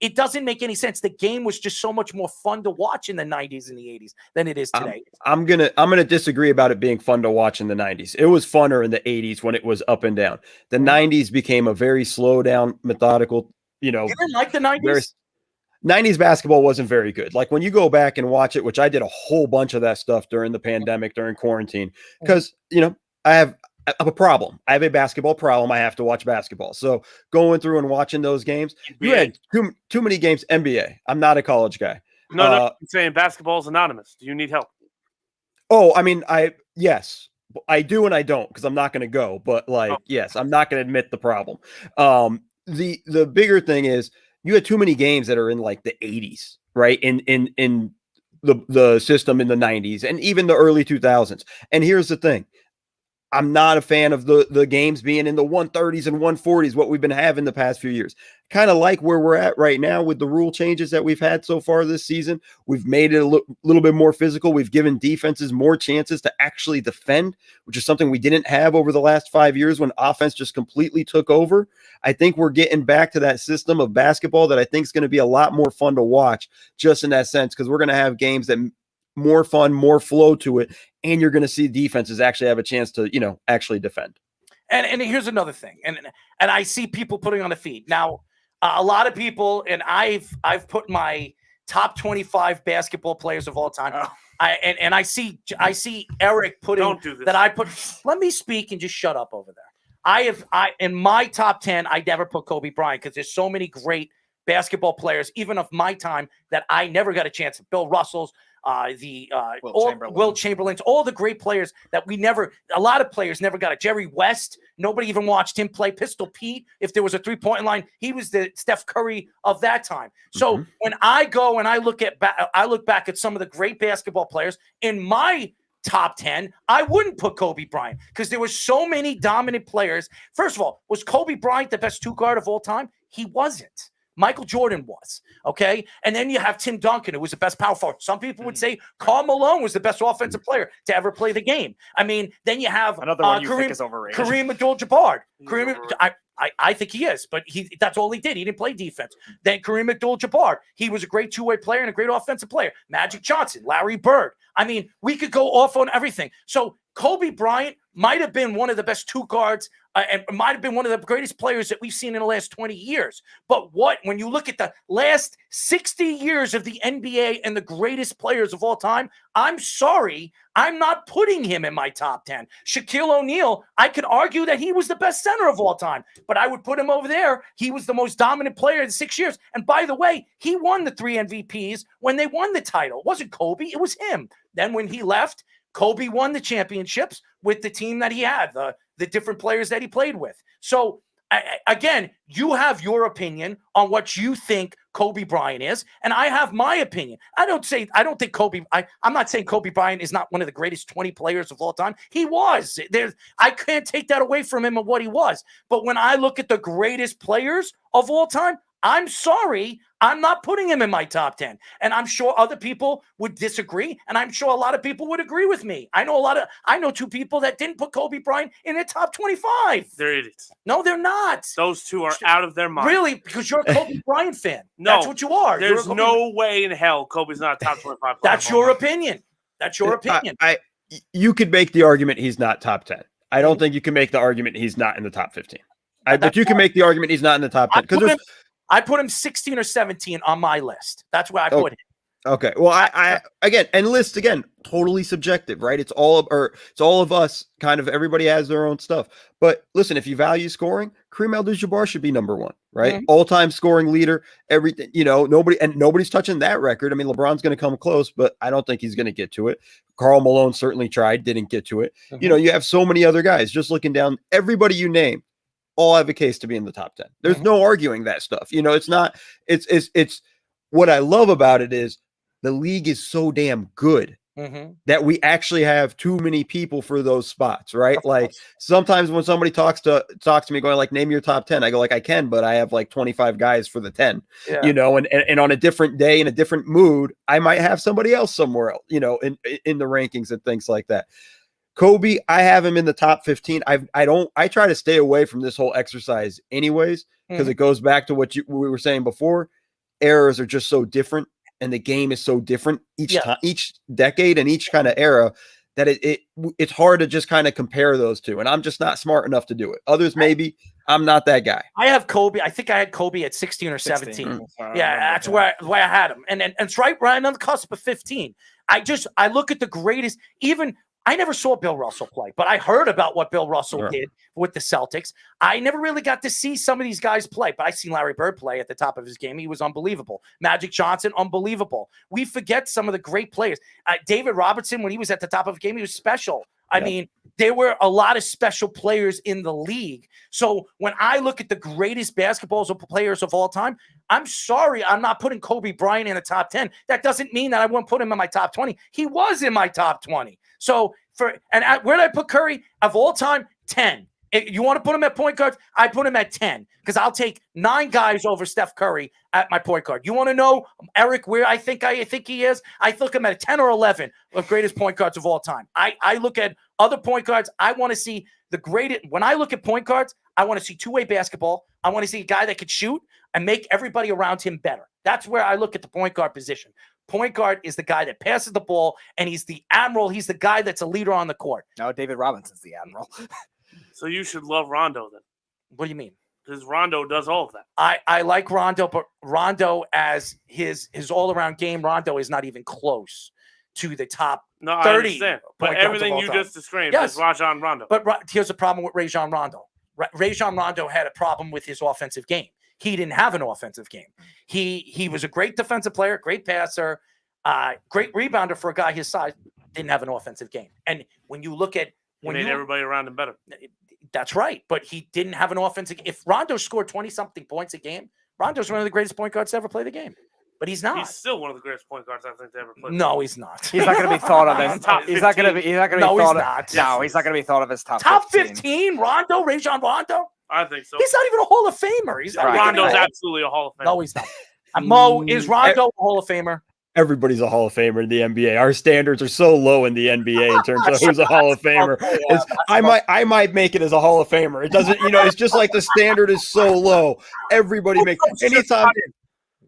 it doesn't make any sense. The game was just so much more fun to watch in the 90s and the 80s than it is today. I'm gonna disagree about it being fun to watch in the 90s. It was funner in the 80s when it was up and down. The 90s became a very slow down, methodical, you know. You didn't like the 90s? 90s basketball wasn't very good. Like when you go back and watch it, which I did a whole bunch of that stuff during the pandemic, during quarantine, because, you know, I have a problem. I have a basketball problem. I have to watch basketball. So going through and watching those games, you had too many games. NBA. I'm not a college guy. No, I'm saying basketball is anonymous. Do you need help? Oh, I mean, yes, I do and I don't because I'm not going to go. But yes, I'm not going to admit the problem. The bigger thing is you had too many games that are in like the 80s, right? In the system in the 90s and even the early 2000s. And here's the thing. I'm not a fan of the games being in the 130s and 140s, what we've been having the past few years. Kind of like where we're at right now with the rule changes that we've had so far this season. We've made it a little bit more physical. We've given defenses more chances to actually defend, which is something we didn't have over the last 5 years when offense just completely took over. I think we're getting back to that system of basketball that I think is going to be a lot more fun to watch just in that sense, because we're going to have games that more fun, more flow to it, and you're going to see defenses actually have a chance to, actually defend. And here's another thing, and I see people putting on the feed now. A lot of people, and I've put my top 25 basketball players of all time. I see Eric putting Don't do this. that I put. Let me speak and just shut up over there. I in my top 10, I never put Kobe Bryant because there's so many great basketball players, even of my time, that I never got a chance. Bill Russell's. Will Chamberlain's, all the great players that a lot of players never got it. Jerry West, nobody even watched him play. Pistol Pete, if there was a 3-point line, he was the Steph Curry of that time. So when I go and I look back at some of the great basketball players in my top 10, I wouldn't put Kobe Bryant because there were so many dominant players. First of all, was Kobe Bryant the best 2-guard of all time? He wasn't. Michael Jordan was, okay? And then you have Tim Duncan, who was the best power forward. Some people would say Karl Malone was the best offensive player to ever play the game. I mean, then you have another one you think is overrated. Kareem Abdul-Jabbar. I think he is, but that's all he did. He didn't play defense. Then Kareem Abdul-Jabbar, he was a great two-way player and a great offensive player. Magic Johnson, Larry Bird. I mean, we could go off on everything. So Kobe Bryant might have been one of the best 2 guards and might have been one of the greatest players that we've seen in the last 20 years. But when you look at the last 60 years of the NBA and the greatest players of all time, I'm sorry, I'm not putting him in my top 10. Shaquille O'Neal, I could argue that he was the best center of all time, but I would put him over there. He was the most dominant player in 6 years. And by the way, he won the 3 MVPs when they won the title. It wasn't Kobe, it was him. Then when he left, Kobe won the championships with the team that he had, the different players that he played with. So, again, you have your opinion on what you think Kobe Bryant is, and I have my opinion. I don't think Kobe. I'm not saying Kobe Bryant is not one of the greatest 20 players of all time. He was. I can't take that away from him of what he was. But when I look at the greatest players of all time, I'm sorry, I'm not putting him in my top 10. And I'm sure other people would disagree. And I'm sure a lot of people would agree with me. I know 2 people that didn't put Kobe Bryant in their top 25. They're idiots. No, they're not. Those 2 are out of their mind. Really? Because you're a Kobe Bryant fan. No, that's what you are. There's no way in hell Kobe's not a top 25. That's your opinion. That's your opinion. You could make the argument he's not top 10. I don't think you can make the argument he's not in the top 15. But you can make the argument he's not in the top 10 because I put him 16 or 17 on my list. That's where I put him. Okay. Well, I again, and list again, totally subjective, right? It's all of us. Kind of everybody has their own stuff. But listen, if you value scoring, Kareem Abdul-Jabbar should be number 1, right? Mm-hmm. All-time scoring leader. Everything. Nobody's touching that record. I mean, LeBron's going to come close, but I don't think he's going to get to it. Karl Malone certainly tried, didn't get to it. Mm-hmm. You have so many other guys. Just looking down, everybody you name, all have a case to be in the top 10. There's no arguing that stuff. It's not, it's what I love about it is the league is so damn good that we actually have too many people for those spots, right? Like sometimes when somebody talks to me going like, name your top 10, I go like, I can, but I have like 25 guys for the 10, and on a different day in a different mood, I might have somebody else somewhere else, in the rankings and things like that. Kobe, I have him in the top 15. I try to stay away from this whole exercise anyways, because it goes back to what we were saying before. Eras are just so different and the game is so different each time, each decade and each kind of era that it's hard to just kind of compare those two. And I'm just not smart enough to do it. Others, maybe. I'm not that guy. I have Kobe. I think I had Kobe at 16 or 17. Yeah, that's where I had him. And it's right on the cusp of 15. I look at the greatest, even I never saw Bill Russell play, but I heard about what Bill Russell Sure. did with the Celtics. I never really got to see some of these guys play, but I seen Larry Bird play at the top of his game. He was unbelievable. Magic Johnson, unbelievable. We forget some of the great players. David Robertson, when he was at the top of the game, he was special. I mean, there were a lot of special players in the league. So when I look at the greatest basketball players of all time, I'm sorry, I'm not putting Kobe Bryant in the top 10. That doesn't mean that I won't put him in my top 20. He was in my top 20. So where did I put Curry? Of all time, 10. If you want to put him at point guard? I put him at 10 because I'll take 9 guys over Steph Curry at my point guard. You want to know, Eric, where I think he is? I look him at a 10 or 11 of greatest point guards of all time. I look at other point guards. I want to see the greatest. When I look at point guards, I want to see two-way basketball. I want to see a guy that could shoot and make everybody around him better. That's where I look at the point guard position. Point guard is the guy that passes the ball, and he's the admiral. He's the guy that's a leader on the court. No, David Robinson's the admiral. So you should love Rondo then. What do you mean? Because Rondo does all of that. I like Rondo, but Rondo as his all-around game, Rondo is not even close to the top 30. I understand. But everything you just described is Rajon Rondo. But here's the problem with Rajon Rondo. Rajon Rondo had a problem with his offensive game. He didn't have an offensive game. He was a great defensive player, great passer, great rebounder for a guy his size. Didn't have an offensive game. And when you look at he made everybody around him better. That's right, but he didn't have an offensive. If Rondo scored 20-something points a game, Rondo's one of the greatest point guards to ever play the game. But he's not. He's still one of the greatest point guards I think to ever play. No, he's not. He's not going to be thought of as top 15. He's not going to be. He's not going to No, be he's thought not. of. No, he's not going to be thought of as top 15. Rondo, Rajon Rondo. I think so. He's not even a Hall of Famer. He's not even Rondo's a- absolutely a Hall of Famer. No, he's not. Mo, is Rondo a Hall of Famer? Everybody's a Hall of Famer in the NBA. Our standards are so low in the NBA in terms of who's a Hall of Famer. I might make it as a Hall of Famer. It doesn't, it's just like the standard is so low. Everybody makes anytime.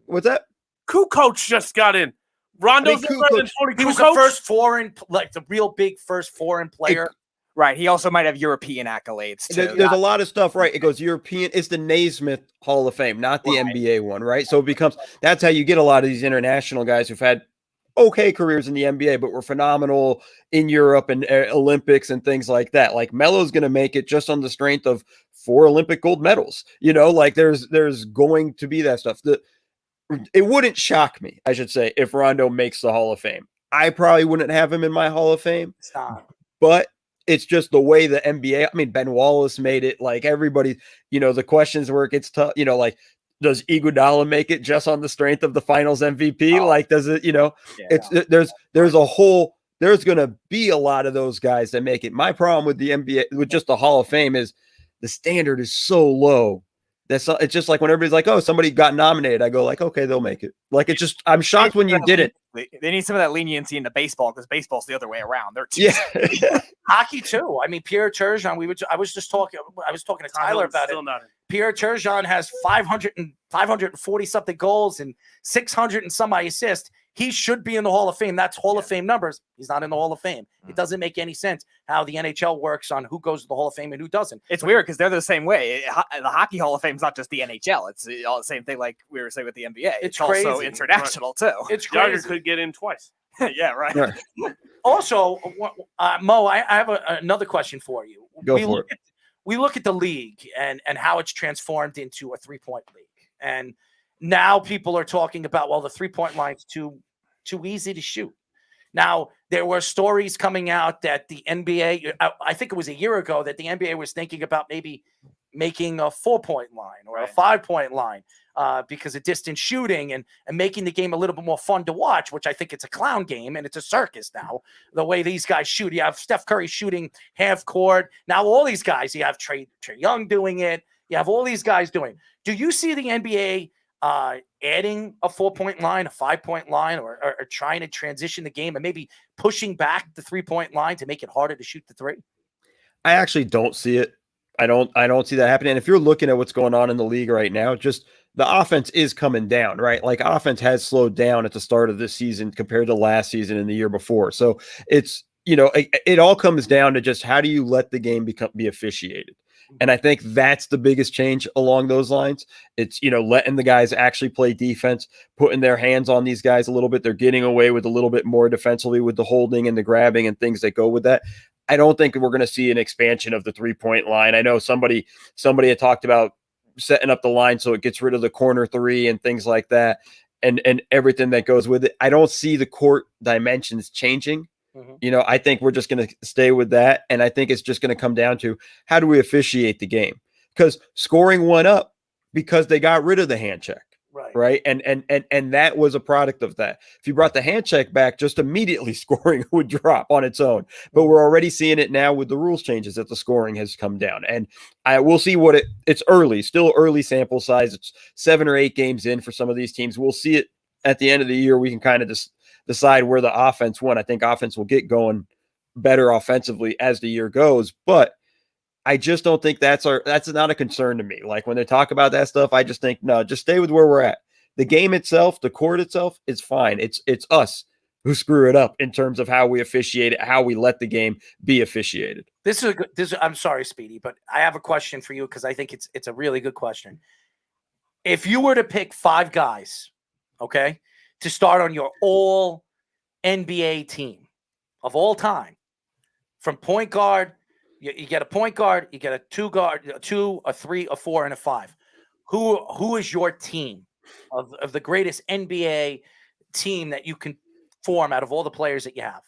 What's that? Kukoc just got in. Rondo's better than 40. He was the first foreign, like the real big first foreign player. Right. He also might have European accolades too. There's a lot of stuff, right? It goes European. It's the Naismith Hall of Fame, not the NBA one, right? So it becomes that's how you get a lot of these international guys who've had okay careers in the NBA, but were phenomenal in Europe and Olympics and things like that. Like Melo's going to make it just on the strength of 4 Olympic gold medals. Like there's going to be that stuff. It wouldn't shock me, I should say, if Rondo makes the Hall of Fame. I probably wouldn't have him in my Hall of Fame. Stop. But it's just the way the NBA, I mean, Ben Wallace made it, like everybody, the questions where it gets tough, like, does Iguodala make it just on the strength of the finals MVP? Like, does it, there's going to be a lot of those guys that make it. My problem with the NBA, with just the Hall of Fame is the standard is so low. It's just like when everybody's like, oh, somebody got nominated. I go like, okay, they'll make it. Like, it's just, I'm shocked when you did it. They need some of that leniency into baseball because baseball's the other way around. They're Hockey too. I mean, Pierre Turgeon. I was talking to Tyler about it. Pierre Turgeon has 540 something goals and 600 and some assists. He should be in the Hall of Fame. That's Hall of Fame numbers. He's not in the Hall of Fame. It doesn't make any sense how the NHL works on who goes to the Hall of Fame and who doesn't. It's weird because they're the same way. The Hockey Hall of Fame is not just the NHL. It's all the same thing like we were saying with the NBA. It's crazy. also international too. It's crazy. Jagger could get in twice. Yeah, right. Also, Mo, I have another question for you. Go for it. We look at the league and how it's transformed into a three-point league. And now people are talking about, well, the three-point line's too easy to shoot. Now, there were stories coming out that the NBA, I think it was a year ago, that the NBA was thinking about maybe making a 4-point line or a 5-point line because of distance shooting and making the game a little bit more fun to watch, which I think it's a clown game and it's a circus now, the way these guys shoot. You have Steph Curry shooting half court. Now all these guys, you have Trae Young doing it. You have all these guys doing it. Do you see the NBA adding a 4-point line, a 5-point line, or trying to transition the game and maybe pushing back the 3-point line to make it harder to shoot the three? I actually don't see it. I don't see that happening. And if you're looking at what's going on in the league right now, just the offense is coming down, right? Like offense has slowed down at the start of this season compared to last season and the year before. So it's, it all comes down to just how do you let the game be officiated? And I think that's the biggest change along those lines. It's, letting the guys actually play defense, putting their hands on these guys a little bit. They're getting away with a little bit more defensively with the holding and the grabbing and things that go with that. I don't think we're going to see an expansion of the 3-point line. I know somebody had talked about setting up the line so it gets rid of the corner 3 and things like that and everything that goes with it. I don't see the court dimensions changing. I think we're just going to stay with that. And I think it's just going to come down to how do we officiate the game? Because scoring went up because they got rid of the hand check. Right. And that was a product of that. If you brought the hand check back, just immediately scoring would drop on its own. But we're already seeing it now with the rules changes that the scoring has come down. And we'll see what it's early, still early sample size. It's 7 or 8 games in for some of these teams. We'll see it at the end of the year. We can kind of just decide where the offense went. I think offense will get going better offensively as the year goes, but I just don't think that's not a concern to me. Like when they talk about that stuff, I just think, no, just stay with where we're at. The game itself, the court itself is fine. It's us who screw it up in terms of how we officiate it, how we let the game be officiated. I'm sorry, Speedy, but I have a question for you because I think it's a really good question. If you were to pick 5 guys, okay, to start on your all NBA team of all time, from point guard, you get a point guard, you get a 2 guard, a 2, a 3, a 4, and a 5. Who is your team of the greatest NBA team that you can form out of all the players that you have?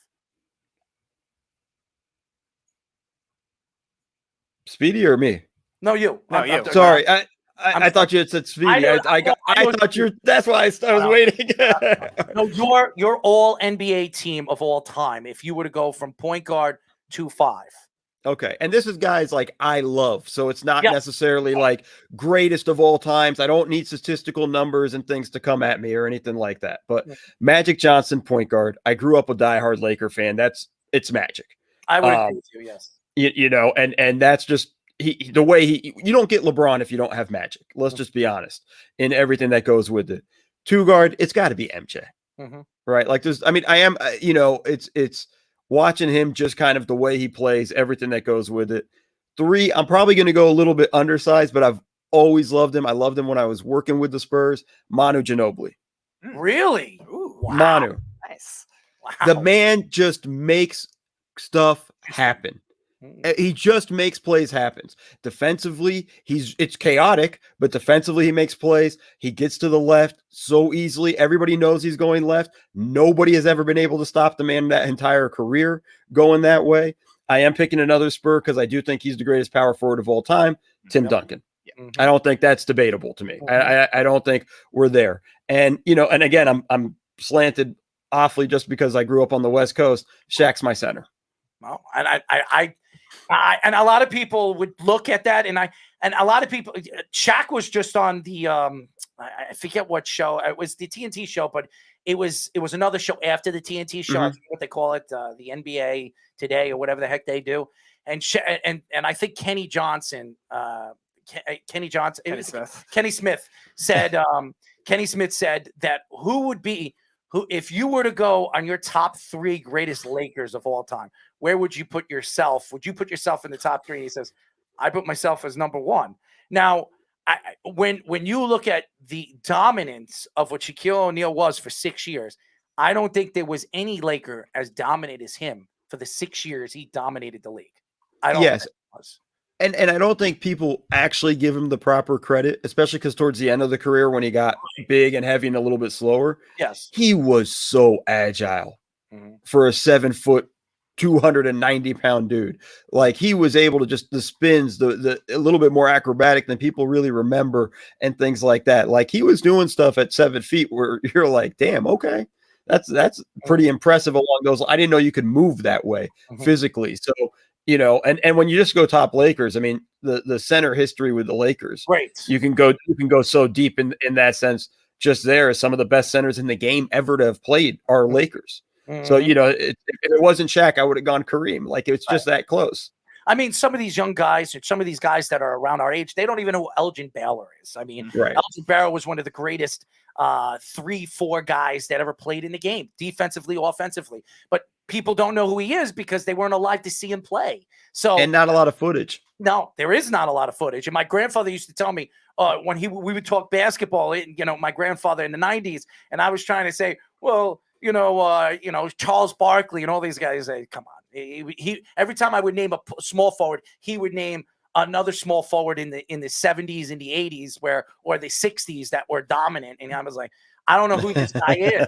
Speedy or me? No, you. No, you. Sorry, I thought you had said Speedy. I thought you're. That's why I was waiting. No, your all NBA team of all time. If you were to go from point guard to 5. Okay, and this is guys like I love, so it's not necessarily like greatest of all times. I don't need statistical numbers and things to come at me or anything like that. But Magic Johnson, point guard. I grew up a diehard Laker fan. It's Magic. I would agree with you. Yes. And that's just the way you don't get LeBron if you don't have Magic. Let's just be honest in everything that goes with it. 2 guard, it's got to be MJ, right? Like there's, I am, it's watching him just kind of the way he plays, everything that goes with it. 3, I'm probably going to go a little bit undersized, but I've always loved him. I loved him when I was working with the Spurs. Manu Ginobili. Really? Ooh, wow. Manu. Nice. Wow. The man just makes stuff happen. He just makes plays happen. Defensively, it's chaotic, but defensively he makes plays. He gets to the left so easily. Everybody knows he's going left. Nobody has ever been able to stop the man that entire career going that way. I am picking another Spur because I do think he's the greatest power forward of all time, Tim Duncan. I don't think that's debatable to me. I don't think we're there. And and again, I'm slanted awfully just because I grew up on the West Coast. Shaq's my center. Well, and a lot of people would look at that, and a lot of people. Shaq was just on the I forget what show it was, the TNT show, but it was another show after the TNT show. I forget what they call it, the NBA Today or whatever the heck they do. And I think Kenny Smith said Kenny Smith said that who if you were to go on your top 3 greatest Lakers of all time, where would you put yourself? Would you put yourself in the top 3? He says, I put myself as number 1. Now, when you look at the dominance of what Shaquille O'Neal was for 6 years, I don't think there was any Laker as dominant as him for the 6 years he dominated the league. I don't think it was. And I don't think people actually give him the proper credit, especially because towards the end of the career when he got big and heavy and a little bit slower, he was so agile for a 7-foot, 290-pound dude. Like he was able to just the spins, the a little bit more acrobatic than people really remember and things like that. Like he was doing stuff at 7 feet where you're like, damn, okay. That's pretty impressive along those. I didn't know you could move that way physically. So, and when you just go top Lakers, I mean, the center history with the Lakers, you can go so deep in that sense. Just there as some of the best centers in the game ever to have played are Lakers. So, if it wasn't Shaq, I would have gone Kareem. Like it's just that close. I mean, some of these young guys, some of these guys that are around our age, they don't even know who Elgin Baylor is. I mean, Elgin Baylor was one of the greatest 3-4 guys that ever played in the game, defensively, offensively. But people don't know who he is because they weren't alive to see him play. So And not a lot of footage. No, there is not a lot of footage. And my grandfather used to tell me when we would talk basketball, my grandfather in the 90s, and I was trying to say, well, Charles Barkley and all these guys say, come on. He every time I would name a small forward, he would name another small forward in the 70s and the 80s or the 60s that were dominant. And I was like, I don't know who this guy is,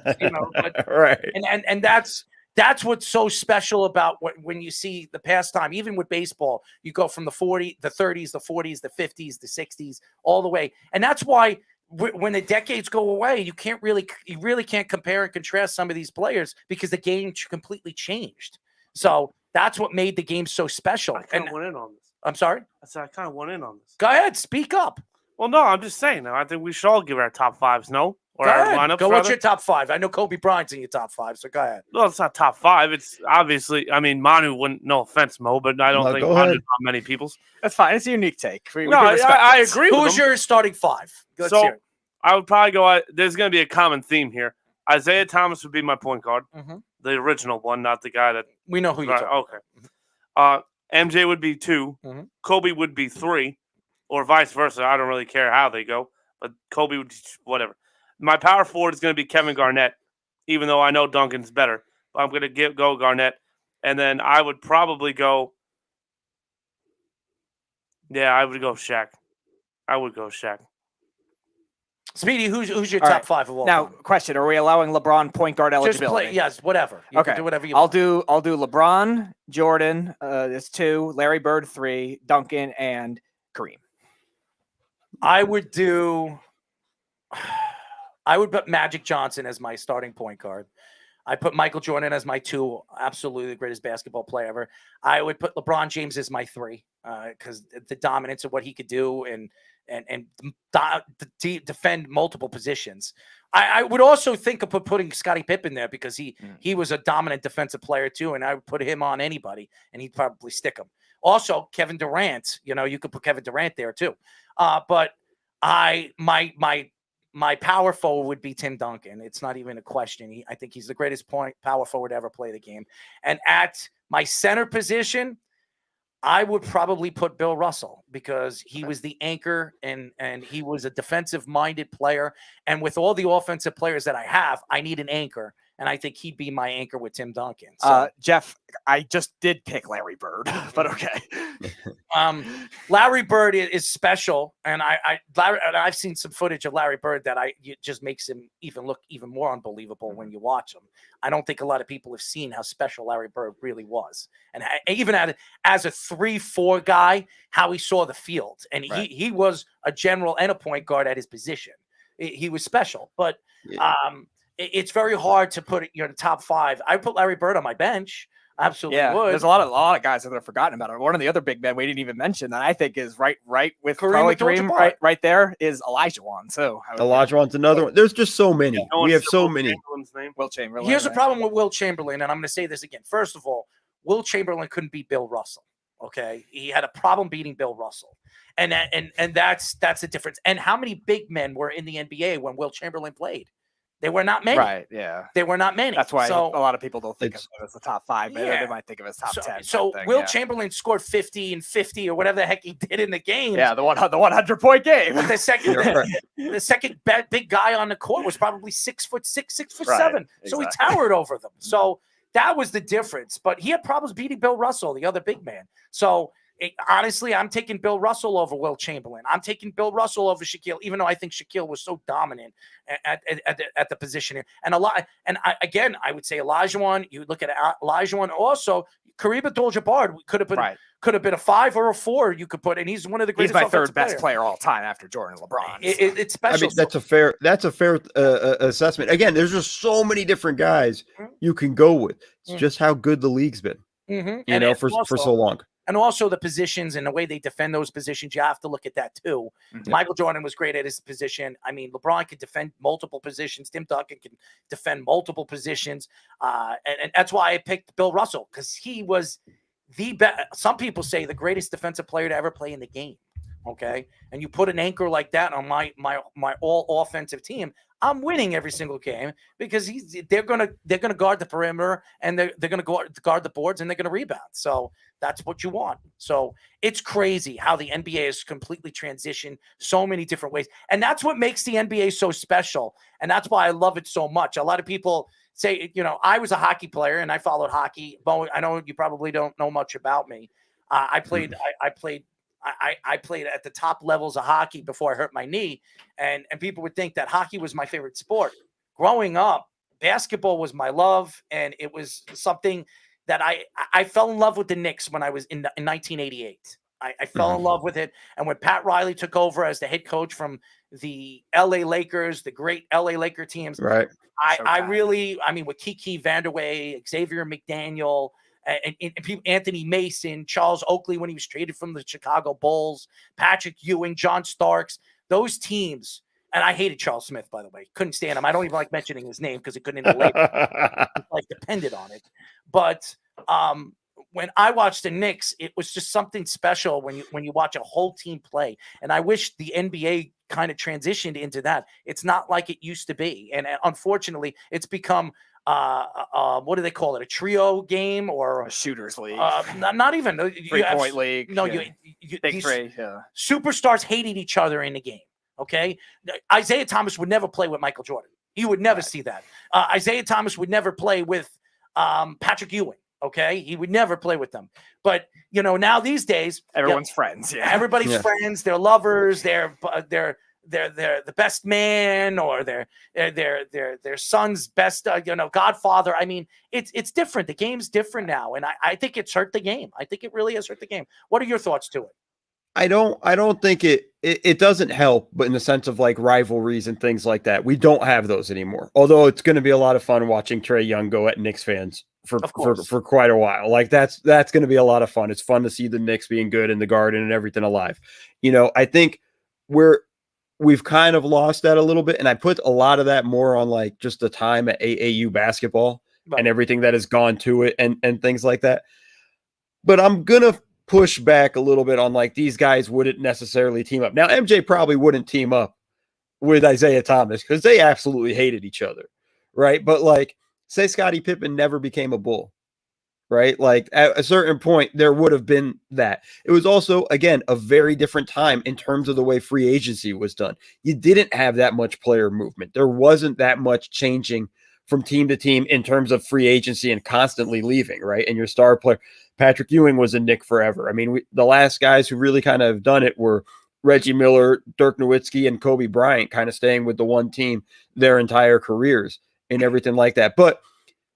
but, right. And that's what's so special about when you see the pastime, even with baseball, you go from the 30s, the 40s, the 50s, the 60s, all the way. And that's why when the decades go away, you really can't compare and contrast some of these players because the game completely changed. So that's what made the game so special. I kind of went in on this. I'm sorry? I said I kind of went in on this. Go ahead, speak up. Well, no, I'm just saying. I think we should all give our top fives, no? Or Go our ahead. lineups, Go, what's rather. your top five? I know Kobe Bryant's in your top five, so go ahead. Well, it's not top five. It's obviously, Manu wouldn't, no offense, Mo, but I don't think Manu's on many people's. That's fine. It's a unique take. I agree with Who's him. your starting five? Let's So hear it. I would probably go, there's going to be a common theme here. Isaiah Thomas would be my point guard. Mhm. The original one, not the guy that. We know who you're talking Okay. MJ would be 2. Mhm. Kobe would be 3, or vice versa. I don't really care how they go, but Kobe would, whatever. My power forward is going to be Kevin Garnett, even though I know Duncan's better. But I'm going to go Garnett. And then I would probably go. Yeah, I would go Shaq. Speedy, who's your All top right. five of all Now, time? question: are we allowing LeBron point guard Just eligibility? play, yes, whatever. You Okay, can do whatever you I'll want. do LeBron, Jordan is 2, Larry Bird 3, Duncan, and Kareem. I would put Magic Johnson as my starting point guard. I put Michael Jordan as my 2, absolutely the greatest basketball player ever. I would put LeBron James as my 3 because the dominance of what he could do and defend multiple positions. I would also think of putting Scottie Pippen there because he was a dominant defensive player too, and I would put him on anybody, and he'd probably stick him. Also, Kevin Durant, you could put Kevin Durant there too. But my power forward would be Tim Duncan. It's not even a question. I think he's the greatest power forward to ever play the game. And at my center position, I would probably put Bill Russell because he was the anchor and he was a defensive-minded player. And with all the offensive players that I have, I need an anchor. And I think he'd be my anchor with Tim Duncan. So, Jeff, I just did pick Larry Bird, but okay. Larry Bird is special, and I've seen some footage of Larry Bird that it just makes him look even more unbelievable when you watch him. I don't think a lot of people have seen how special Larry Bird really was, and even as a 3-4 guy, how he saw the field, and Right. he was a general and a point guard at his position. He was special, but it's very hard to put the top 5. I put Larry Bird on my bench. Absolutely would. There's a lot of guys that are forgotten about it. One of the other big men we didn't even mention that I think is right with Kareem right there is Olajuwon. So Olajuwon's another one. There's just so many. We have so many. Will Chamberlain. Here's the problem with Will Chamberlain, and I'm going to say this again. First of all, Will Chamberlain couldn't beat Bill Russell. Okay, he had a problem beating Bill Russell, and that's the difference. And how many big men were in the NBA when Will Chamberlain played? They were not many. Right, yeah. They were not many. That's why So- a lot of people don't think of it as the top 5, but they might think of it as top 10. So type thing, Will yeah. Chamberlain scored 50 and 50 or whatever the heck he did in the game. Yeah, the 100-point game. But the second, You're right. the second big guy on the court was probably 6'6", 6'7". Right, So he exactly. towered over them. So that was the difference. But he had problems beating Bill Russell, the other big man. So honestly, I'm taking Bill Russell over Will Chamberlain. I'm taking Bill Russell over Shaquille, even though I think Shaquille was so dominant at the position here. And I would say Olajuwon. You look at Olajuwon. Also, Kareem Abdul-Jabbar could have been a 5 or a 4. You could put, and he's one of the He's greatest. my third offensive best player all time after Jordan and LeBron. It's special. I mean, that's a fair assessment. Again, there's just so many different guys you can go with. It's just how good the league's been, for so long. And also the positions and the way they defend those positions, you have to look at that too. Mhm. Michael Jordan was great at his position. I mean, LeBron could defend multiple positions. Tim Duncan can defend multiple positions. And that's why I picked Bill Russell, because he was the best. Some people say the greatest defensive player to ever play in the game. okay, and you put an anchor like that on my all offensive team, I'm winning every single game because they're gonna guard the perimeter and they're gonna guard the boards and they're gonna rebound. So that's what you want. So it's crazy how the NBA has completely transitioned so many different ways, and that's what makes the NBA so special, and that's why I love it so much. A lot of people say, I was a hockey player and I followed hockey. Bo, I know you probably don't know much about me. I played at the top levels of hockey before I hurt my knee, and people would think that hockey was my favorite sport. Growing up, basketball was my love, and it was something that I fell in love with the Knicks when I was in 1988. I fell in love with it, and when Pat Riley took over as the head coach from the LA Lakers, the great LA Laker teams, right? I mean, with Kiki Vanderway, Xavier McDaniel, and people, Anthony Mason, Charles Oakley when he was traded from the Chicago Bulls, Patrick Ewing, John Starks, those teams. And I hated Charles Smith, by the way. Couldn't stand him. I don't even like mentioning his name because it couldn't even like depended on it. But when I watched the Knicks, it was just something special when you watch a whole team play. And I wish the NBA kind of transitioned into that. It's not like it used to be. And unfortunately, it's become what do they call it? A trio game or a shooters league? Not even 3-point league. No, yeah. Big three. Yeah. Superstars hated each other in the game. Okay, Isaiah Thomas would never play with Michael Jordan. He would never see that. Isaiah Thomas would never play with Patrick Ewing. Okay, he would never play with them. But now these days, everyone's friends. Yeah, everybody's friends. They're lovers. They're the best man or their son's best godfather. I mean, it's different. The game's different now, and I think it's hurt the game. I think it really has hurt the game. What are your thoughts to it? I don't think it doesn't help, but in the sense of like rivalries and things like that, we don't have those anymore. Although it's going to be a lot of fun watching Trae Young go at Knicks fans for quite a while. Like that's going to be a lot of fun. It's fun to see the Knicks being good in the Garden and everything alive. I think we've kind of lost that a little bit, and I put a lot of that more on like just the time at AAU basketball and everything that has gone to it and things like that. But I'm gonna push back a little bit on like these guys wouldn't necessarily team up. Now, MJ probably wouldn't team up with Isaiah Thomas because they absolutely hated each other, right? But like, say Scottie Pippen never became a Bull, right? Like at a certain point, there would have been that. It was also, again, a very different time in terms of the way free agency was done. You didn't have that much player movement. There wasn't that much changing from team to team in terms of free agency and constantly leaving, right? And your star player, Patrick Ewing, was a Knick forever. I mean, the last guys who really kind of done it were Reggie Miller, Dirk Nowitzki, and Kobe Bryant, kind of staying with the one team their entire careers and everything like that. But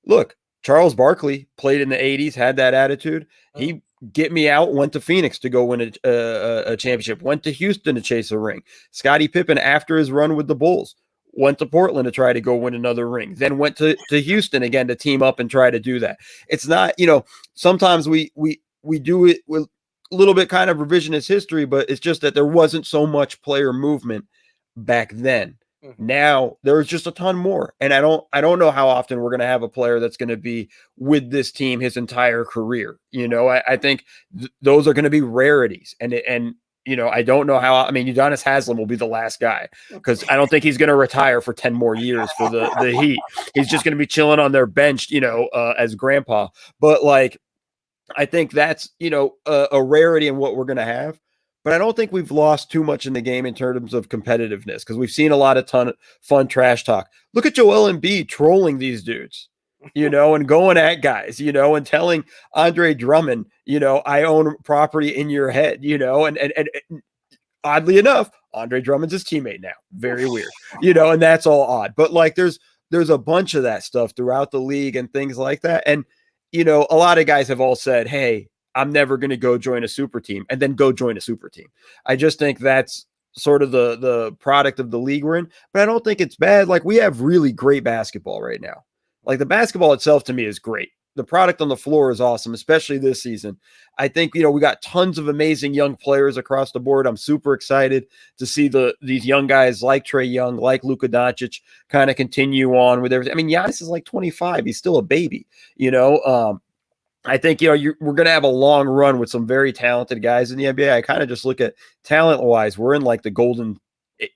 look, Charles Barkley played in the 80s, had that attitude. He get me out, went to Phoenix to go win a championship, went to Houston to chase a ring. Scottie Pippen, after his run with the Bulls, went to Portland to try to go win another ring, then went to Houston again to team up and try to do that. It's not, sometimes we do it with a little bit kind of revisionist history, but it's just that there wasn't so much player movement back then. Mm-hmm. Now there's just a ton more. And I don't know how often we're going to have a player that's going to be with this team his entire career. I think those are going to be rarities. And I don't know how. I mean, Udonis Haslem will be the last guy because I don't think he's going to retire for 10 more years for the Heat. He's just going to be chilling on their bench, as grandpa. But like, I think that's, a rarity in what we're going to have. But I don't think we've lost too much in the game in terms of competitiveness because we've seen a lot of fun trash talk. Look at Joel Embiid trolling these dudes. And going at guys, and telling Andre Drummond, I own property in your head, and oddly enough, Andre Drummond's his teammate now. Very weird, and that's all odd. But like, there's a bunch of that stuff throughout the league and things like that. And, a lot of guys have all said, hey, I'm never going to go join a super team and then go join a super team. I just think that's sort of the product of the league we're in, but I don't think it's bad. Like, we have really great basketball right now. Like, the basketball itself to me is great. The product on the floor is awesome, especially this season. I think, we got tons of amazing young players across the board. I'm super excited to see these young guys like Trae Young, like Luka Doncic kind of continue on with everything. I mean, Giannis is like 25. He's still a baby, I think, we're going to have a long run with some very talented guys in the NBA. I kind of just look at talent-wise, we're in like the golden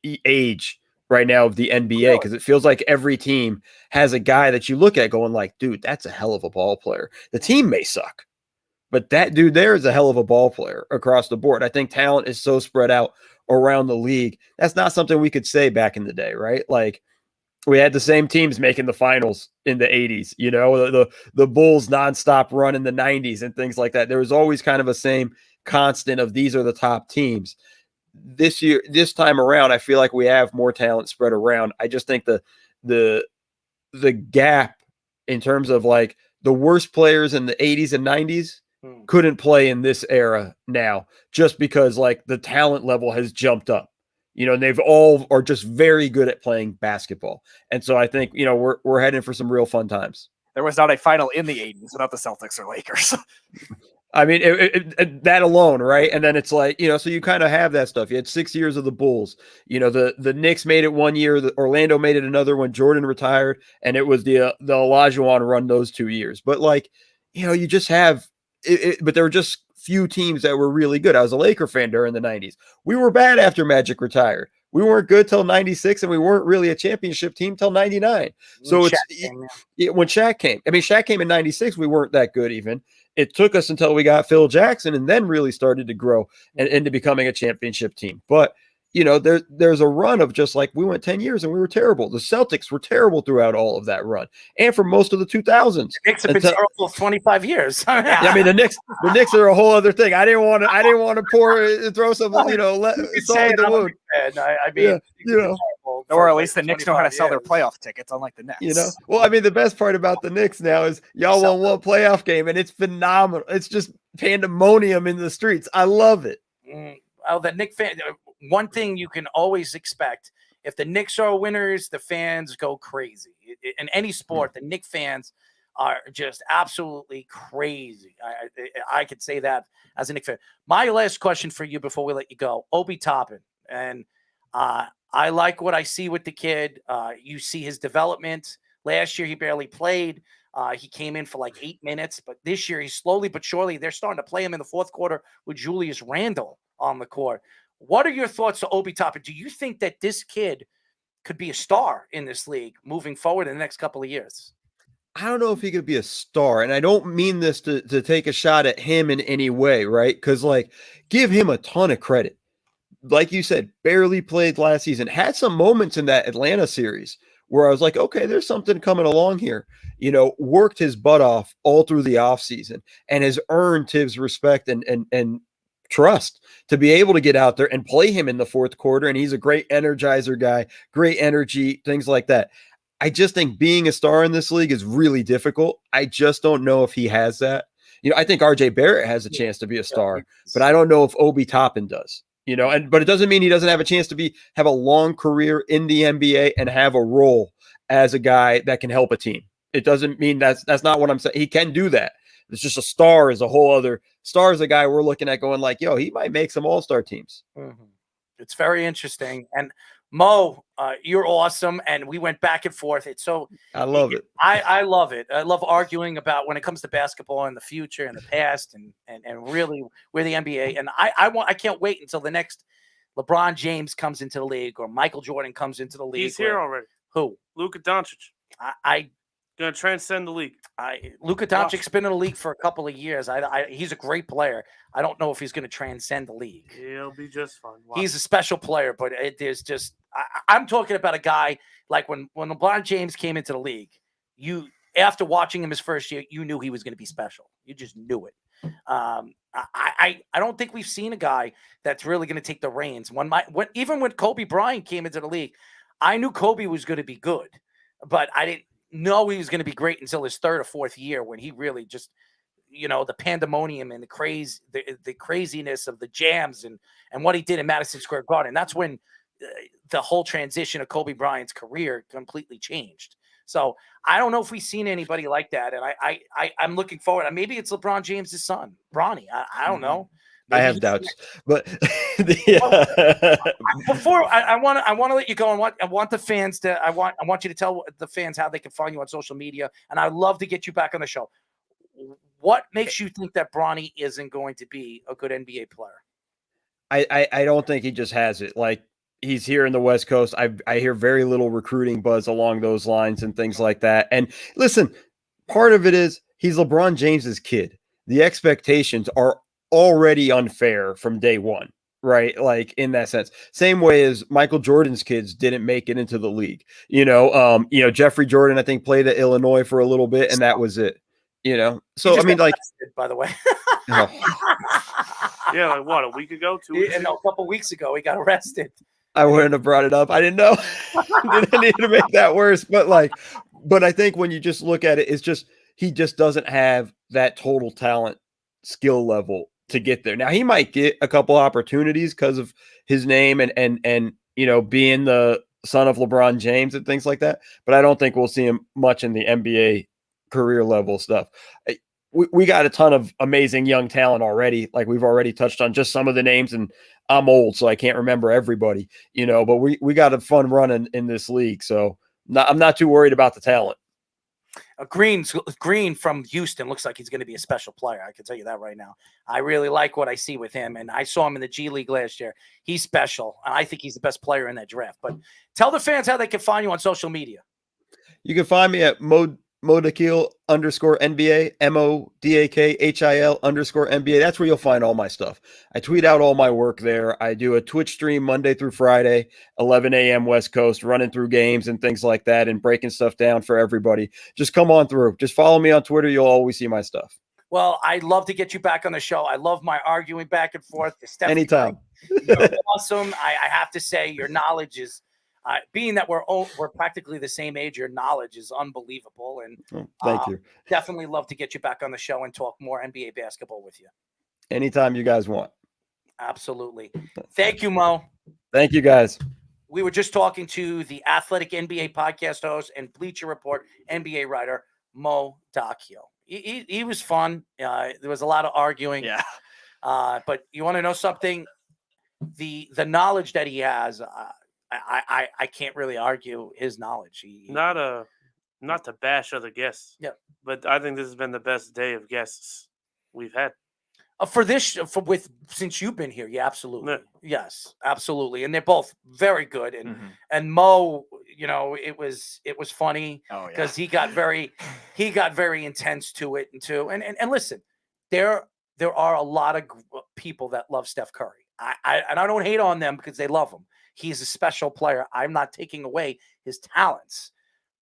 age right now of the NBA because it feels like every team has a guy that you look at going like, dude, that's a hell of a ball player. The team may suck, but that dude there is a hell of a ball player across the board. I think talent is so spread out around the league. That's not something we could say back in the day, right? Like, we had the same teams making the finals in the 80s, the Bulls nonstop run in the 90s and things like that. There was always kind of a same constant of these are the top teams. This time around, I feel like we have more talent spread around. I just think the gap in terms of like the worst players in the 80s and 90s couldn't play in this era now just because like the talent level has jumped up. And they've all are just very good at playing basketball. And so I think, we're heading for some real fun times. There was not a final in the 80s without the Celtics or Lakers. I mean, that alone, right? And then it's like, so you kind of have that stuff. You had 6 years of the Bulls. The Knicks made it 1 year. The Orlando made it another when Jordan retired. And it was the Olajuwon run those 2 years. But like, you just have but there were just few teams that were really good. I was a Laker fan during the 90s. We were bad after Magic retired. We weren't good till 96, and we weren't really a championship team till 99. So when Shaq came. I mean, Shaq came in 96. We weren't that good even. It took us until we got Phil Jackson and then really started to grow and into becoming a championship team. But there's a run of just like we went 10 years and we were terrible. The Celtics were terrible throughout all of that run and for most of the 2000s. The Knicks have been terrible for 25 years. I mean, the Knicks are a whole other thing. I didn't want to throw some, salt in the wound. I mean, or at least the Knicks know how to sell their playoff tickets, unlike the Nets. Well, I mean, the best part about the Knicks now is y'all won one playoff game and it's phenomenal. It's just pandemonium in the streets. I love it. The Knicks fan. One thing you can always expect, if the Knicks are winners, the fans go crazy. In any sport, the Knicks fans are just absolutely crazy. I could say that as a Knicks fan. My last question for you before we let you go, Obi Toppin. And I like what I see with the kid. You see his development. Last year, he barely played. He came in for like 8 minutes. But this year, he's slowly but surely, they're starting to play him in the fourth quarter with Julius Randle on the court. What are your thoughts on Obi Toppin? Do you think that this kid could be a star in this league moving forward in the next couple of years? I don't know if he could be a star, and I don't mean this to take a shot at him in any way, right? Because, like, give him a ton of credit. Like you said, barely played last season. Had some moments in that Atlanta series where I was like, okay, there's something coming along here. Worked his butt off all through the offseason and has earned Tibbs' respect and trust to be able to get out there and play him in the fourth quarter. And he's a great energizer guy, great energy, things like that. I just think being a star in this league is really difficult. I just don't know if he has that. I think RJ Barrett has a chance to be a star, but I don't know if Obi Toppin does, but it doesn't mean he doesn't have a chance to have a long career in the NBA and have a role as a guy that can help a team. It doesn't mean that's not what I'm saying. He can do that. It's just a star is a whole other star is a guy we're looking at going like, he might make some all-star teams. Mm-hmm. It's very interesting. And Mo, you're awesome. And we went back and forth. I love it. I love it. I love arguing about when it comes to basketball in the future and the past and really where the NBA. And I can't wait until the next LeBron James comes into the league or Michael Jordan comes into the league. He's here already. Who? Luka Doncic. I Going to transcend the league. Luka Doncic's been in the league for a couple of years. He's a great player. I don't know if he's going to transcend the league. He'll be just fine. He's a special player, but there's just I'm talking about a guy like when LeBron James came into the league. After watching him his first year, you knew he was going to be special. You just knew it. I don't think we've seen a guy that's really going to take the reins. Even when Kobe Bryant came into the league, I knew Kobe was going to be good, but I didn't know he was going to be great until his third or fourth year when he really just, the pandemonium and the craziness of the jams and what he did in Madison Square Garden. That's when the whole transition of Kobe Bryant's career completely changed. So I don't know if we've seen anybody like that. And I'm looking forward. Maybe it's LeBron James' son, Bronny. I don't know. Maybe I have doubts, but before I want to let you go. I want the fans to. I want you to tell the fans how they can find you on social media, and I'd love to get you back on the show. What makes you think that Bronny isn't going to be a good NBA player? I don't think he just has it. Like, he's here in the West Coast. I hear very little recruiting buzz along those lines and things like that. And listen, part of it is he's LeBron James's kid. The expectations are already unfair from day one, right? Like, in that sense, same way as Michael Jordan's kids didn't make it into the league. Jeffrey Jordan, I think, played at Illinois for a little bit, and that was it. So I mean, like, arrested, by the way. Yeah, like what, a week ago, 2 weeks ago? No, a couple weeks ago, he got arrested. I wouldn't have brought it up. I didn't know. Didn't need to make that worse. But I think when you just look at it, it's just he just doesn't have that total talent, skill level to get there. Now, he might get a couple opportunities because of his name and being the son of LeBron James and things like that. But I don't think we'll see him much in the NBA career level stuff. We got a ton of amazing young talent already. Like, we've already touched on just some of the names, and I'm old, so I can't remember everybody, but we got a fun run in this league. So I'm not too worried about the talent. Green from Houston looks like he's going to be a special player. I can tell you that right now. I really like what I see with him, and I saw him in the G League last year. He's special, and I think he's the best player in that draft. But tell the fans how they can find you on social media. You can find me at Mo Dakhil _NBA, MODAKHIL _NBA. That's where you'll find all my stuff. I tweet out all my work there. I do a Twitch stream Monday through Friday, 11 a.m. West Coast, running through games and things like that and breaking stuff down for everybody. Just come on through. Just follow me on Twitter. You'll always see my stuff. Well, I'd love to get you back on the show. I love my arguing back and forth. Anytime. You're awesome. I have to say, your knowledge is being that we're practically the same age, your knowledge is unbelievable. And thank you. Definitely love to get you back on the show and talk more NBA basketball with you. Anytime you guys want. Absolutely. Thank you, Mo. Thank you, guys. We were just talking to the Athletic NBA podcast host and Bleacher Report NBA writer, Mo Dakhil. He was fun. There was a lot of arguing. Yeah. But you want to know something? The knowledge that he has, I can't really argue his knowledge. Not to bash other guests. Yeah. But I think this has been the best day of guests we've had. Since you've been here, yeah, absolutely. Yeah. Yes, absolutely. And they're both very good. And Mo, it was funny because he got very intense to it and listen, there are a lot of people that love Steph Curry. I don't hate on them because they love him. He's a special player. I'm not taking away his talents.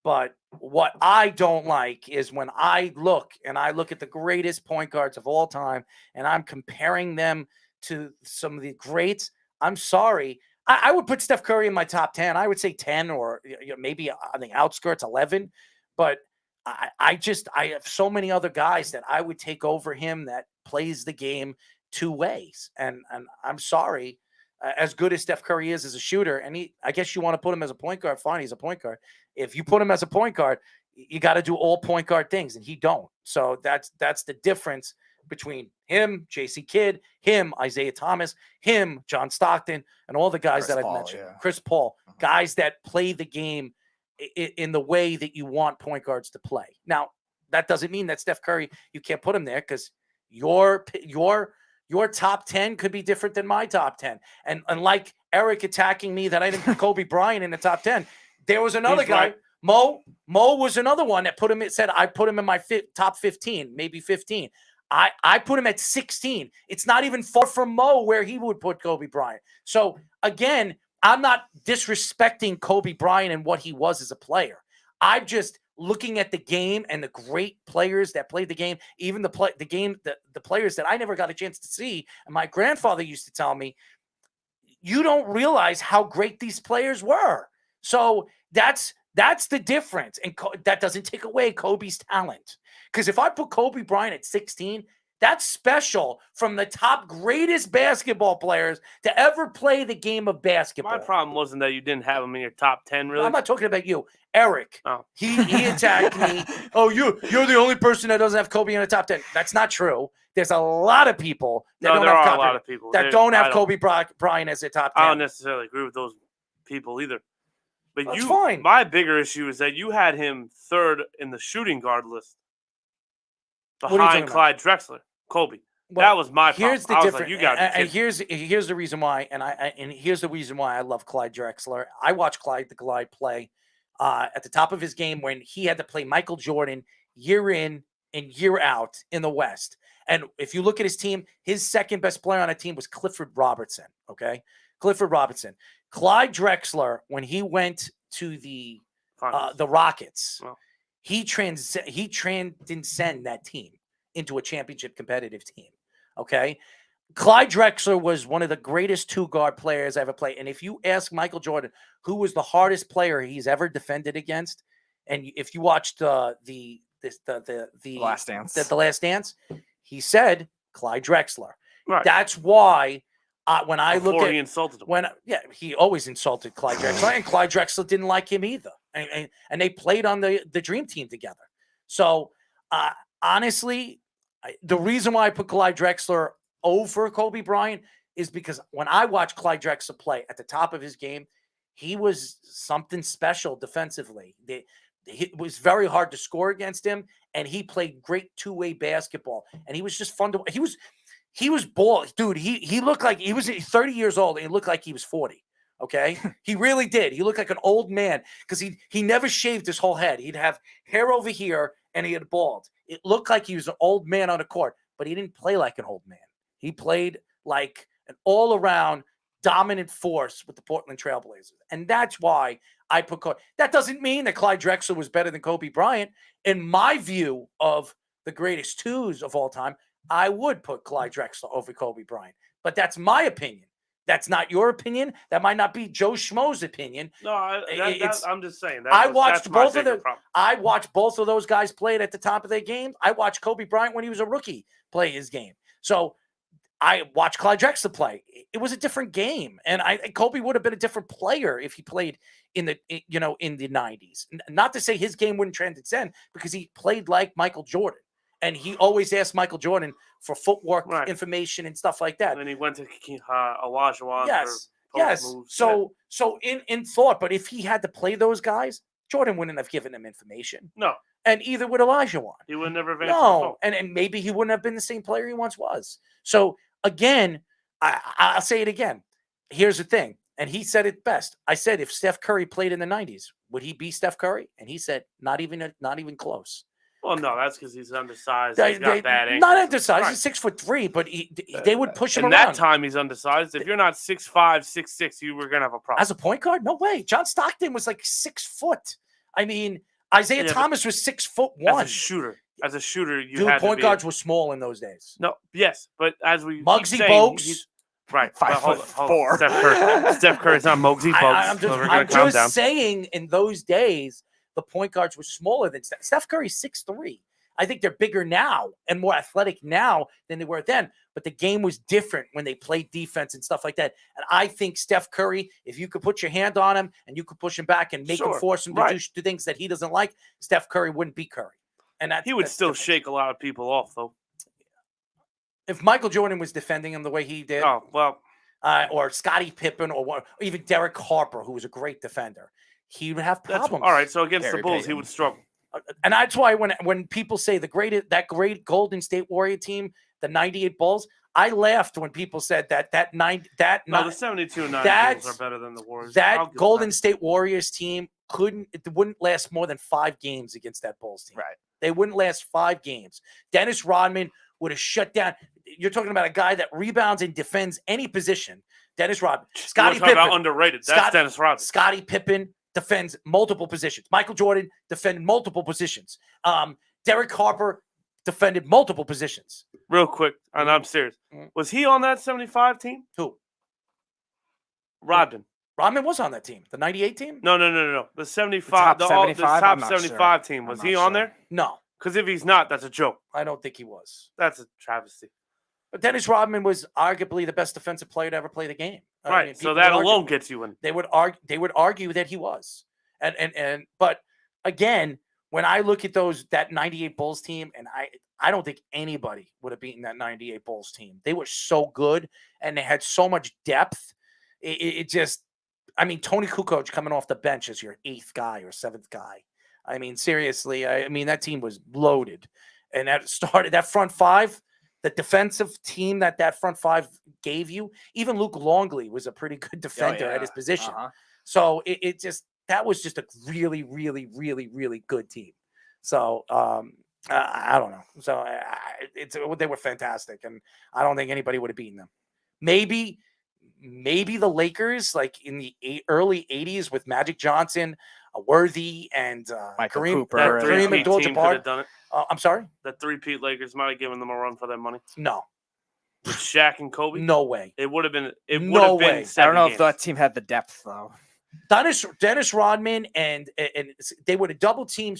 But what I don't like is when I look at the greatest point guards of all time, and I'm comparing them to some of the greats. I'm sorry. I would put Steph Curry in my top 10. I would say 10 or maybe on the outskirts 11. But I have so many other guys that I would take over him that plays the game two ways. And I'm sorry. As good as Steph Curry is as a shooter, and I guess you want to put him as a point guard, fine, he's a point guard. If you put him as a point guard, you got to do all point guard things, and he don't. So that's the difference between him, J.C. Kidd, him, Isaiah Thomas, him, John Stockton, and all the guys that I've mentioned. Yeah. Chris Paul, guys that play the game in the way that you want point guards to play. Now, that doesn't mean that Steph Curry, you can't put him there because your top 10 could be different than my top 10. And like Eric attacking me that I didn't put Kobe Bryant in the top 10, there was another guy, right. Mo was another one that said I put him in my top 15, maybe 15. I put him at 16. It's not even far from Mo where he would put Kobe Bryant. So again, I'm not disrespecting Kobe Bryant and what he was as a player. I'm just looking at the game and the great players that played the game, even the players that I never got a chance to see. And my grandfather used to tell me, you don't realize how great these players were. So that's the difference. And that doesn't take away Kobe's talent. Because if I put Kobe Bryant at 16, that's special from the top greatest basketball players to ever play the game of basketball. My problem wasn't that you didn't have him in your top 10, really. I'm not talking about you. Eric. Oh. He attacked me. Oh, you're the only person that doesn't have Kobe in the top 10. That's not true. There's a lot of people that don't have Kobe Bryant as their top 10. I don't necessarily agree with those people either. But that's fine. My bigger issue is that you had him third in the shooting guard list. behind Clyde Drexler, Kobe. Well, that was my here's problem. the I was difference. like, you got and here's the reason why, and here's the reason why I love Clyde Drexler. I watched Clyde play at the top of his game when he had to play Michael Jordan year in and year out in the West. And if you look at his team, his second best player on a team was Clifford Robertson. Okay, Clifford Robertson. Clyde Drexler, when he went to the Rockets, he transcended that team into a championship competitive team. Okay. Clyde Drexler was one of the greatest two-guard players I ever played. And if you ask Michael Jordan who was the hardest player he's ever defended against, and if you watched the Last Dance, the Last Dance, he said Clyde Drexler. Right. That's why when I look at he insulted him. He always insulted Clyde Drexler, and Clyde Drexler didn't like him either. And they played on the Dream Team together. So honestly, the reason why I put Clyde Drexler over Kobe Bryant is because when I watched Clyde Drexler play at the top of his game, he was something special defensively. It was very hard to score against him, and he played great two-way basketball. And he was just fun to. He was ball, dude. He looked like he was 30 years old, and he looked like he was 40. Okay, he really did. He looked like an old man because he never shaved his whole head. He'd have hair over here, and he had bald. It looked like he was an old man on the court, but he didn't play like an old man. He played like an all-around dominant force with the Portland Trailblazers. And that's why I put Kobe. That doesn't mean that Clyde Drexler was better than Kobe Bryant. In my view of the greatest twos of all time, I would put Clyde Drexler over Kobe Bryant. But that's my opinion. That's not your opinion. That might not be Joe Schmo's opinion. No, I'm just saying. I watched both of those guys play at the top of their game. I watched Kobe Bryant when he was a rookie play his game. So I watched Clyde Drexler play. It was a different game, and Kobe would have been a different player if he played in the 90s. Not to say his game wouldn't transcend, because he played like Michael Jordan. And he always asked Michael Jordan for footwork information and stuff like that. And then he went to Olajuwon. Yes. Moves. So in thought, but if he had to play those guys, Jordan wouldn't have given them information. No. And either would Olajuwon. He would never have answered No. And maybe he wouldn't have been the same player he once was. So again, I'll say it again. Here's the thing. And he said it best. I said, if Steph Curry played in the 90s, would he be Steph Curry? And he said, not even close. Well, no, that's because he's undersized. He's got bad ankles. Not undersized. He's 6'3", but they would push him around. around. That time, he's undersized. If you're not 6'5", 6'6", you were gonna have a problem. As a point guard, no way. John Stockton was like 6 foot. I mean, Isaiah Thomas was 6'1". As a shooter, you dude, had point guards were small in those days. No, yes, but as we Muggsy keep saying, Bogues. Right, 5'4". Steph Curry's not Muggsy Bogues. I'm just saying, in those days, the point guards were smaller than Steph. Steph Curry's 6'3". I think they're bigger now and more athletic now than they were then. But the game was different when they played defense and stuff like that. And I think Steph Curry, if you could put your hand on him and you could push him back and make him force him to do things that he doesn't like, Steph Curry wouldn't be Curry. And he would still shake a lot of people off, though. If Michael Jordan was defending him the way he did, or Scottie Pippen, or even Derek Harper, who was a great defender, he would have problems. All right, so against the Bulls, he would struggle. And that's why when people say that great Golden State Warrior team, the 98 Bulls, I laughed when people said the 72 and 9 Bulls are better than the Warriors. That Golden State Warriors team wouldn't last more than 5 games against that Bulls team. Right. They wouldn't last 5 games. Dennis Rodman would have shut down. You're talking about a guy that rebounds and defends any position. Dennis Rodman. Scottie Pippen. About underrated. That's Dennis Rodman. Scottie Pippen defends multiple positions. Michael Jordan defended multiple positions. Derek Harper defended multiple positions. Real quick, and I'm serious. Was he on that 75 team? Who? Rodman. Rodman was on that team. The 98 team? No. The 75. The top 75 team. Was he on there? No. Because if he's not, that's a joke. I don't think he was. That's a travesty. But Dennis Rodman was arguably the best defensive player to ever play the game. Right. I mean, so that alone gets you in. They would argue that he was. But again, when I look at that 98 Bulls team, and I don't think anybody would have beaten that 98 Bulls team. They were so good and they had so much depth. It just, I mean, Tony Kukoc coming off the bench as your 8th guy or 7th guy. I mean, seriously, I mean, that team was loaded. And that front five, the defensive team that front five gave you, even Luke Longley was a pretty good defender at his position. So that was just a really, really, really, really good team. So I don't know. So they were fantastic, and I don't think anybody would have beaten them. Maybe the Lakers, like in the early '80s with Magic Johnson, Worthy, and Kareem Cooper. Kareem Abdul-Jabbar. Done it. I'm sorry? That three-peat Lakers might have given them a run for their money. No. With Shaq and Kobe? No way. It would have been. No way. I don't know if that team had the depth though. Dennis Rodman and they would have double teamed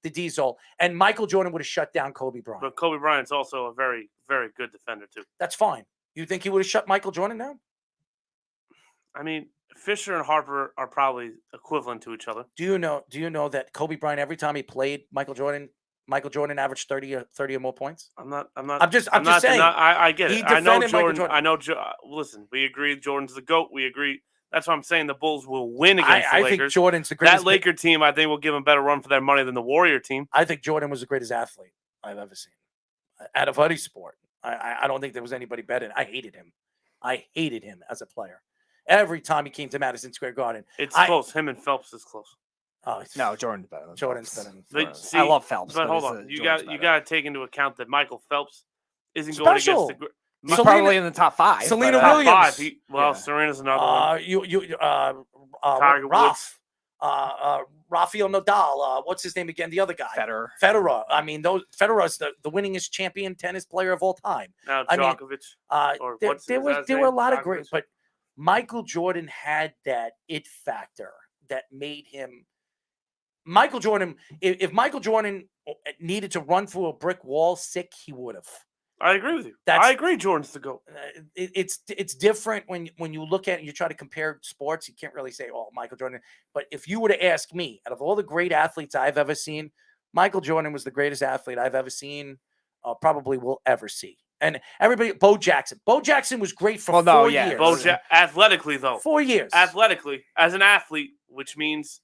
the Diesel, and Michael Jordan would have shut down Kobe Bryant. But Kobe Bryant's also a very, very good defender too. That's fine. You think he would have shut Michael Jordan down? I mean, Fisher and Harper are probably equivalent to each other. Do you know that Kobe Bryant, every time he played Michael Jordan averaged 30 or more points? I'm just saying. I get it. I know Jordan. I know. Listen, we agree. Jordan's the GOAT. We agree. That's why I'm saying the Bulls will win against the Lakers. I think Jordan's the greatest. That Laker team, I think, will give them a better run for their money than the Warrior team. I think Jordan was the greatest athlete I've ever seen out of any sport. I don't think there was anybody better. I hated him. I hated him as a player. Every time he came to Madison Square Garden, it's close. Him and Phelps is close. Oh no, Jordan's better. Jordan's better. But see, I love Phelps, but hold on, you got to take into account that Michael Phelps isn't Special. going against the. He's probably in the top 5. Selena Top Williams. 5. Serena's another one. Tiger Woods. Rafael Nadal. What's his name again? The other guy. Federer. I mean, Federer's the winningest champion tennis player of all time. Now Djokovic. There were a lot of great, but Michael Jordan had that it factor that made him. Michael Jordan. If Michael Jordan needed to run through a brick wall sick, he would have. I agree with you. I agree. Jordan's the GOAT. It's different when you look at it and you try to compare sports. You can't really say, "Oh, Michael Jordan." But if you were to ask me, out of all the great athletes I've ever seen, Michael Jordan was the greatest athlete I've ever seen, probably will ever see. And everybody, Bo Jackson. Bo Jackson was great for 4 years. Athletically, though. 4 years. Athletically, as an athlete, which means,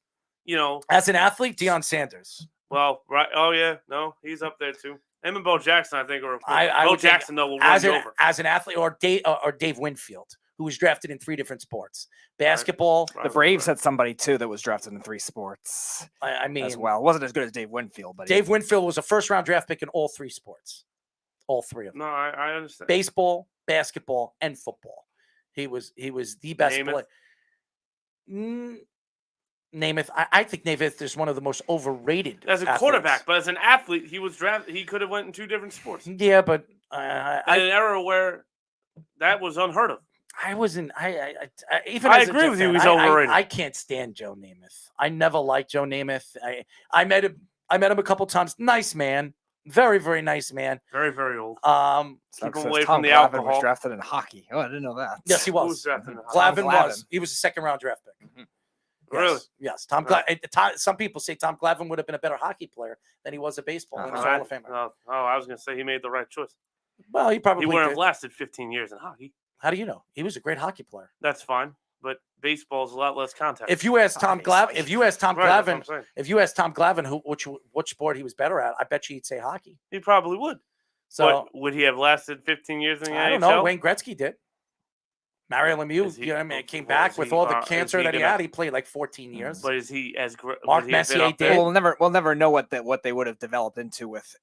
as an athlete, Deion Sanders. Well, right. Oh yeah, no, he's up there too. Him and Bo Jackson, I think, are. Bo Jackson, though, will run over as an athlete, or Dave Winfield, who was drafted in 3 different sports: basketball. The Braves had somebody too that was drafted in 3 sports. I mean, as well, wasn't as good as Dave Winfield, but Dave Winfield was a first-round draft pick in all 3 sports, all 3 of them. No, I understand. Baseball, basketball, and football. He was the best player. Namath, I think Namath is one of the most overrated as a quarterback, but as an athlete, he was drafted. He could have went in 2 different sports. Yeah, but in an era where that was unheard of. I wasn't. I agree with you. He's overrated. I can't stand Joe Namath. I never liked Joe Namath. I met him a couple times. Nice man, very, very nice man. Very, very old. Keep him away from the alcohol. Was drafted in hockey. Oh, I didn't know that. Yes, he was. Who was drafted in Glavine was. He was a 2nd-round draft pick. Mm-hmm. Really? Yes. Some people say Tom Glavine would have been a better hockey player than he was a baseball. He was a Hall of Famer. I was going to say he made the right choice. Well, he probably wouldn't have lasted 15 years in hockey. How do you know? He was a great hockey player. That's fine, but baseball is a lot less contact. If you ask Tom Glavine, if you ask Tom Glavine which sport he was better at, I bet you he'd say hockey. He probably would. So but would he have lasted 15 years in the NHL? I don't know. Wayne Gretzky did. Mario Lemieux, came back with all the cancer that he had. He played like 14 years. But is he as great? Mark Messier did. We'll never know what they would have developed into with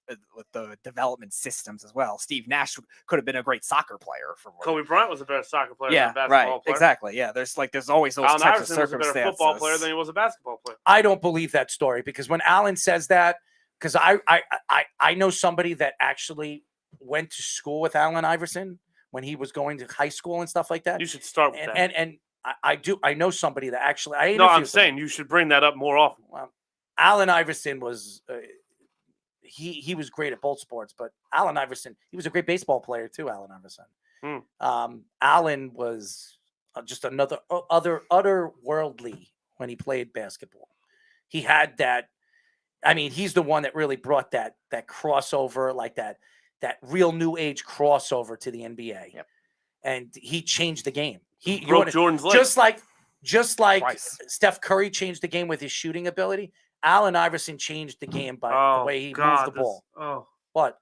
the development systems as well. Steve Nash could have been a great soccer player. Kobe Bryant was a better soccer player than a basketball player. Exactly. Yeah, there's always those Allen types Iverson of circumstances. Was a better football player than he was a basketball player. I don't believe that story because when Allen says that, because I know somebody that actually went to school with Allen Iverson when he was going to high school and stuff like that. You should start with that. And I do. I know somebody that actually. I'm saying you should bring that up more often. Well, Allen Iverson was he was great at both sports, but Allen Iverson, he was a great baseball player too. Allen Iverson. Allen was just another otherworldly when he played basketball. He had that. I mean, he's the one that really brought that crossover, like that real new age crossover to the NBA. Yep. And he changed the game. He broke Jordan's leg. Just like Steph Curry changed the game with his shooting ability. Allen Iverson changed the game by the way he moved the ball. What?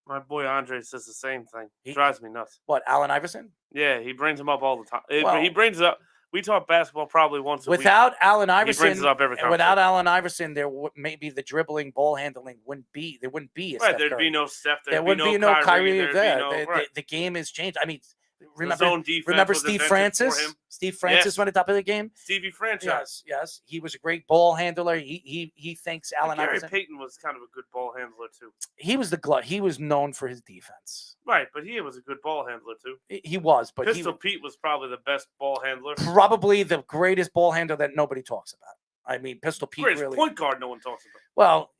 My boy Andre says the same thing. He drives me nuts. What, Allen Iverson? Yeah, he brings him up all the time. Well- He brings it up. We talk basketball probably once a week. Without Allen He Iverson, brings it up every without conversation. Allen Iverson, there maybe the dribbling, ball handling wouldn't be. There wouldn't be a Right, Steph there'd Curry. be no Steph. There There'd would be be no no Kyrie there'd be there. no- right. The game has changed. I mean, remember, zone defense remember was Steve invented Francis? for him. Steve Francis Yes. went at the top of the game. Stevie franchise. Yes. He was a great ball handler. He thinks Allen Gary Iverson. Payton was kind of a good ball handler too. He was the glove. He was known for his defense. Right, but he was a good ball handler too. He was, but Pistol Pete was probably the best ball handler. probably the greatest ball handler that nobody talks about. I mean, Pistol Pete Greatest really. point guard no one talks about. Well,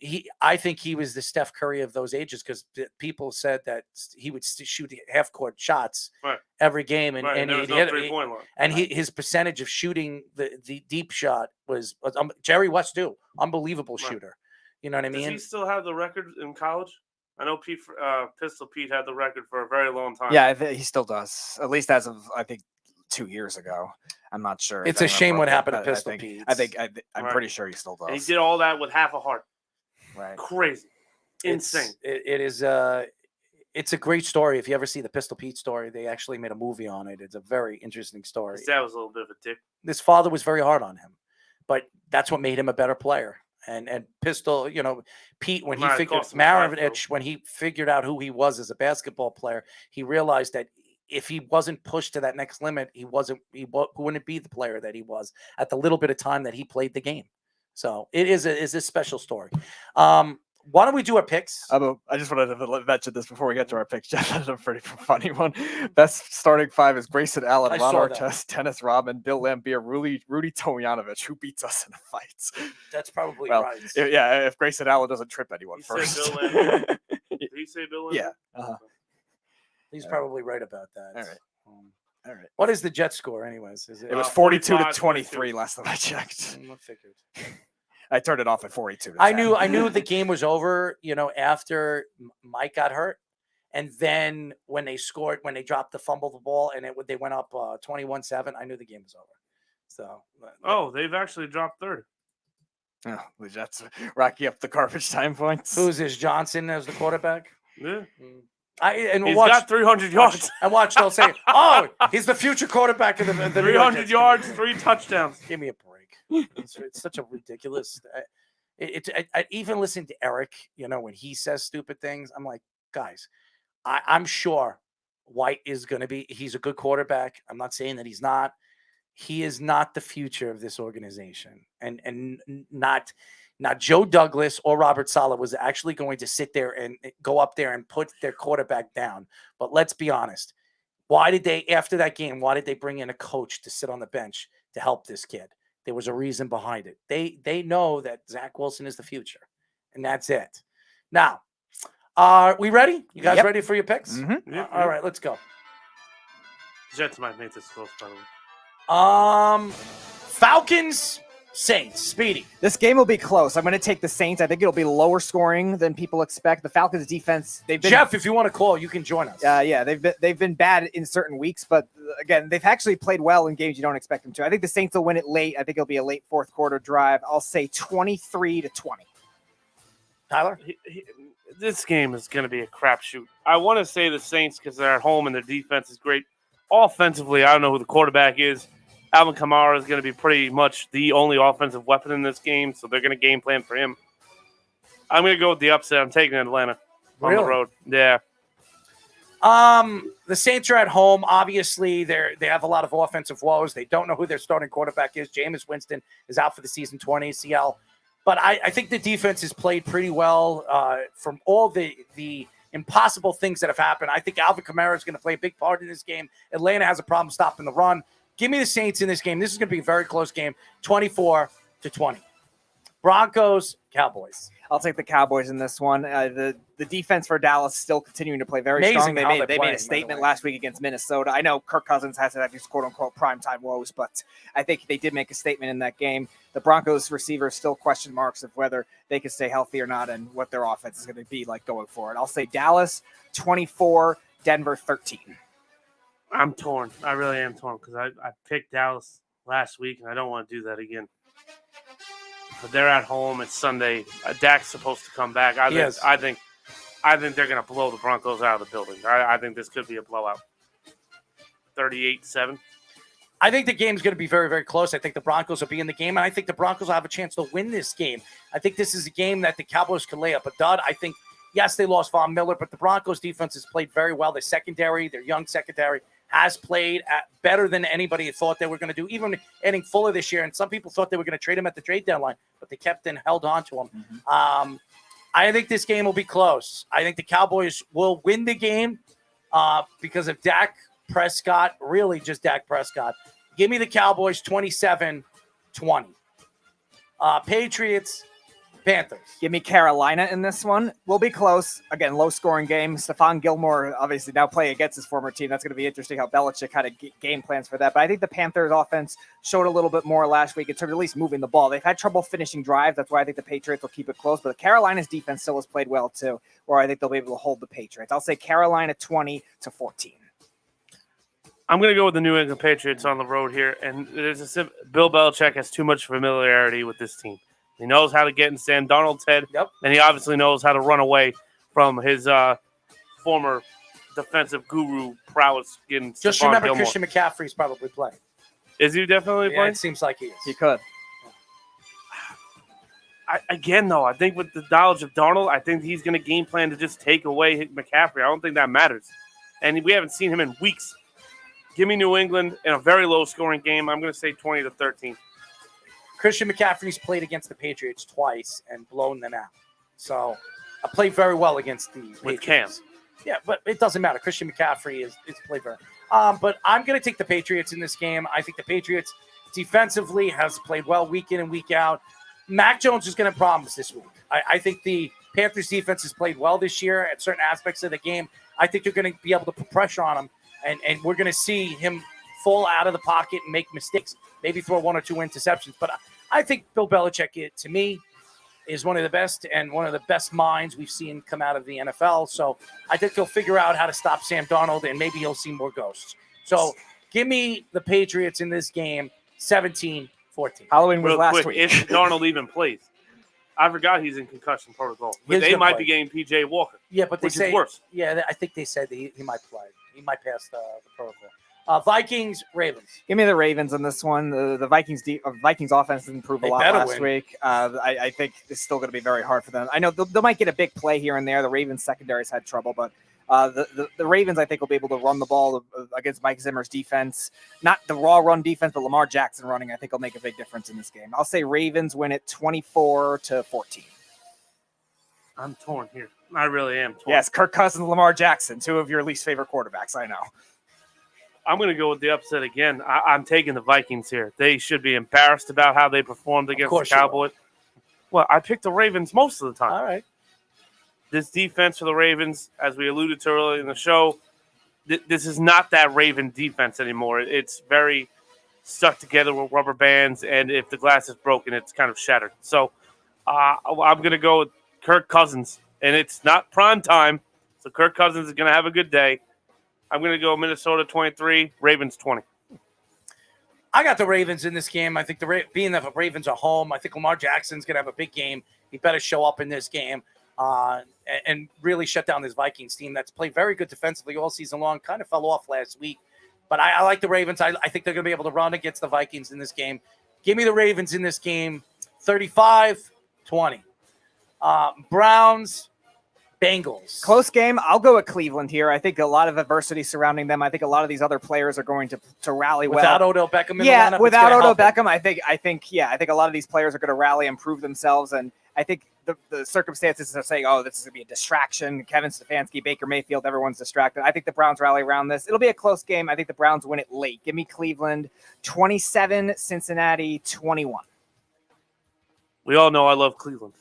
I think he was the Steph Curry of those ages because people said that he would shoot half court shots Right. every game, and Right, and there was no 3-point line. and his percentage of shooting the deep shot was Jerry West too, unbelievable Right. shooter. You know what I Does mean? he still have the record in college? I know Pistol Pete had the record for a very long time. Yeah, he still does. At least as of I think 2 years ago. I'm not sure. It's if a anyone shame what broke it, happened to but Pistol I think, Pete. I'm Right. pretty sure he still does. And he did all that with half a heart. Right. Crazy. Insane. It is. It's a great story. If you ever see the Pistol Pete story, they actually made a movie on it. It's a very interesting story. His dad was a little bit of a dick. His father was very hard on him, but that's what made him a better player. And Pistol, Pete, when he Might have figured cost him five, Maravich, when he figured out who he was as a basketball player, he realized that if he wasn't pushed to that next limit, he wouldn't be the player that he was at the little bit of time that he played the game. So it is a special story. Why don't we do our picks? I just wanted to mention this before we get to our picks. Jeff, that's a pretty funny one. Best starting five is Grayson Allen, I Ron saw that. Artest, Dennis Rodman, Bill Laimbeer, Rudy Tomjanovich, who beats us in the fights. That's probably Well, right. yeah, if Grayson Allen doesn't trip anyone He said first. Bill Laimbeer. Did he say Bill Laimbeer? Yeah. Uh-huh. He's probably right about that. All right. All right. What is the Jet score, anyways? Is It was 42 to 45, 23 last time I checked. I figured. I turned it off at 42. To I 10. knew the game was over, after Mike got hurt. And then when they dropped the fumble the ball and they went up 21-7, I knew the game was over. So Oh, they've actually dropped third. Oh, the Jets racking up the garbage time points. who's this? Johnson as the quarterback? Yeah. He's got 300 yards. And watch, they'll say, "Oh, he's the future quarterback of the New York 300 Jets." yards, 3 touchdowns. Give me a break. It's such a ridiculous. I even listen to Eric. When he says stupid things, I'm like, guys, I'm sure White is going to be. He's a good quarterback. I'm not saying that he's not. He is not the future of this organization, and not Joe Douglas or Robert Saleh was actually going to sit there and go up there and put their quarterback down. But let's be honest. Why did they, after that game, bring in a coach to sit on the bench to help this kid? There was a reason behind it. They know that Zach Wilson is the future, and that's it. Now, are we ready? You guys ready for your picks? Mm-hmm. Yep, All right, let's go. Jets might make this close, by the way. Falcons, Saints, Speedy. This game will be close. I'm going to take the Saints. I think it'll be lower scoring than people expect. The Falcons defense, they've been Jeff, if you want to call, you can join us. yeah, they've been bad in certain weeks, but again, they've actually played well in games you don't expect them to. I think the Saints will win it late. I think it'll be a late fourth quarter drive. I'll say 23-20. Tyler? This game is going to be a crapshoot. I want to say the Saints because they're at home and their defense is great. Offensively, I don't know who the quarterback is. Alvin Kamara is going to be pretty much the only offensive weapon in this game, so they're going to game plan for him. I'm going to go with the upset. I'm taking Atlanta on the Really? road. Yeah. The Saints are at home. Obviously, they have a lot of offensive woes. They don't know who their starting quarterback is. Jameis Winston is out for the season, 20 ACL. But I think the defense has played pretty well from all the impossible things that have happened. I think Alvin Kamara is going to play a big part in this game. Atlanta has a problem stopping the run. Give me the Saints in this game. This is going to be a very close game, 24-20. Broncos, Cowboys. I'll take the Cowboys in this one. The defense for Dallas still continuing to play very Amazing strong. how They they're made playing, a by the statement way. last week against Minnesota. I know Kirk Cousins has had these quote-unquote primetime woes, but I think they did make a statement in that game. The Broncos receivers still question marks of whether they can stay healthy or not and what their offense is going to be like going forward. I'll say Dallas 24, Denver 13. I'm torn. I really am torn because I picked Dallas last week, and I don't want to do that again. But they're at home. It's Sunday. Dak's supposed to come back. I think I think they're going to blow the Broncos out of the building. I think this could be a blowout. 38-7. I think the game's going to be very, very close. I think the Broncos will be in the game, and I think the Broncos will have a chance to win this game. I think this is a game that the Cowboys can lay up a dud. I think, yes, they lost Von Miller, but the Broncos defense has played very well. Their secondary, their young secondary, has played better than anybody thought they were going to do, even adding Fuller this year. And some people thought they were going to trade him at the trade deadline, but they kept and held on to him. I think this game will be close. I think the Cowboys will win the game because of Dak Prescott, really just Dak Prescott. Give me the Cowboys 27-20. Patriots, Panthers. Give me Carolina in this one. We'll be close. Again, low-scoring game. Stephon Gilmore obviously now playing against his former team. That's going to be interesting how Belichick had a game plans for that. But I think the Panthers offense showed a little bit more last week in terms of at least moving the ball. They've had trouble finishing drives. That's why I think the Patriots will keep it close. But Carolina's defense still has played well too, where I think they'll be able to hold the Patriots. I'll say Carolina 20-14. I'm going to go with the New England Patriots on the road here. And Bill Belichick has too much familiarity with this team. He knows how to get in Sam Darnold's head, and he obviously knows how to run away from his former defensive guru prowess. Just Stephon remember, Gilmore. Christian McCaffrey's probably playing. Is he definitely Yeah, playing? it seems like he is. He could. I think with the knowledge of Darnold, I think he's going to game plan to just take away McCaffrey. I don't think that matters. And we haven't seen him in weeks. Give me New England in a very low-scoring game. I'm going to say 20-13. Christian McCaffrey's played against the Patriots twice and blown them out. So I played very well against the With Patriots. Cam. Yeah, but it doesn't matter. Christian McCaffrey is played very but I'm going to take the Patriots in this game. I think the Patriots defensively has played well week in and week out. Mac Jones is going to have problems this week. I think the Panthers defense has played well this year at certain aspects of the game. I think they're going to be able to put pressure on him, and we're going to see him fall out of the pocket and make mistakes, maybe throw one or two interceptions. But I think Bill Belichick, to me, is one of the best and one of the best minds we've seen come out of the NFL. So I think he'll figure out how to stop Sam Darnold, and maybe he'll see more ghosts. So give me the Patriots in this game, 17-14. Halloween was Real last quick, week. if Darnold even plays. I forgot he's in concussion protocol. But He's they gonna might play. be getting P.J. Walker. Yeah, but they which say is worse. Yeah, I think they said that he might play. He might pass the protocol. Vikings, Ravens. Give me the Ravens in this one. The Vikings offense didn't improve a They lot better last win. week. I think it's still going to be very hard for them. I know they might get a big play here and there. The Ravens secondary's had trouble, but the Ravens, I think, will be able to run the ball against Mike Zimmer's defense. Not the raw run defense, but Lamar Jackson running, I think, will make a big difference in this game. I'll say Ravens win it 24-14. I'm torn here. I really am torn. Yes, Kirk Cousins, Lamar Jackson, two of your least favorite quarterbacks. I know. I'm going to go with the upset again. I'm taking the Vikings here. They should be embarrassed about how they performed against the course you will. Cowboys. Well, I picked the Ravens most of the time. All right. This defense for the Ravens, as we alluded to earlier in the show, this is not that Raven defense anymore. It's very stuck together with rubber bands, and if the glass is broken, it's kind of shattered. So I'm going to go with Kirk Cousins, and it's not prime time, so Kirk Cousins is going to have a good day. I'm going to go Minnesota 23, Ravens 20. I got the Ravens in this game. I think being that the Ravens are home, I think Lamar Jackson's going to have a big game. He better show up in this game and really shut down this Vikings team that's played very good defensively all season long. Kind of fell off last week. But I like the Ravens. I think they're going to be able to run against the Vikings in this game. Give me the Ravens in this game, 35-20. Browns, Bengals. Close game. I'll go with Cleveland here. I think a lot of adversity surrounding them. I think a lot of these other players are going to rally Without well. Odell Beckham in the Yeah, lineup, without it's gonna Odell help them. Beckham, I think a lot of these players are going to rally and prove themselves. And I think the circumstances are saying, oh, this is going to be a distraction. Kevin Stefanski, Baker Mayfield, everyone's distracted. I think the Browns rally around this. It'll be a close game. I think the Browns win it late. Give me Cleveland 27, Cincinnati 21. We all know I love Cleveland.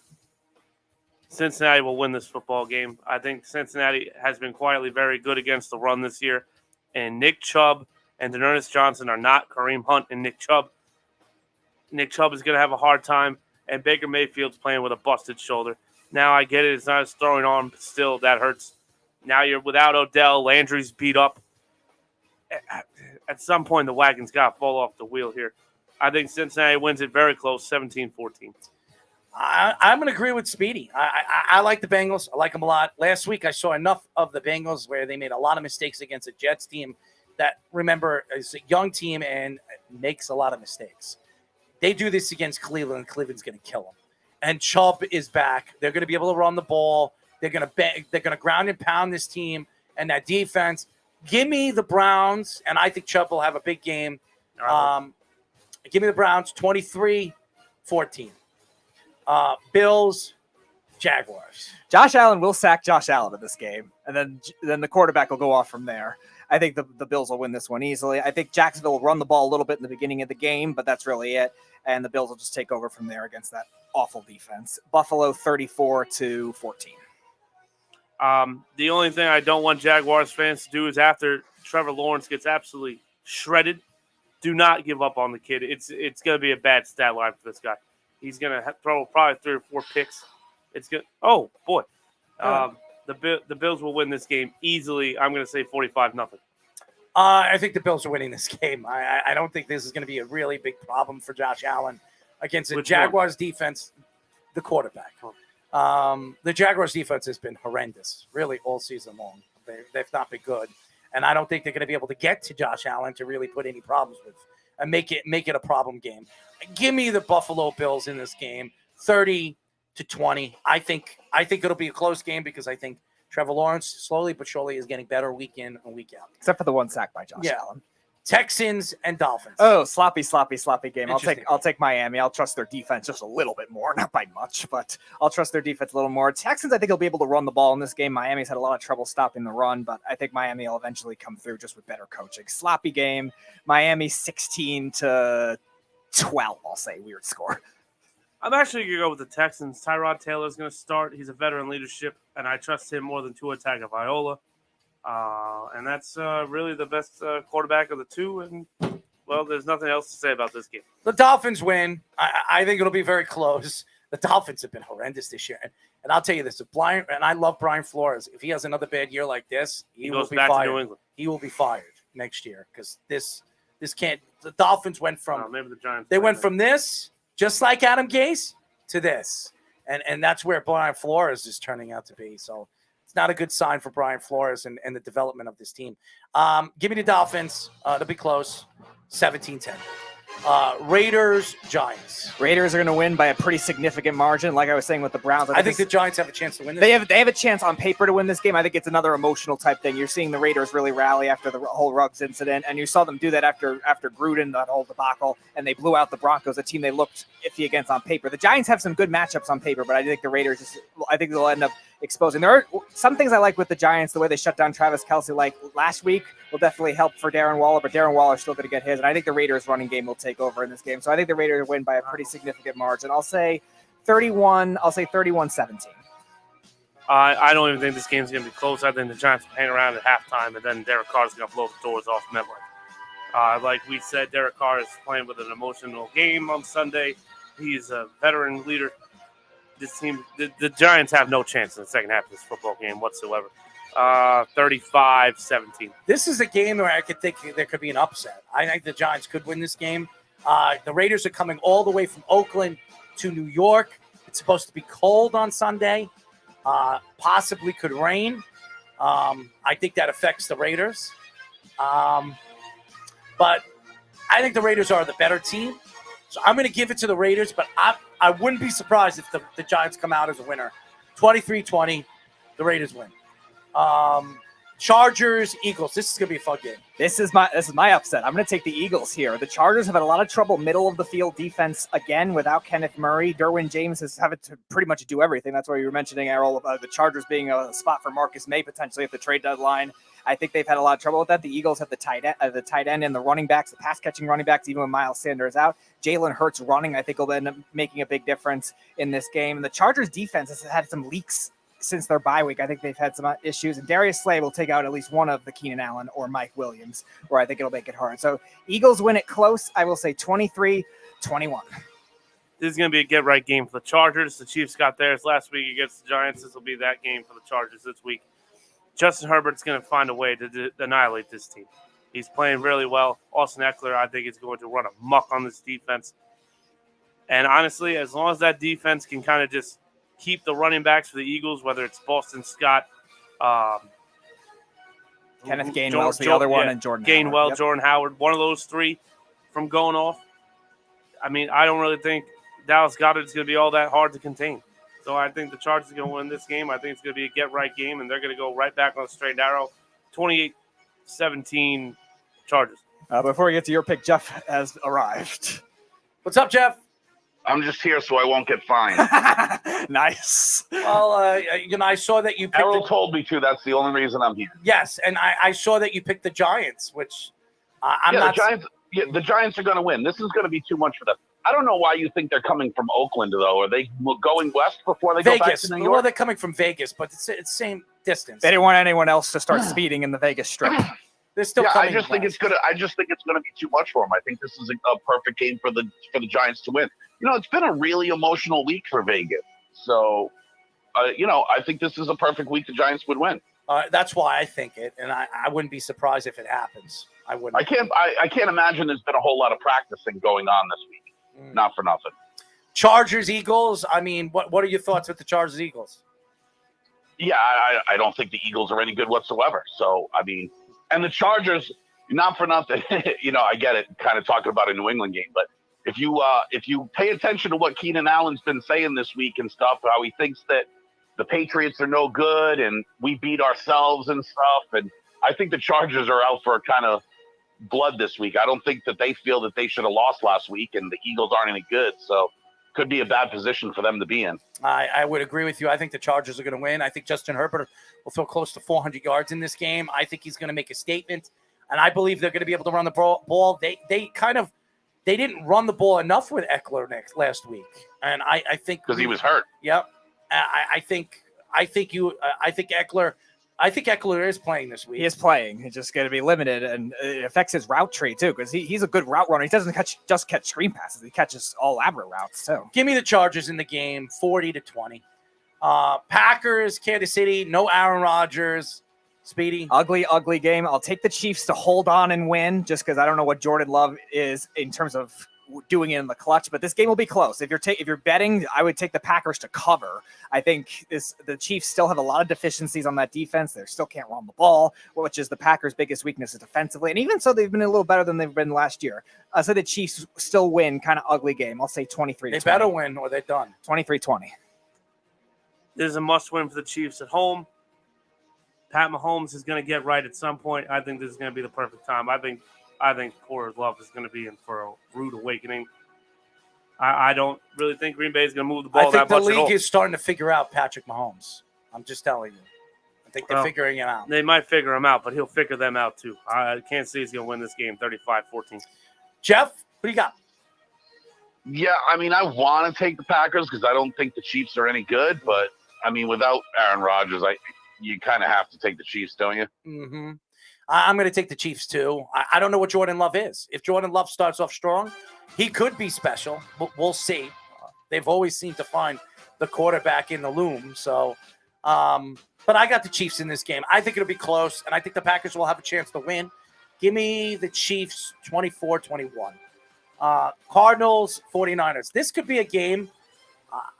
Cincinnati will win this football game. I think Cincinnati has been quietly very good against the run this year. And Nick Chubb and Dearness Johnson are not Kareem Hunt and Nick Chubb. Nick Chubb is going to have a hard time, and Baker Mayfield's playing with a busted shoulder. Now, I get it. It's not his throwing arm, but still, that hurts. Now you're without Odell. Landry's beat up. At some point, the wagon's got to fall off the wheel here. I think Cincinnati wins it very close, 17-14. I'm going to agree with Speedy. I like the Bengals. I like them a lot. Last week, I saw enough of the Bengals where they made a lot of mistakes against a Jets team that, remember, is a young team and makes a lot of mistakes. They do this against Cleveland, and Cleveland's going to kill them. And Chubb is back. They're going to be able to run the ball. They're going to ground and pound this team and that defense. Give me the Browns, and I think Chubb will have a big game. Give me the Browns 23-14. Bills, Jaguars. Josh Allen will sack Josh Allen in this game, and then the quarterback will go off from there. I think the Bills will win this one easily. I think Jacksonville will run the ball a little bit in the beginning of the game, but that's really it. And the Bills will just take over from there against that awful defense. Buffalo 34-14. The only thing I don't want Jaguars fans to do is after Trevor Lawrence gets absolutely shredded, do not give up on the kid. It's going to be a bad stat line for this guy. He's going to throw probably 3 or 4 picks. It's good. Oh boy, the Bills will win this game easily. I'm going to say 45-0. I think the Bills are winning this game. I don't think this is going to be a really big problem for Josh Allen against the Jaguars defense, the quarterback. The Jaguars defense has been horrendous, really, all season long. They've not been good. And I don't think they're going to be able to get to Josh Allen to really put any problems with and make it a problem game. Give me the Buffalo Bills in this game, 30-20. I think it'll be a close game because I think Trevor Lawrence slowly but surely is getting better week in and week out. Except for the one sack by Josh Allen. Texans and Dolphins. Oh, sloppy game. I'll take Miami. I'll trust their defense just a little bit more, not by much, but I'll trust their defense a little more. Texans, I think they'll be able to run the ball in this game. Miami's had a lot of trouble stopping the run, but I think Miami will eventually come through just with better coaching. Sloppy game. Miami 16-12. I'll say weird score. I'm actually going to go with the Texans. Tyrod Taylor's going to start. He's a veteran leadership, and I trust him more than Tua Tagovailoa. And that's really the best quarterback of the two. And, well, there's nothing else to say about this game. The Dolphins win. I think it'll be very close. The Dolphins have been horrendous this year. And I'll tell you this. I love Brian Flores. If he has another bad year like this, he will be fired. To New England. He will be fired next year because this can't – the Dolphins went from maybe the Giants. They went from this, just like Adam Gase, to this. And that's where Brian Flores is turning out to be. So – not a good sign for Brian Flores and the development of this team. Give me the Dolphins. It'll be close. 17-10. Raiders, Giants. Raiders are going to win by a pretty significant margin. Like I was saying with the Browns. I think the Giants have a chance to win this They have a chance on paper to win this game. I think it's another emotional type thing. You're seeing the Raiders really rally after the whole Ruggs incident, and you saw them do that after Gruden, that whole debacle, and they blew out the Broncos, a team they looked iffy against on paper. The Giants have some good matchups on paper, but I think the Raiders, I think they'll end up exposing. There are some things I like with the Giants, the way they shut down Travis Kelce like last week will definitely help for Darren Waller, but Darren Waller's still going to get his, and I think the Raiders running game will take over in this game. So I think the Raiders win by a pretty significant margin. I'll say 31-17. I don't even think this game's going to be close. I think the Giants will hang around at halftime, and then Derek Carr's going to blow the doors off MetLife. Like we said, Derek Carr is playing with an emotional game on Sunday. He's a veteran leader. This team, the Giants have no chance in the second half of this football game whatsoever. 35-17. This is a game where I could think there could be an upset. I think the Giants could win this game. The Raiders are coming all the way from Oakland to New York. It's supposed to be cold on Sunday. Possibly could rain. I think that affects the Raiders. But I think the Raiders are the better team. So I'm going to give it to the Raiders, but I wouldn't be surprised if the Giants come out as a winner. 23-20, the Raiders win. Chargers, Eagles. This is going to be a fun game. This is my upset. I'm going to take the Eagles here. The Chargers have had a lot of trouble middle of the field defense again without Kenneth Murray. Derwin James has had to pretty much do everything. That's why you were mentioning, Errol, the Chargers being a spot for Marcus May potentially at the trade deadline. I think they've had a lot of trouble with that. The Eagles have the tight end and the running backs, the pass-catching running backs, even when Miles Sanders out. Jalen Hurts running, I think, will end up making a big difference in this game. And the Chargers defense has had some leaks since their bye week. I think they've had some issues. And Darius Slay will take out at least one of the Keenan Allen or Mike Williams, where I think it'll make it hard. So Eagles win it close. I will say 23-21. This is going to be a get-right game for the Chargers. The Chiefs got theirs last week against the Giants. This will be that game for the Chargers this week. Justin Herbert's going to find a way to annihilate this team. He's playing really well. Austin Eckler, I think, is going to run amok on this defense. And honestly, as long as that defense can kind of just keep the running backs for the Eagles, whether it's Boston Scott, Kenneth Gainwell's the other one, and Jordan Gainwell, Howard. Yep. Jordan Howard, one of those three from going off. I mean, I don't really think Dallas Goedert is going to be all that hard to contain. So I think the Chargers are going to win this game. I think it's going to be a get-right game, and they're going to go right back on a straight arrow. 28-17 Chargers. Before we get to your pick, Jeff has arrived. What's up, Jeff? I'm just here so I won't get fined. Nice. Well, I saw that you picked Errol told me to. That's the only reason I'm here. Yes, and I saw that you picked the Giants, which I'm not. The Giants are going to win. This is going to be too much for them. I don't know why you think they're coming from Oakland, though. Are they going west before they go back to New York? Well, they're coming from Vegas, but it's same distance. They didn't want anyone else to start speeding in the Vegas Strip. They're still I coming. just think it's gonna be too much for them. I think this is a perfect game for the Giants to win. It's been a really emotional week for Vegas. So, I think this is a perfect week the Giants would win. That's why I think it, and I wouldn't be surprised if it happens. I wouldn't. I can't imagine there's been a whole lot of practicing going on this week. Not for nothing. Chargers, Eagles. I mean, what are your thoughts with the Chargers, Eagles? Yeah, I don't think the Eagles are any good whatsoever. So, I mean, and the Chargers, not for nothing, I get it, kind of talking about a New England game, but if you pay attention to what Keenan Allen's been saying this week and stuff, how he thinks that the Patriots are no good and we beat ourselves and stuff, and I think the Chargers are out for a kind of blood this week. I don't think that they feel that they should have lost last week, and the Eagles aren't any good, so could be a bad position for them to be in. I would agree with you. I think the Chargers are going to win. I think Justin Herbert will throw close to 400 yards in this game. I think he's going to make a statement, and I believe they're going to be able to run the ball. They didn't run the ball enough with Eichel last week, and I think because he was hurt. Yep. I think Eichler is playing this week. He is playing. He's just going to be limited, and it affects his route tree too, because he's a good route runner. He doesn't just catch screen passes; he catches all elaborate routes too. Give me the Chargers in the game, 40-20. Packers, Kansas City, no Aaron Rodgers. Speedy. Ugly game. I'll take the Chiefs to hold on and win, just because I don't know what Jordan Love is in terms of doing it in the clutch, but this game will be close. If you're betting, I would take the Packers to cover. I think the Chiefs still have a lot of deficiencies on that defense. They still can't run the ball, which is the Packers' biggest weakness defensively. And even so, they've been a little better than they've been last year. So the Chiefs still win, kind of ugly game. I'll say 23-20. They better win or they're done. 23-20. This is a must-win for the Chiefs at home. Pat Mahomes is going to get right at some point. I think this is going to be the perfect time. I think poor Love is going to be in for a rude awakening. I don't really think Green Bay is going to move the ball that much at all. I think the league is starting to figure out Patrick Mahomes. I'm just telling you. I think they're figuring him out. They might figure him out, but he'll figure them out too. I can't see he's going to win this game 35-14. Jeff, what do you got? Yeah, I mean, I want to take the Packers because I don't think the Chiefs are any good, but I mean, without Aaron Rodgers, you kind of have to take the Chiefs, don't you? Mm-hmm. I'm going to take the Chiefs, too. I don't know what Jordan Love is. If Jordan Love starts off strong, he could be special. But we'll see. They've always seemed to find the quarterback in the loom. So, but I got the Chiefs in this game. I think it'll be close, and I think the Packers will have a chance to win. Give me the Chiefs 24-21. Cardinals, 49ers. This could be a game.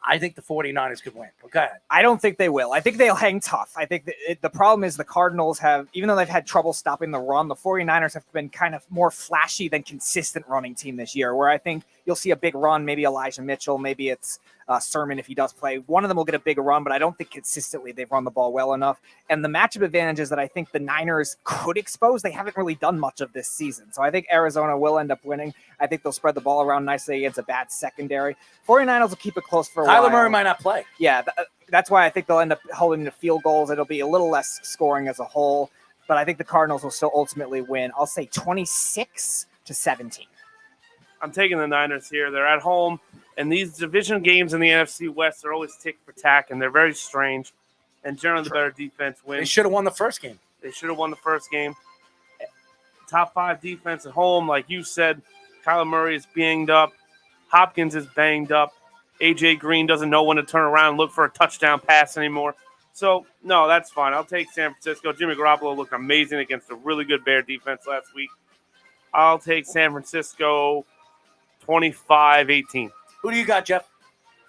I think the 49ers could win. Okay. I don't think they will. I think they'll hang tough. I think the problem is the Cardinals have, even though they've had trouble stopping the run, the 49ers have been kind of more flashy than consistent running team this year, where I think you'll see a big run, maybe Elijah Mitchell, maybe it's Sermon if he does play. One of them will get a big run, but I don't think consistently they've run the ball well enough. And the matchup advantages that I think the Niners could expose, they haven't really done much of this season. So I think Arizona will end up winning. I think they'll spread the ball around nicely against a bad secondary. 49ers will keep it close for a while. Kyler Murray might not play. Yeah, that's why I think they'll end up holding the field goals. It'll be a little less scoring as a whole, but I think the Cardinals will still ultimately win. I'll say 26-17. I'm taking the Niners here. They're at home, and these division games in the NFC West are always tick for tack, and they're very strange. And generally, the better defense wins. They should have won the first game. Top 5 defense at home, like you said. Kyler Murray is banged up. Hopkins is banged up. A.J. Green doesn't know when to turn around and look for a touchdown pass anymore. So, no, that's fine. I'll take San Francisco. Jimmy Garoppolo looked amazing against a really good Bear defense last week. I'll take San Francisco 25-18. Who do you got, Jeff?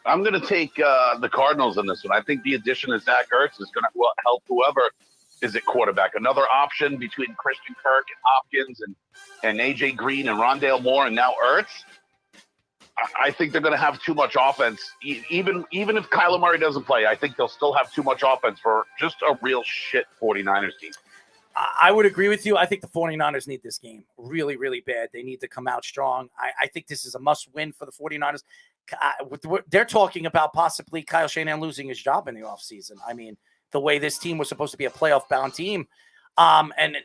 I'm going to take the Cardinals in this one. I think the addition of Zach Ertz is going to help whoever is at quarterback. Another option between Christian Kirk and Hopkins and A.J. Green and Rondale Moore and now Ertz. I think they're going to have too much offense. Even if Kyler Murray doesn't play, I think they'll still have too much offense for just a real shit 49ers team. I would agree with you. I think the 49ers need this game really, really bad. They need to come out strong. I think this is a must-win for the 49ers. They're talking about possibly Kyle Shanahan losing his job in the offseason. I mean, the way this team was supposed to be a playoff-bound team. And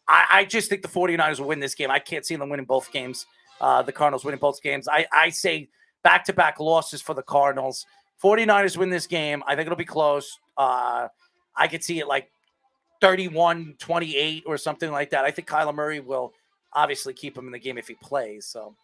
I just think the 49ers will win this game. I can't see them winning both games. The Cardinals winning both games. I say back-to-back losses for the Cardinals. 49ers win this game. I think it'll be close. I could see it like 31-28 or something like that. I think Kyler Murray will obviously keep him in the game if he plays. So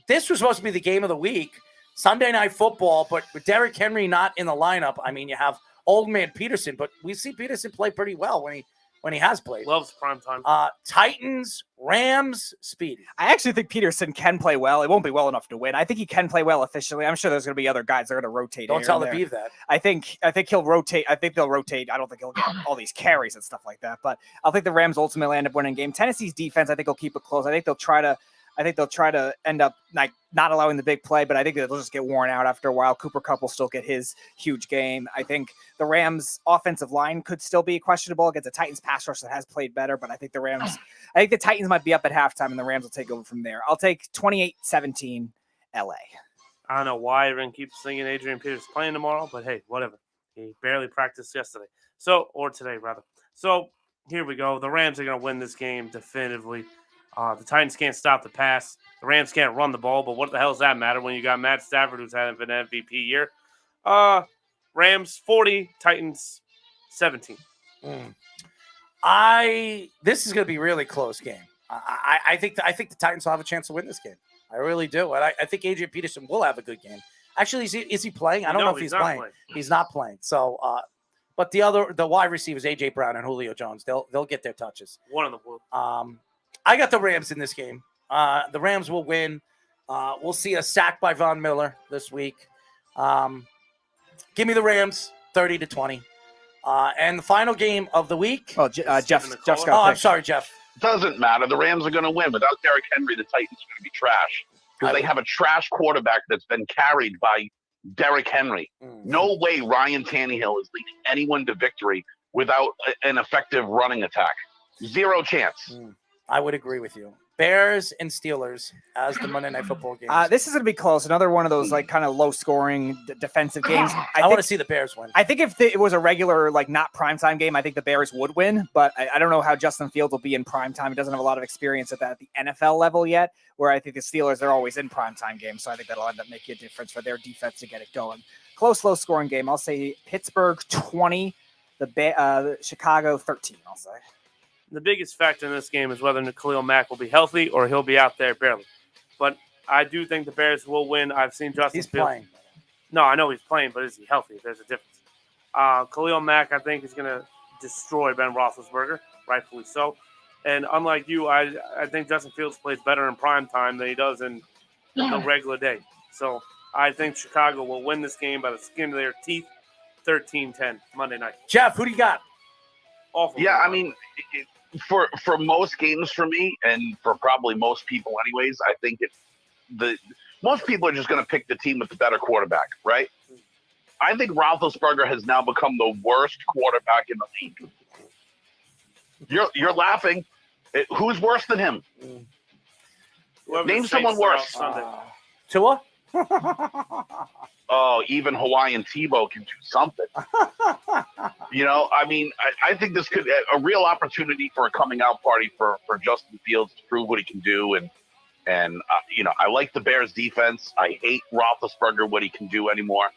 this was supposed to be the game of the week, Sunday Night Football, but with Derrick Henry not in the lineup, I mean, you have old man Peterson, but we see Peterson play pretty well when he has played. Loves prime time. Titans, Rams, Speedy. I actually think Peterson can play well. It won't be well enough to win. I think he can play well efficiently. I'm sure there's going to be other guys that are going to rotate. Don't tell the Beeve that. I think he'll rotate. I think they'll rotate. I don't think he'll get all these carries and stuff like that. But I think the Rams ultimately end up winning game. Tennessee's defense, I think, will keep it close. I think they'll try to end up like not allowing the big play, but I think they'll just get worn out after a while. Cooper Kupp will still get his huge game. I think the Rams' offensive line could still be questionable against the Titans pass rush that has played better, but I think the Titans might be up at halftime and the Rams will take over from there. I'll take 28-17 LA. I don't know why everyone keeps thinking Adrian Peterson's playing tomorrow, but hey, whatever. He barely practiced yesterday. Or today, rather. So here we go. The Rams are going to win this game definitively. The Titans can't stop the pass. The Rams can't run the ball, but what the hell does that matter when you got Matt Stafford, who's had an MVP year? Rams 40, Titans 17. This is going to be a really close game. I think the Titans will have a chance to win this game. I really do. And I think Adrian Peterson will have a good game. Actually, is he playing? I don't know if he's playing. He's not playing. So, but the wide receivers, A.J. Brown and Julio Jones, they'll get their touches. One of them will. I got the Rams in this game. The Rams will win. We'll see a sack by Von Miller this week. Give me the Rams 30-20. And the final game of the week. Oh, Jeff's got I'm sorry, Jeff. Doesn't matter. The Rams are going to win. Without Derrick Henry, the Titans are going to be trash because they have a trash quarterback that's been carried by Derrick Henry. No way Ryan Tannehill is leading anyone to victory without an effective running attack. Zero chance. I would agree with you. Bears and Steelers as the Monday Night Football game. This is going to be close. Another one of those like kind of low-scoring defensive games. I want to see the Bears win. I think if it was a regular like not primetime game, I think the Bears would win. But I don't know how Justin Fields will be in primetime. He doesn't have a lot of experience at the NFL level yet. Where I think the Steelers are always in primetime games, so I think that'll end up making a difference for their defense to get it going. Close, low-scoring game. I'll say Pittsburgh 20, the Chicago 13. I'll say. The biggest factor in this game is whether Khalil Mack will be healthy or he'll be out there barely. But I do think the Bears will win. I've seen Justin Fields. He's playing. No, I know he's playing, but is he healthy? There's a difference. Khalil Mack, I think, is going to destroy Ben Roethlisberger, rightfully so. And unlike you, I think Justin Fields plays better in prime time than he does in the regular day. So I think Chicago will win this game by the skin of their teeth, 13-10, Monday night. Jeff, who do you got? Awful. Yeah, I mean, for most games for me, and for probably most people anyways, I think most people are just going to pick the team with the better quarterback, right? I think Roethlisberger has now become the worst quarterback in the league. You're laughing. Who's worse than him? Name someone worse. Tua? Oh, even Hawaiian Tebow can do something. I mean, I think this could a real opportunity for a coming out party for Justin Fields to prove what he can do. And I like the Bears defense. I hate Roethlisberger, what he can do anymore.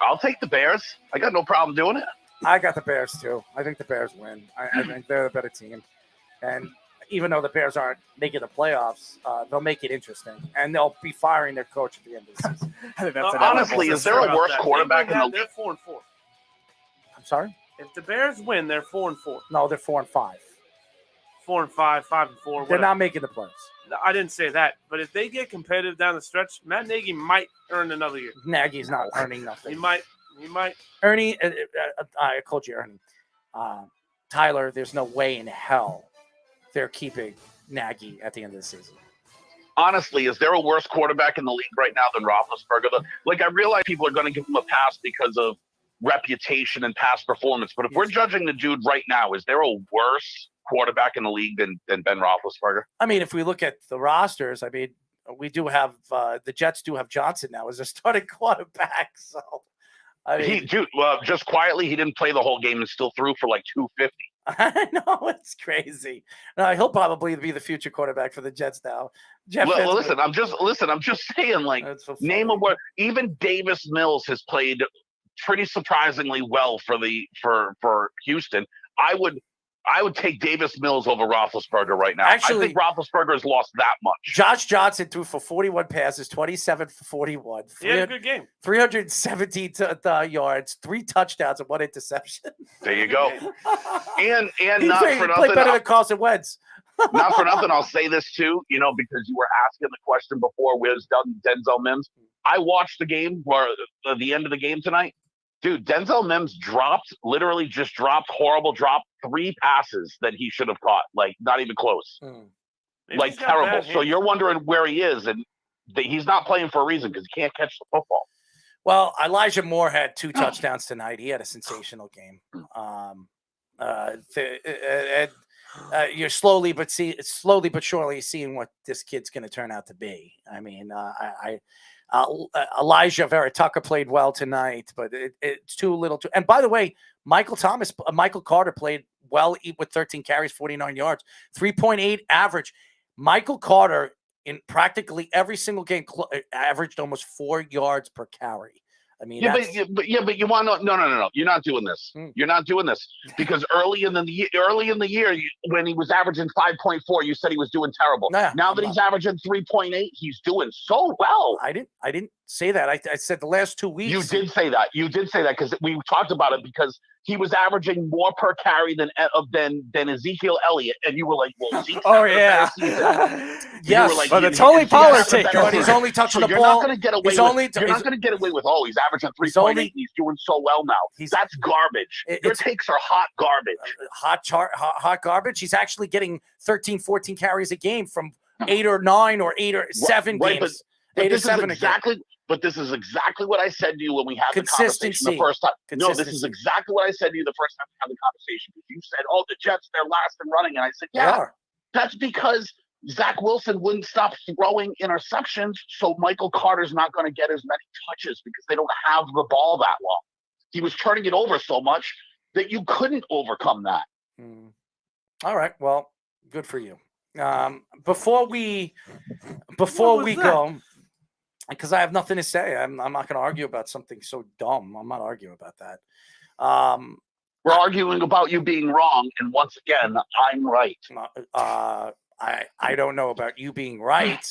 I'll take the Bears. I got no problem doing it. I got the Bears too. I think the Bears win. I think they're the better team. And even though the Bears aren't making the playoffs, they'll make it interesting. And they'll be firing their coach at the end of the season. I think that's honestly, is there a worse quarterback in the league? They're 4-4. I'm sorry? If the Bears win, they're 4-4. No, they're 4-5. 4-5, 5-4. They're whatever. not making the playoffs. I didn't say that, but if they get competitive down the stretch, Matt Nagy might earn another year. Nagy's not earning nothing. He might. Ernie, I called you Ernie. Tyler, there's no way in hell they're keeping Nagy at the end of the season. Honestly, is there a worse quarterback in the league right now than Roethlisberger? Like, I realize people are going to give him a pass because of reputation and past performance, but if we're judging the dude right now, is there a worse quarterback in the league than Ben Roethlisberger? I mean, if we look at the rosters, I mean, we do have the Jets do have Johnson now as a starting quarterback. So, I mean, just quietly, he didn't play the whole game and still threw for like 250. I know, it's crazy. No, he'll probably be the future quarterback for the Jets now. Listen, I'm just saying, like, name a word. Even Davis Mills has played pretty surprisingly well for Houston. I would take Davis Mills over Roethlisberger right now. Actually, I think Roethlisberger has lost that much. Josh Johnson threw for 41 passes, 27 for 41. He had a good game. 317 yards, 3 touchdowns, and 1 interception. There you go. And He not played for nothing, better than Carson Wentz. not for nothing, I'll say this too, because you were asking the question before, where's Denzel Mims? I watched the game, or the end of the game tonight. Dude, Denzel Mims dropped 3 passes that he should have caught. Like, not even close. Like, terrible. So you're wondering where he is, and he's not playing for a reason because he can't catch the football. Well, Elijah Moore had 2 touchdowns tonight. He had a sensational game. You're slowly but surely seeing what this kid's going to turn out to be. I mean, Elijah Vera Tucker played well tonight, but it's too little. And by the way, Michael Carter played well with 13 carries, 49 yards, 3.8 average. Michael Carter in practically every single game averaged almost 4 yards per carry. I mean, but you want to no. You're not doing this. You're not doing this because early in the year, when he was averaging 5.4, you said he was doing terrible. Now that he's averaging 3.8, he's doing so well. I didn't say that. I said the last 2 weeks. You did say that. because we talked about it because he was averaging more per carry than Ezekiel Elliott, and you were like, "Well, Zeke's yes, but it's only Pollard taker. But he's only touching the ball. You're not going to get away. You're not going to get away with. Oh, he's averaging 3.8. He's doing so well now. That's garbage. Your takes are hot garbage. Hot garbage. He's actually getting 13, 14 carries a game from 8 or 9 or 8 or 7 games. But this is exactly what I said to you when we had the conversation the first time. No, this is exactly what I said to you the first time we had the conversation. You said, "Oh, the Jets, they're last in running," and I said, "Yeah, that's because Zach Wilson wouldn't stop throwing interceptions, so Michael Carter's not going to get as many touches because they don't have the ball that long. He was turning it over so much that you couldn't overcome that." All right, well, good for you. Before we go. Because I have nothing to say. I'm not going to argue about something so dumb. I'm not arguing about that. We're arguing about you being wrong, and once again, I'm right. I don't know about you being right.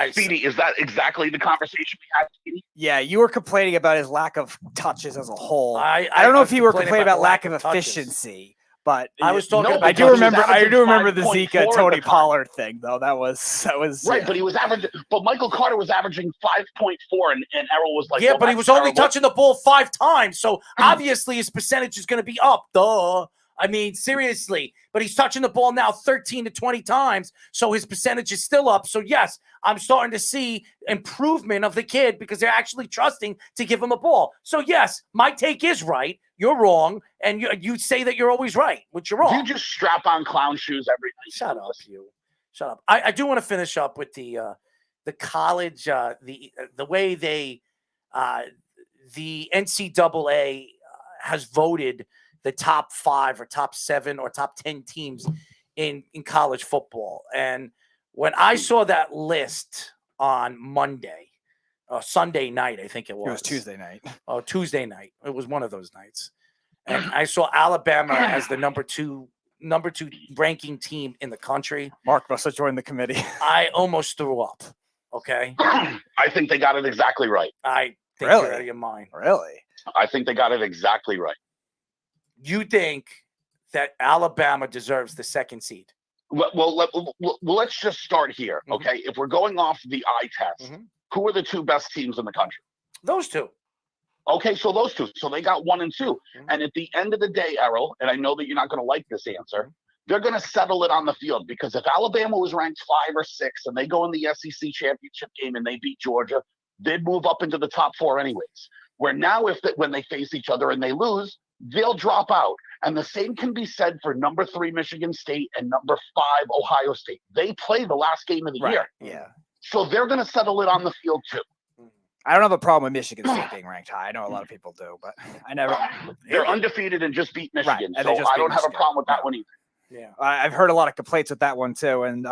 Speedy, is that exactly the conversation we had, Speedy? Yeah, you were complaining about his lack of touches as a whole. I don't know if you were complaining about lack of efficiency. But I was talking. I do remember the Zeke Tony Pollard thing though. That was right. Yeah. But he was averaging. But Michael Carter was averaging 5.4, and Errol was like, yeah, but he was only touching the ball 5 times, so obviously his percentage is going to be up. Duh. I mean, seriously. But he's touching the ball now 13 to 20 times, so his percentage is still up. So yes, I'm starting to see improvement of the kid because they're actually trusting to give him the ball. So yes, my take is right. You're wrong, and you say that you're always right, which you're wrong. You just strap on clown shoes every night. Shut up, you. Shut up. I do want to finish up with the college, the way they, the NCAA has voted the top 5 or top 7 or top 10 teams in college football. And when I saw that list on Monday, Sunday night, I think it was. It was Tuesday night. Oh, Tuesday night. It was one of those nights. And I saw Alabama as the number two ranking team in the country. Mark must have joined the committee. I almost threw up. Okay. I think they got it exactly right. I think you're out of your mind. Really? I think they got it exactly right. You think that Alabama deserves the 2nd seed? let's just start here, okay? If we're going off the eye test, who are the two best teams in the country? Those two. Okay, so those two. So they got 1 and 2. And at the end of the day, Errol, and I know that you're not going to like this answer, they're going to settle it on the field, because if Alabama was ranked 5 or 6 and they go in the SEC championship game and they beat Georgia, they'd move up into the top 4 anyways. Where now when they face each other and they lose, they'll drop out. And the same can be said for number 3 Michigan State and number 5 Ohio State. They play the last game of the year. Yeah. So they're going to settle it on the field too. I don't have a problem with Michigan State being ranked high. I know a lot of people do, but I never. They're undefeated and just beat Michigan, and so they just I beat don't have a Michigan. problem with that one either. Yeah, I've heard a lot of complaints with that one too, and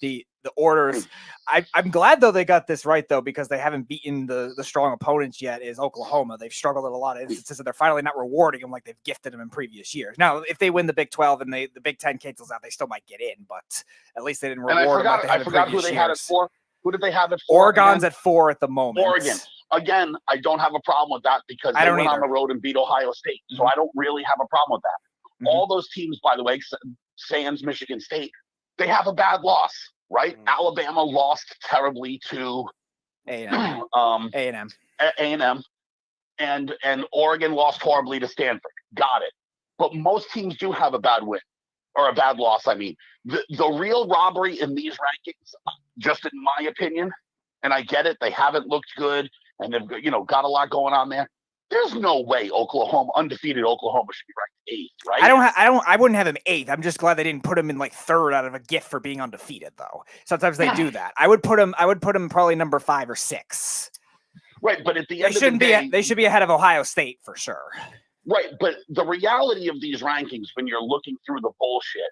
the orders. I'm glad though they got this right though, because they haven't beaten the strong opponents yet. Is Oklahoma? They've struggled in a lot of instances, and they're finally not rewarding them like they've gifted them in previous years. Now, if they win the Big 12 and the Big 10 cancels out, they still might get in, but at least they didn't reward them like they have in previous who they years. had it for. Who did they have it for? Oregon's at 4 at the moment. Oregon. Again, I don't have a problem with that, because they went on the road and beat Ohio State. So I don't really have a problem with that. All those teams, by the way, sans Michigan State, they have a bad loss, right? Alabama lost terribly to A&M. And Oregon lost horribly to Stanford. Got it. But most teams do have a bad win, or a bad loss. I mean, the real robbery in these rankings, just in my opinion, and I get it, they haven't looked good, and they've got a lot going on there. There's no way undefeated Oklahoma should be ranked 8th, right? I wouldn't have him 8th. I'm just glad they didn't put him in like 3rd out of a gift for being undefeated, though. Sometimes they do that. I would put him probably number 5 or 6. Right, but at the end of the day, they should be ahead of Ohio State for sure. Right, but the reality of these rankings, when you're looking through the bullshit,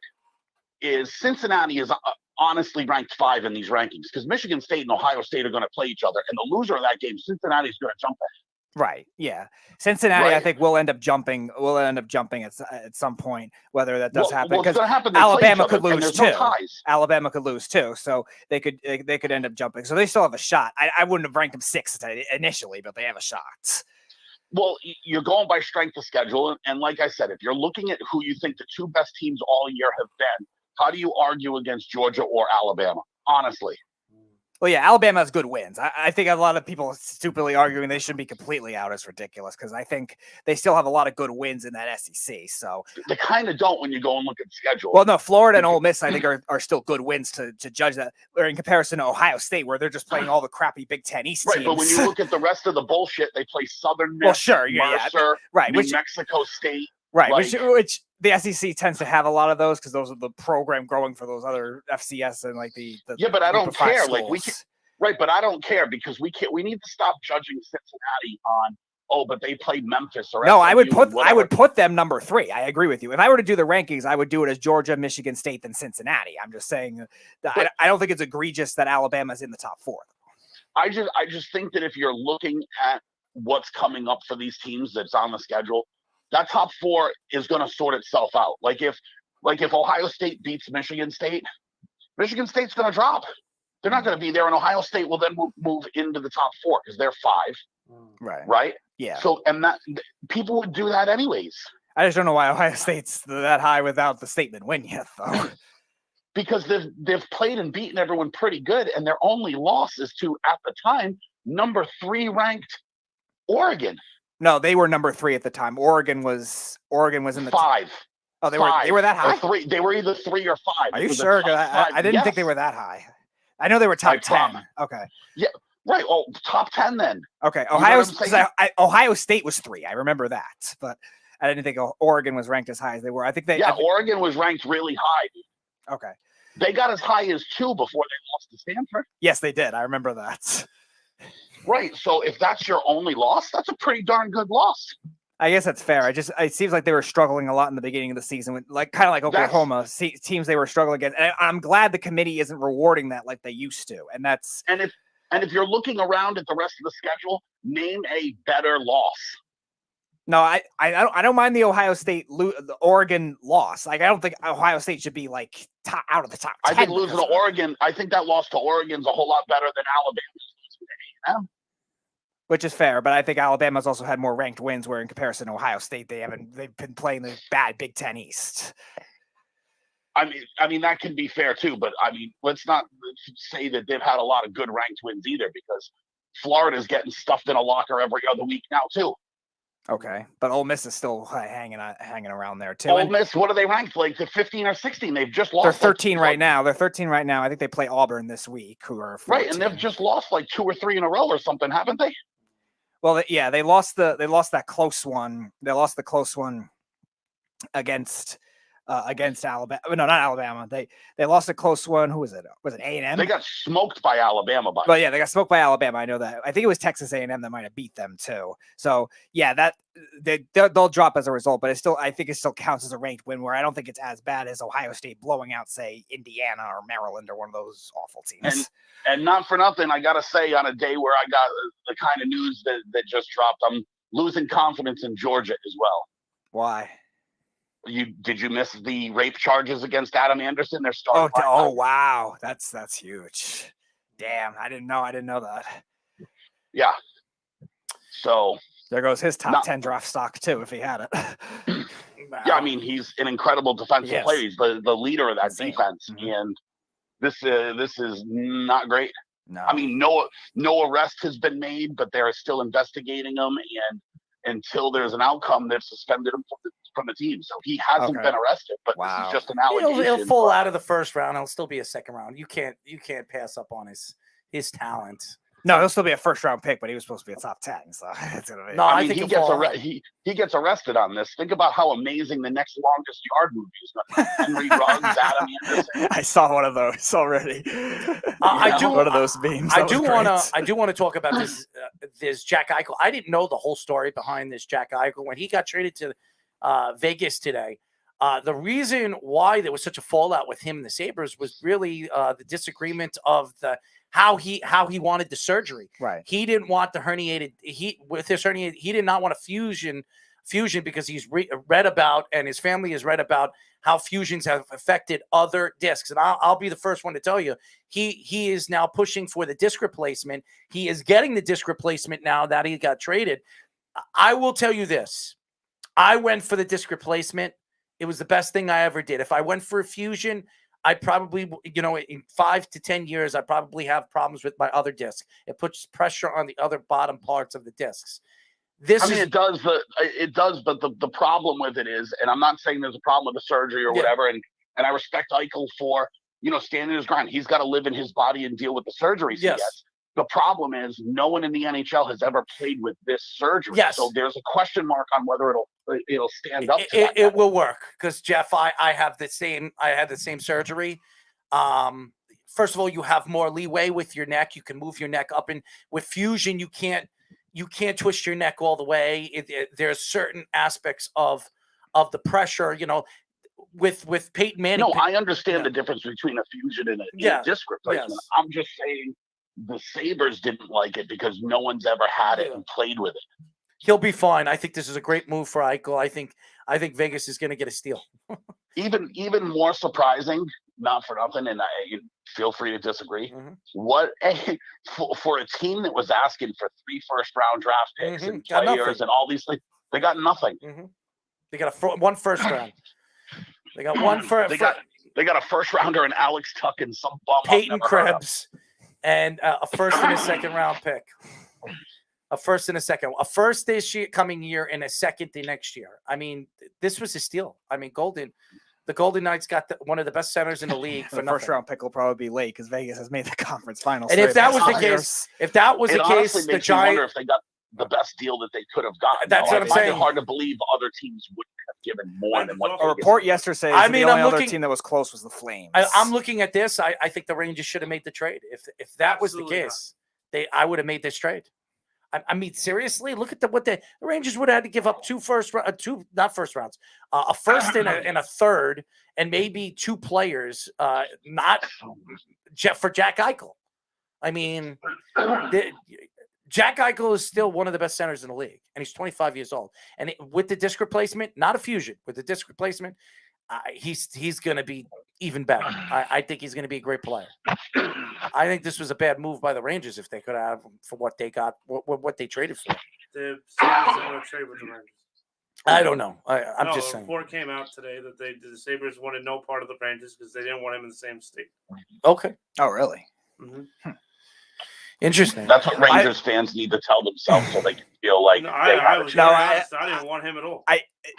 is Cincinnati is honestly ranked 5 in these rankings, because Michigan State and Ohio State are going to play each other, and the loser of that game, Cincinnati, is going to jump ahead. Right. Yeah. Cincinnati, I think, will end up jumping. Will end up jumping at some point. Whether that does happen, because Alabama could lose too. Alabama could lose too, so they could end up jumping. So they still have a shot. I wouldn't have ranked them 6th initially, but they have a shot. Well, you're going by strength of schedule, and like I said, if you're looking at who you think the 2 best teams all year have been, how do you argue against Georgia or Alabama? Honestly. Well, yeah, Alabama has good wins. I think a lot of people stupidly arguing they should be completely out is ridiculous, because I think they still have a lot of good wins in that SEC. So they kind of don't when you go and look at the schedule. Well, no, Florida and Ole Miss, I think, are still good wins to judge that, or in comparison to Ohio State, where they're just playing all the crappy Big Ten East teams. Right, but when you look at the rest of the bullshit, they play Southern Miss, Mercer, right, New Mexico State. Right, which the SEC tends to have a lot of those, because those are the program growing for those other FCS and like the but I don't care. Schools. Like we can, right, but I don't care, because we need to stop judging Cincinnati on but they played Memphis or no. SMU I would put them number 3. I agree with you. If I were to do the rankings, I would do it as Georgia, Michigan State, then Cincinnati. I'm just saying that I don't think it's egregious that Alabama's in the top 4. I just think that if you're looking at what's coming up for these teams that's on the schedule, that top 4 is going to sort itself out. Like if Ohio State beats Michigan State's going to drop. They're not going to be there, and Ohio State will then move into the top 4 because they're 5. Right. Yeah. So, and that people would do that anyways. I just don't know why Ohio State's that high without the statement win yet, though. Because they've played and beaten everyone pretty good, and their only loss is to, at the time, number 3 ranked Oregon. No, they were number 3 at the time. Oregon was in the 5. Oh, they were that high? 3. They were either 3 or 5. Are you sure? I didn't think they were that high. I know they were top 10. Okay. Yeah. Right. Oh, top 10 then. Okay. Ohio State was 3. I remember that, but I didn't think Oregon was ranked as high as they were. I think Oregon was ranked really high. Okay. They got as high as 2 before they lost to Stanford. Yes, they did. I remember that. Right. So if that's your only loss, that's a pretty darn good loss. I guess that's fair. It seems like they were struggling a lot in the beginning of the season, with kind of like Oklahoma teams they were struggling against. And I'm glad the committee isn't rewarding that like they used to. And that's if you're looking around at the rest of the schedule, name a better loss. No, I don't mind the Ohio State, the Oregon loss. Like I don't think Ohio State should be like out of the top 10. I think losing to Oregon. I think that loss to Oregon's a whole lot better than Alabama's losing to A&M. Which is fair, but I think Alabama's also had more ranked wins, where in comparison to Ohio State, they've been playing the bad Big Ten East. I mean that can be fair too, but I mean let's not say that they've had a lot of good ranked wins either, because Florida's getting stuffed in a locker every other week now too. Okay, but Ole Miss is still hanging around there too. Ole Miss, what are they ranked? Like the 15 or 16? They've just lost. They're 13 right now. They're 13 right now. I think they play Auburn this week, who are 14. Right, and they've just lost like 2 or 3 in a row or something, haven't they? Well, yeah, they lost that close one. They lost the close one against Alabama. No, not Alabama. They lost a close one. Who was it? Was it A&M? They got smoked by Alabama. But yeah, they got smoked by Alabama. I know that. I think it was Texas A&M that might have beat them too. So yeah, that they'll drop as a result. But I think it still counts as a ranked win. Where I don't think it's as bad as Ohio State blowing out, say, Indiana or Maryland or one of those awful teams. And not for nothing, I gotta say, on a day where I got the kind of news that just dropped, I'm losing confidence in Georgia as well. Why? Did you miss the rape charges against Adam Anderson? They're starting. Oh wow, that's huge. Damn, I didn't know that. Yeah. So there goes his top 10 draft stock too, if he had it. Yeah, I mean he's an incredible defensive player. He's the leader of that defense, and this is not great. No, I mean no arrest has been made, but they're still investigating him, and until there's an outcome, they've suspended him from the team. So he hasn't been arrested, but this is just an allegation. He'll fall out of the first round. He'll still be a second round. You can't pass up on his talent. No, he'll still be a first round pick, but he was supposed to be a top 10. So it's gonna be. No, I mean he gets arrested on this. Think about how amazing the next longest yard movie is going to be. Henry Ruggs, Adam Anderson. I saw one of those already. One of those memes. I do want to talk about this Jack Eichel. I didn't know the whole story behind this Jack Eichel when he got traded to Vegas today. The reason why there was such a fallout with him and the Sabres was really the disagreement of how he wanted the surgery. Right. He didn't want the herniated. He did not want a fusion because he's read about, and his family has read about how fusions have affected other discs. And I'll be the first one to tell you, he is now pushing for the disc replacement. He is getting the disc replacement now that he got traded. I will tell you this. I went for the disc replacement. It was the best thing I ever did. If I went for a fusion, I probably, in 5 to 10 years, I probably have problems with my other disc. It puts pressure on the other bottom parts of the discs. It does, but the problem with it is, and I'm not saying there's a problem with the surgery or whatever, and I respect Eichel for, standing his ground. He's got to live in his body and deal with the surgeries he gets. The problem is no one in the NHL has ever played with this surgery. Yes. So there's a question mark on whether it'll stand up to that. It will work because Jeff, I had the same surgery. First of all, you have more leeway with your neck. You can move your neck up, and with fusion, you can't twist your neck all the way. There's certain aspects of the pressure, with Peyton Manning. No, I understand the difference between a fusion and a disc replacement. Yes. I'm just saying the Sabres didn't like it because no one's ever had it and played with it. He'll be fine. I think this is a great move for Eichel. I think Vegas is going to get a steal. even more surprising, not for nothing, and feel free to disagree. For a team that was asking for 3 first-round draft picks and players and all these things, they got nothing. They got one first round. They got one first. They got a first rounder in Alex Tuck and some bum Peyton Krebs. And a first and a second round pick. A first and a second. A first this coming year and a second the next year. I mean, this was a steal. I mean, the Golden Knights got one of the best centers in the league for the nothing. First round pick will probably be late because Vegas has made the conference finals. And if that was the case, the Giants wonder if they got the best deal that they could have gotten. That's what I'm saying. It's hard to believe other teams wouldn't have given more than what. A report yesterday says the only other team that was close was the Flames. I'm looking at this. I think the Rangers should have made the trade. If that was the case, I would have made this trade. I mean, seriously, look at what the Rangers would have had to give up two first rounds, a first and a third, and maybe 2 players, not for Jack Eichel. I mean, Jack Eichel is still one of the best centers in the league, and he's 25 years old. And with the disc replacement, not a fusion, with the disc replacement, he's going to be even better. I think he's going to be a great player. I think this was a bad move by the Rangers if they could have him for what they got, what they traded for. The Sabres didn't want to trade with the Rangers. I don't know. I'm just a saying. report came out today that the Sabres wanted no part of the Rangers because they didn't want him in the same state. Okay. Oh, really? Mm-hmm. Interesting. That's what Rangers fans need to tell themselves so they can feel like No, they I have a was chance. very honest. I didn't want him at all.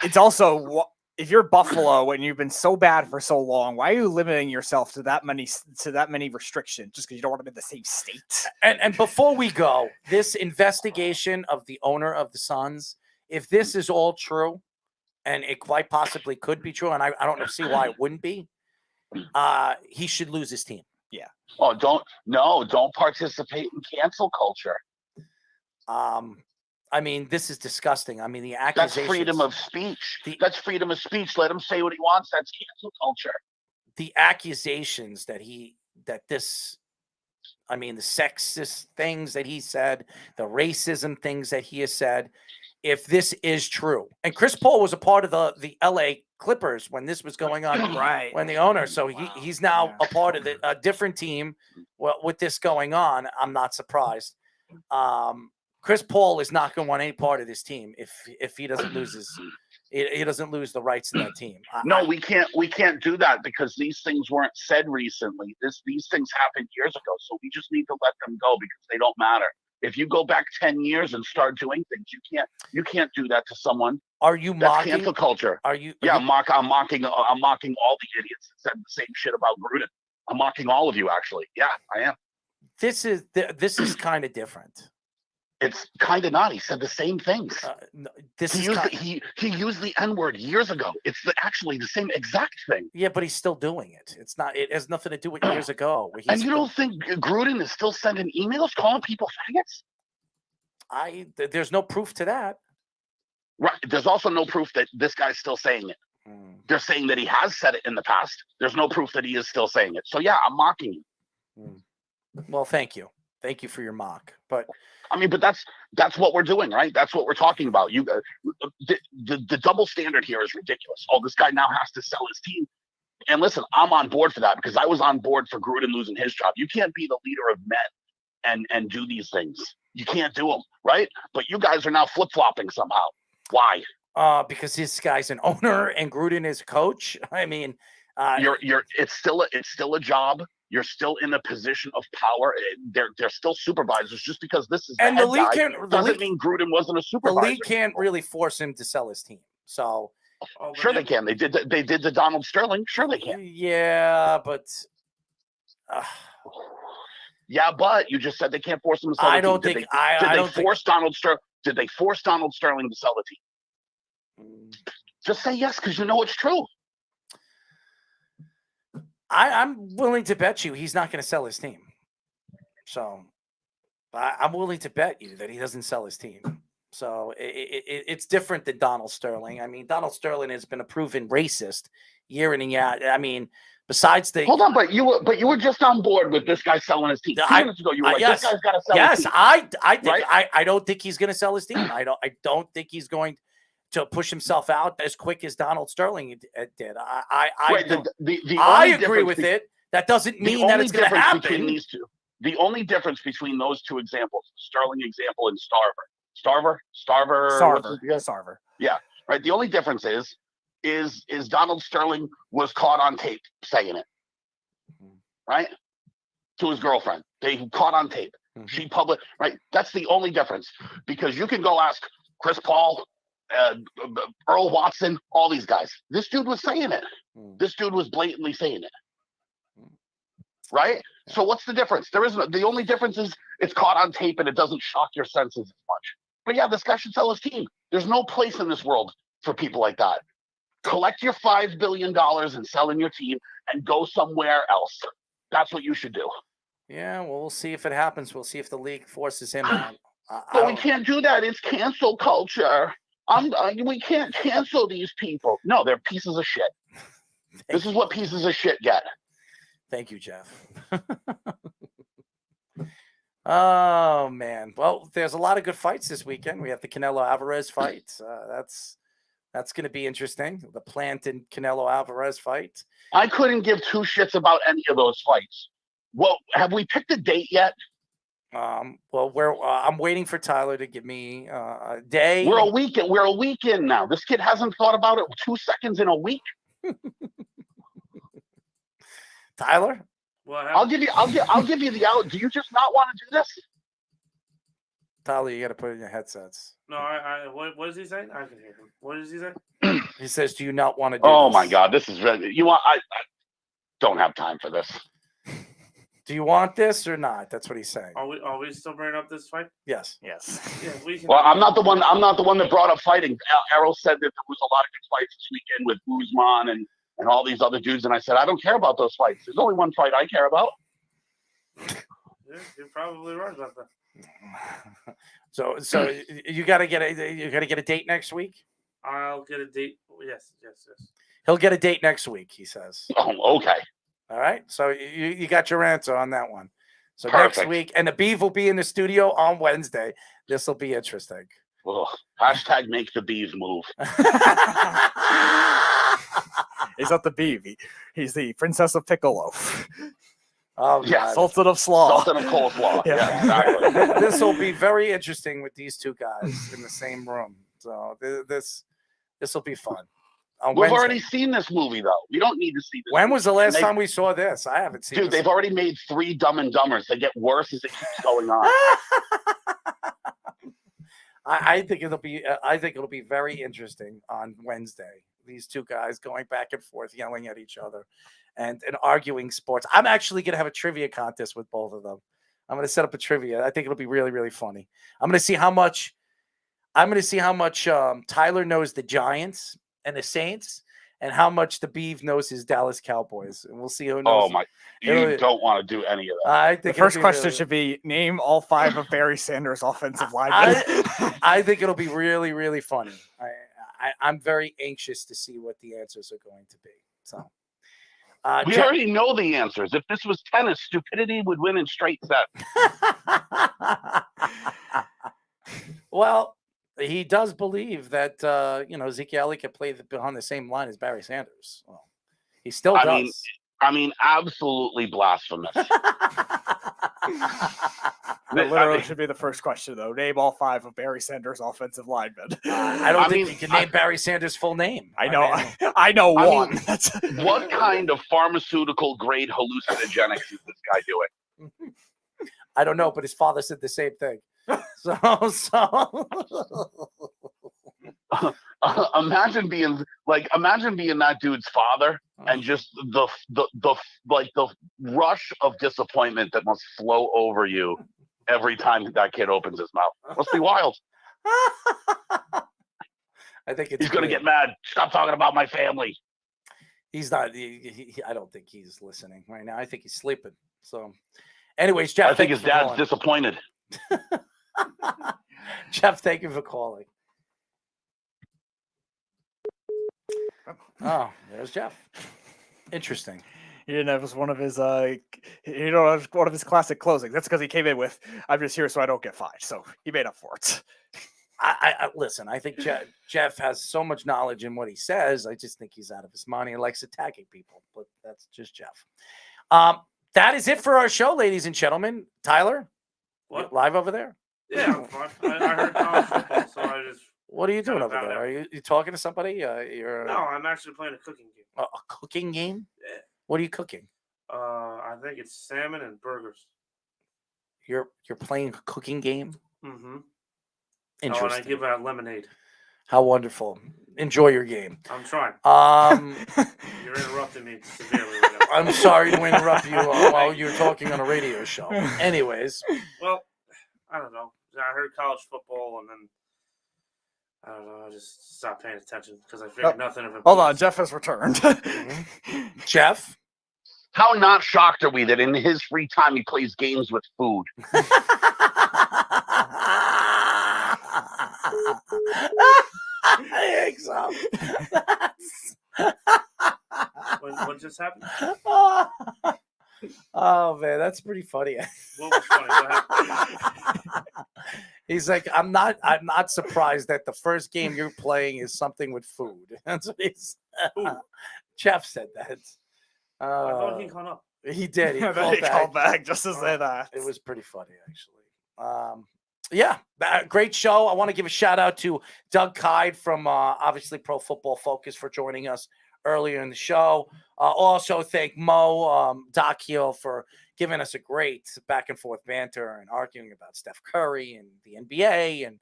It's also if you're Buffalo and you've been so bad for so long, why are you limiting yourself to that many restrictions just because you don't want to be in the same state? And before we go, this investigation of the owner of the Suns, if this is all true, and it quite possibly could be true, and I don't see why it wouldn't be, he should lose his team. Yeah. Oh, don't participate in cancel culture. I mean, this is disgusting. I mean, the accusations. That's freedom of speech. That's freedom of speech. Let him say what he wants. That's cancel culture. The accusations the sexist things that he said, the racism things that he has said, if this is true. And Chris Paul was a part of the LA Clippers when this was going on, right? When the owner, so he's now a part of a different team. Well, with this going on, I'm not surprised. Chris Paul is not going to want any part of this team if he doesn't lose he doesn't lose the rights to that team. We can't do that because these things weren't said recently. These things happened years ago, so we just need to let them go because they don't matter. If you go back 10 years and start doing things, you can't do that to someone. Are you That's mocking? cancel culture. Yeah, I'm mocking all the idiots that said the same shit about Gruden. I'm mocking all of you, actually. Yeah, I am. This is kind of different. It's kind of not. He said the same things. He used the N-word years ago. It's actually the same exact thing. Yeah, but he's still doing it. It has nothing to do with years ago. And you don't think Gruden is still sending emails calling people faggots? There's no proof to that. Right. There's also no proof that this guy's still saying it. They're saying that he has said it in the past. There's no proof that he is still saying it. So yeah, I'm mocking you. Well, thank you. Thank you for your mock. But I mean, but that's what we're doing, right? That's what we're talking about. The double standard here is ridiculous. Oh, this guy now has to sell his team. And listen, I'm on board for that because I was on board for Gruden losing his job. You can't be the leader of men and do these things. You can't do them, right? But you guys are now flip-flopping somehow. Why? Because this guy's an owner and Gruden is a coach. I mean, it's still a job. You're still in a position of power. They're still supervisors. Just because this is and the league doesn't mean Gruden wasn't a supervisor. The league can't really force him to sell his team. So sure they can. They did the Donald Sterling. Sure they can. Yeah, but yeah, but you just said they can't force him to sell. I don't think. Did they force Donald Sterling to sell the team? Just say yes because you know it's true. I'm willing to bet you he's not going to sell his team. So I'm willing to bet you that he doesn't sell his team. So it's different than Donald Sterling. I mean, Donald Sterling has been a proven racist year in and year out. I mean, besides the hold on, but you were just on board with this guy selling his team. 2 minutes ago, you were like, yes, this guy's got to sell his team. I think right? I don't think he's going to sell his team. I don't think he's going to push himself out as quick as Donald Sterling did. I agree with it. That doesn't mean that it's going to happen. The only difference between those two examples, Sterling example and Starver. Yeah, right. The only difference is Donald Sterling was caught on tape saying it, right? To his girlfriend. They caught on tape. She published, right? That's the only difference. Because you can go ask Chris Paul, Earl Watson, all these guys. This dude was saying it. This dude was blatantly saying it. Right? So what's the difference? The only difference is it's caught on tape and it doesn't shock your senses as much. But yeah, this guy should sell his team. There's no place in this world for people like that. Collect your $5 billion and sell in your team and go somewhere else. That's what you should do. Yeah, well, we'll see if it happens. We'll see if the league forces him out. But we can't do that. It's cancel culture. We can't cancel these people. No, they're pieces of shit. This is what pieces of shit get. Thank you, Jeff. Oh, man. Well, there's a lot of good fights this weekend. We have the Canelo Alvarez fight. That's going to be interesting. The Plant and Canelo Alvarez fight. I couldn't give two shits about any of those fights. Well, have we picked a date yet? Well, I'm waiting for Tyler to give me a day. We're a week in now. This kid hasn't thought about it 2 seconds in a week. Tyler? I'll give you the out. Do you just not want to do this? Tyler, you got to put in your headsets. No, what is he saying? I can hear him. What does he say? He says, "Do you not want to do?" Oh this? my God, this is really. I don't have time for this. Do you want this or not? That's what he's saying. Are we still bringing up this fight? Yes. Yeah, we can. Well, I'm not the one that brought up fighting. Errol said that there was a lot of good fights this weekend with Usman and all these other dudes, and I said I don't care about those fights. There's only one fight I care about. Yeah, you're probably right about that. So you got to get a date next week. I'll get a date. Yes. He'll get a date next week. He says. Oh, okay. All right. So you got your answer on that one. So Perfect. next week, and the Beef will be in the studio on Wednesday. This will be interesting. Ugh. Hashtag make the bees move. He's not the Beef. He's the Princess of Piccolo. Oh, yeah. Sultan of Slaw. Sultan of Coleslaw. Yeah. Exactly. This will be very interesting with these two guys in the same room. So this will be fun. On We've Wednesday. already seen this movie, though. We don't need to see this. When was the last movie. time we saw this? I haven't seen. Dude, this. they've already made 3 Dumb and Dumbers. They get worse as it keeps going on. I think it'll be very interesting on Wednesday. These two guys going back and forth, yelling at each other, and arguing sports. I'm actually going to have a trivia contest with both of them. I'm going to set up a trivia. I think it'll be really, really funny. I'm going to see how much. Tyler knows the Giants and the Saints, and how much the Beef knows his Dallas Cowboys, and we'll see who knows. Oh my! You don't want to do any of that. I think the first question should be name all 5 of Barry Sanders' offensive linemen. I think it'll be really, really funny. I'm very anxious to see what the answers are going to be. So we already know the answers. If this was tennis, stupidity would win in straight sets. Well, he does believe that Zeke Elliott can play behind the same line as Barry Sanders. Well, he still does. I mean, absolutely blasphemous. That literally should be the first question, though. Name all 5 of Barry Sanders' offensive linemen. I don't think you can name Barry Sanders' full name. I know one. What kind of pharmaceutical grade hallucinogenics is this guy doing? I don't know, but his father said the same thing. So imagine being that dude's father and just the rush of disappointment that must flow over you every time that kid opens his mouth. Must be wild. I think he's going to get mad. Stop talking about my family. He's not. I don't think he's listening right now. I think he's sleeping. So, anyways, Jeff, I think his dad's disappointed. Jeff, thank you for calling. Oh, there's Jeff. Interesting. That was one of his, one of his classic closings. That's because he came in with, "I'm just here so I don't get fined." So he made up for it. I listen. I think Jeff has so much knowledge in what he says. I just think he's out of his mind. He likes attacking people, but that's just Jeff. That is it for our show, ladies and gentlemen. Tyler, what? Live over there? Yeah, I heard college football, so I just. What are you doing over there? Are you talking to somebody? No, I'm actually playing a cooking game. A cooking game? Yeah. What are you cooking? I think it's salmon and burgers. You're playing a cooking game? Mm-hmm. Interesting. Oh, and I give out lemonade. How wonderful. Enjoy your game. I'm trying. You're interrupting me severely right now. I'm sorry to interrupt you while you're talking on a radio show. Anyways. Well, I don't know. I heard college football, and then I don't know. I just stopped paying attention because I figured nothing of it. Hold on, Jeff has returned. Jeff? How not shocked are we that in his free time he plays games with food? What just happened? Oh man, that's pretty funny. What was funny? What happened? He's like, I'm not surprised that the first game you're playing is something with food. That's what he's. Jeff said that. I thought he hung up. He did. He called back just to say that. It was pretty funny, actually. Yeah, great show. I want to give a shout out to Doug Kyed from obviously Pro Football Focus for joining us earlier in the show. Also thank Mo Dakhil for giving us a great back and forth banter and arguing about Steph Curry and the NBA. And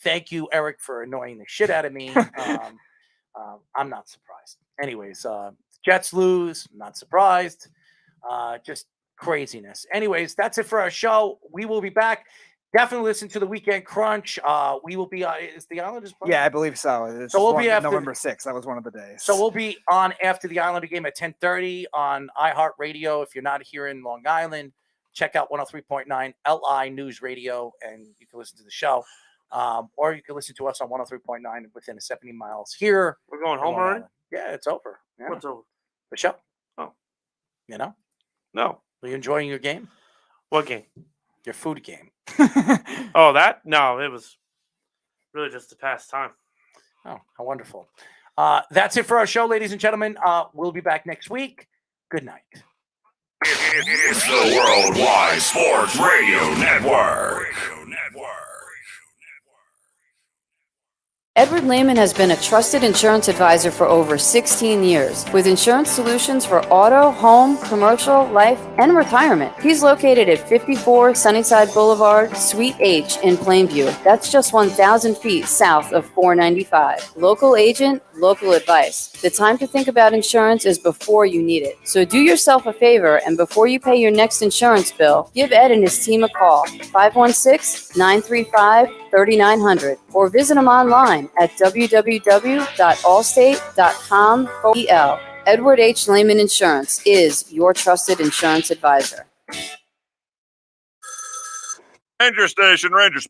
thank you, Eric, for annoying the shit out of me. I'm not surprised. Anyways, Jets lose. Not surprised. Just craziness. Anyways, that's it for our show. We will be back. Definitely listen to the Weekend Crunch. We will be is the Islanders playing? Yeah, I believe so. It's So we'll be after November 6th. That was one of the days. So we'll be on after the Islander game at 10:30 on iHeartRadio. If you're not here in Long Island, check out 103.9 LI News Radio, and you can listen to the show. Or you can listen to us on 103.9 within 70 miles here. We're going in home Long already? Island. Yeah, it's over. Yeah. What's over? The show. Oh. You know? No. Are you enjoying your game? What game? Your food game. Oh, that? No, it was really just to pass time. Oh, how wonderful. That's it for our show, ladies and gentlemen. We'll be back next week. Good night. It's the Worldwide Sports Radio Network. Edward Lehman has been a trusted insurance advisor for over 16 years with insurance solutions for auto, home, commercial, life, and retirement. He's located at 54 Sunnyside Boulevard, Suite H in Plainview. That's just 1,000 feet south of 495. Local agent, local advice. The time to think about insurance is before you need it. So do yourself a favor, and before you pay your next insurance bill, give Ed and his team a call, 516-935-3900, or visit him online at www.allstate.com/EL. Edward H. Lehman Insurance is your trusted insurance advisor. Ranger Station, Ranger Station.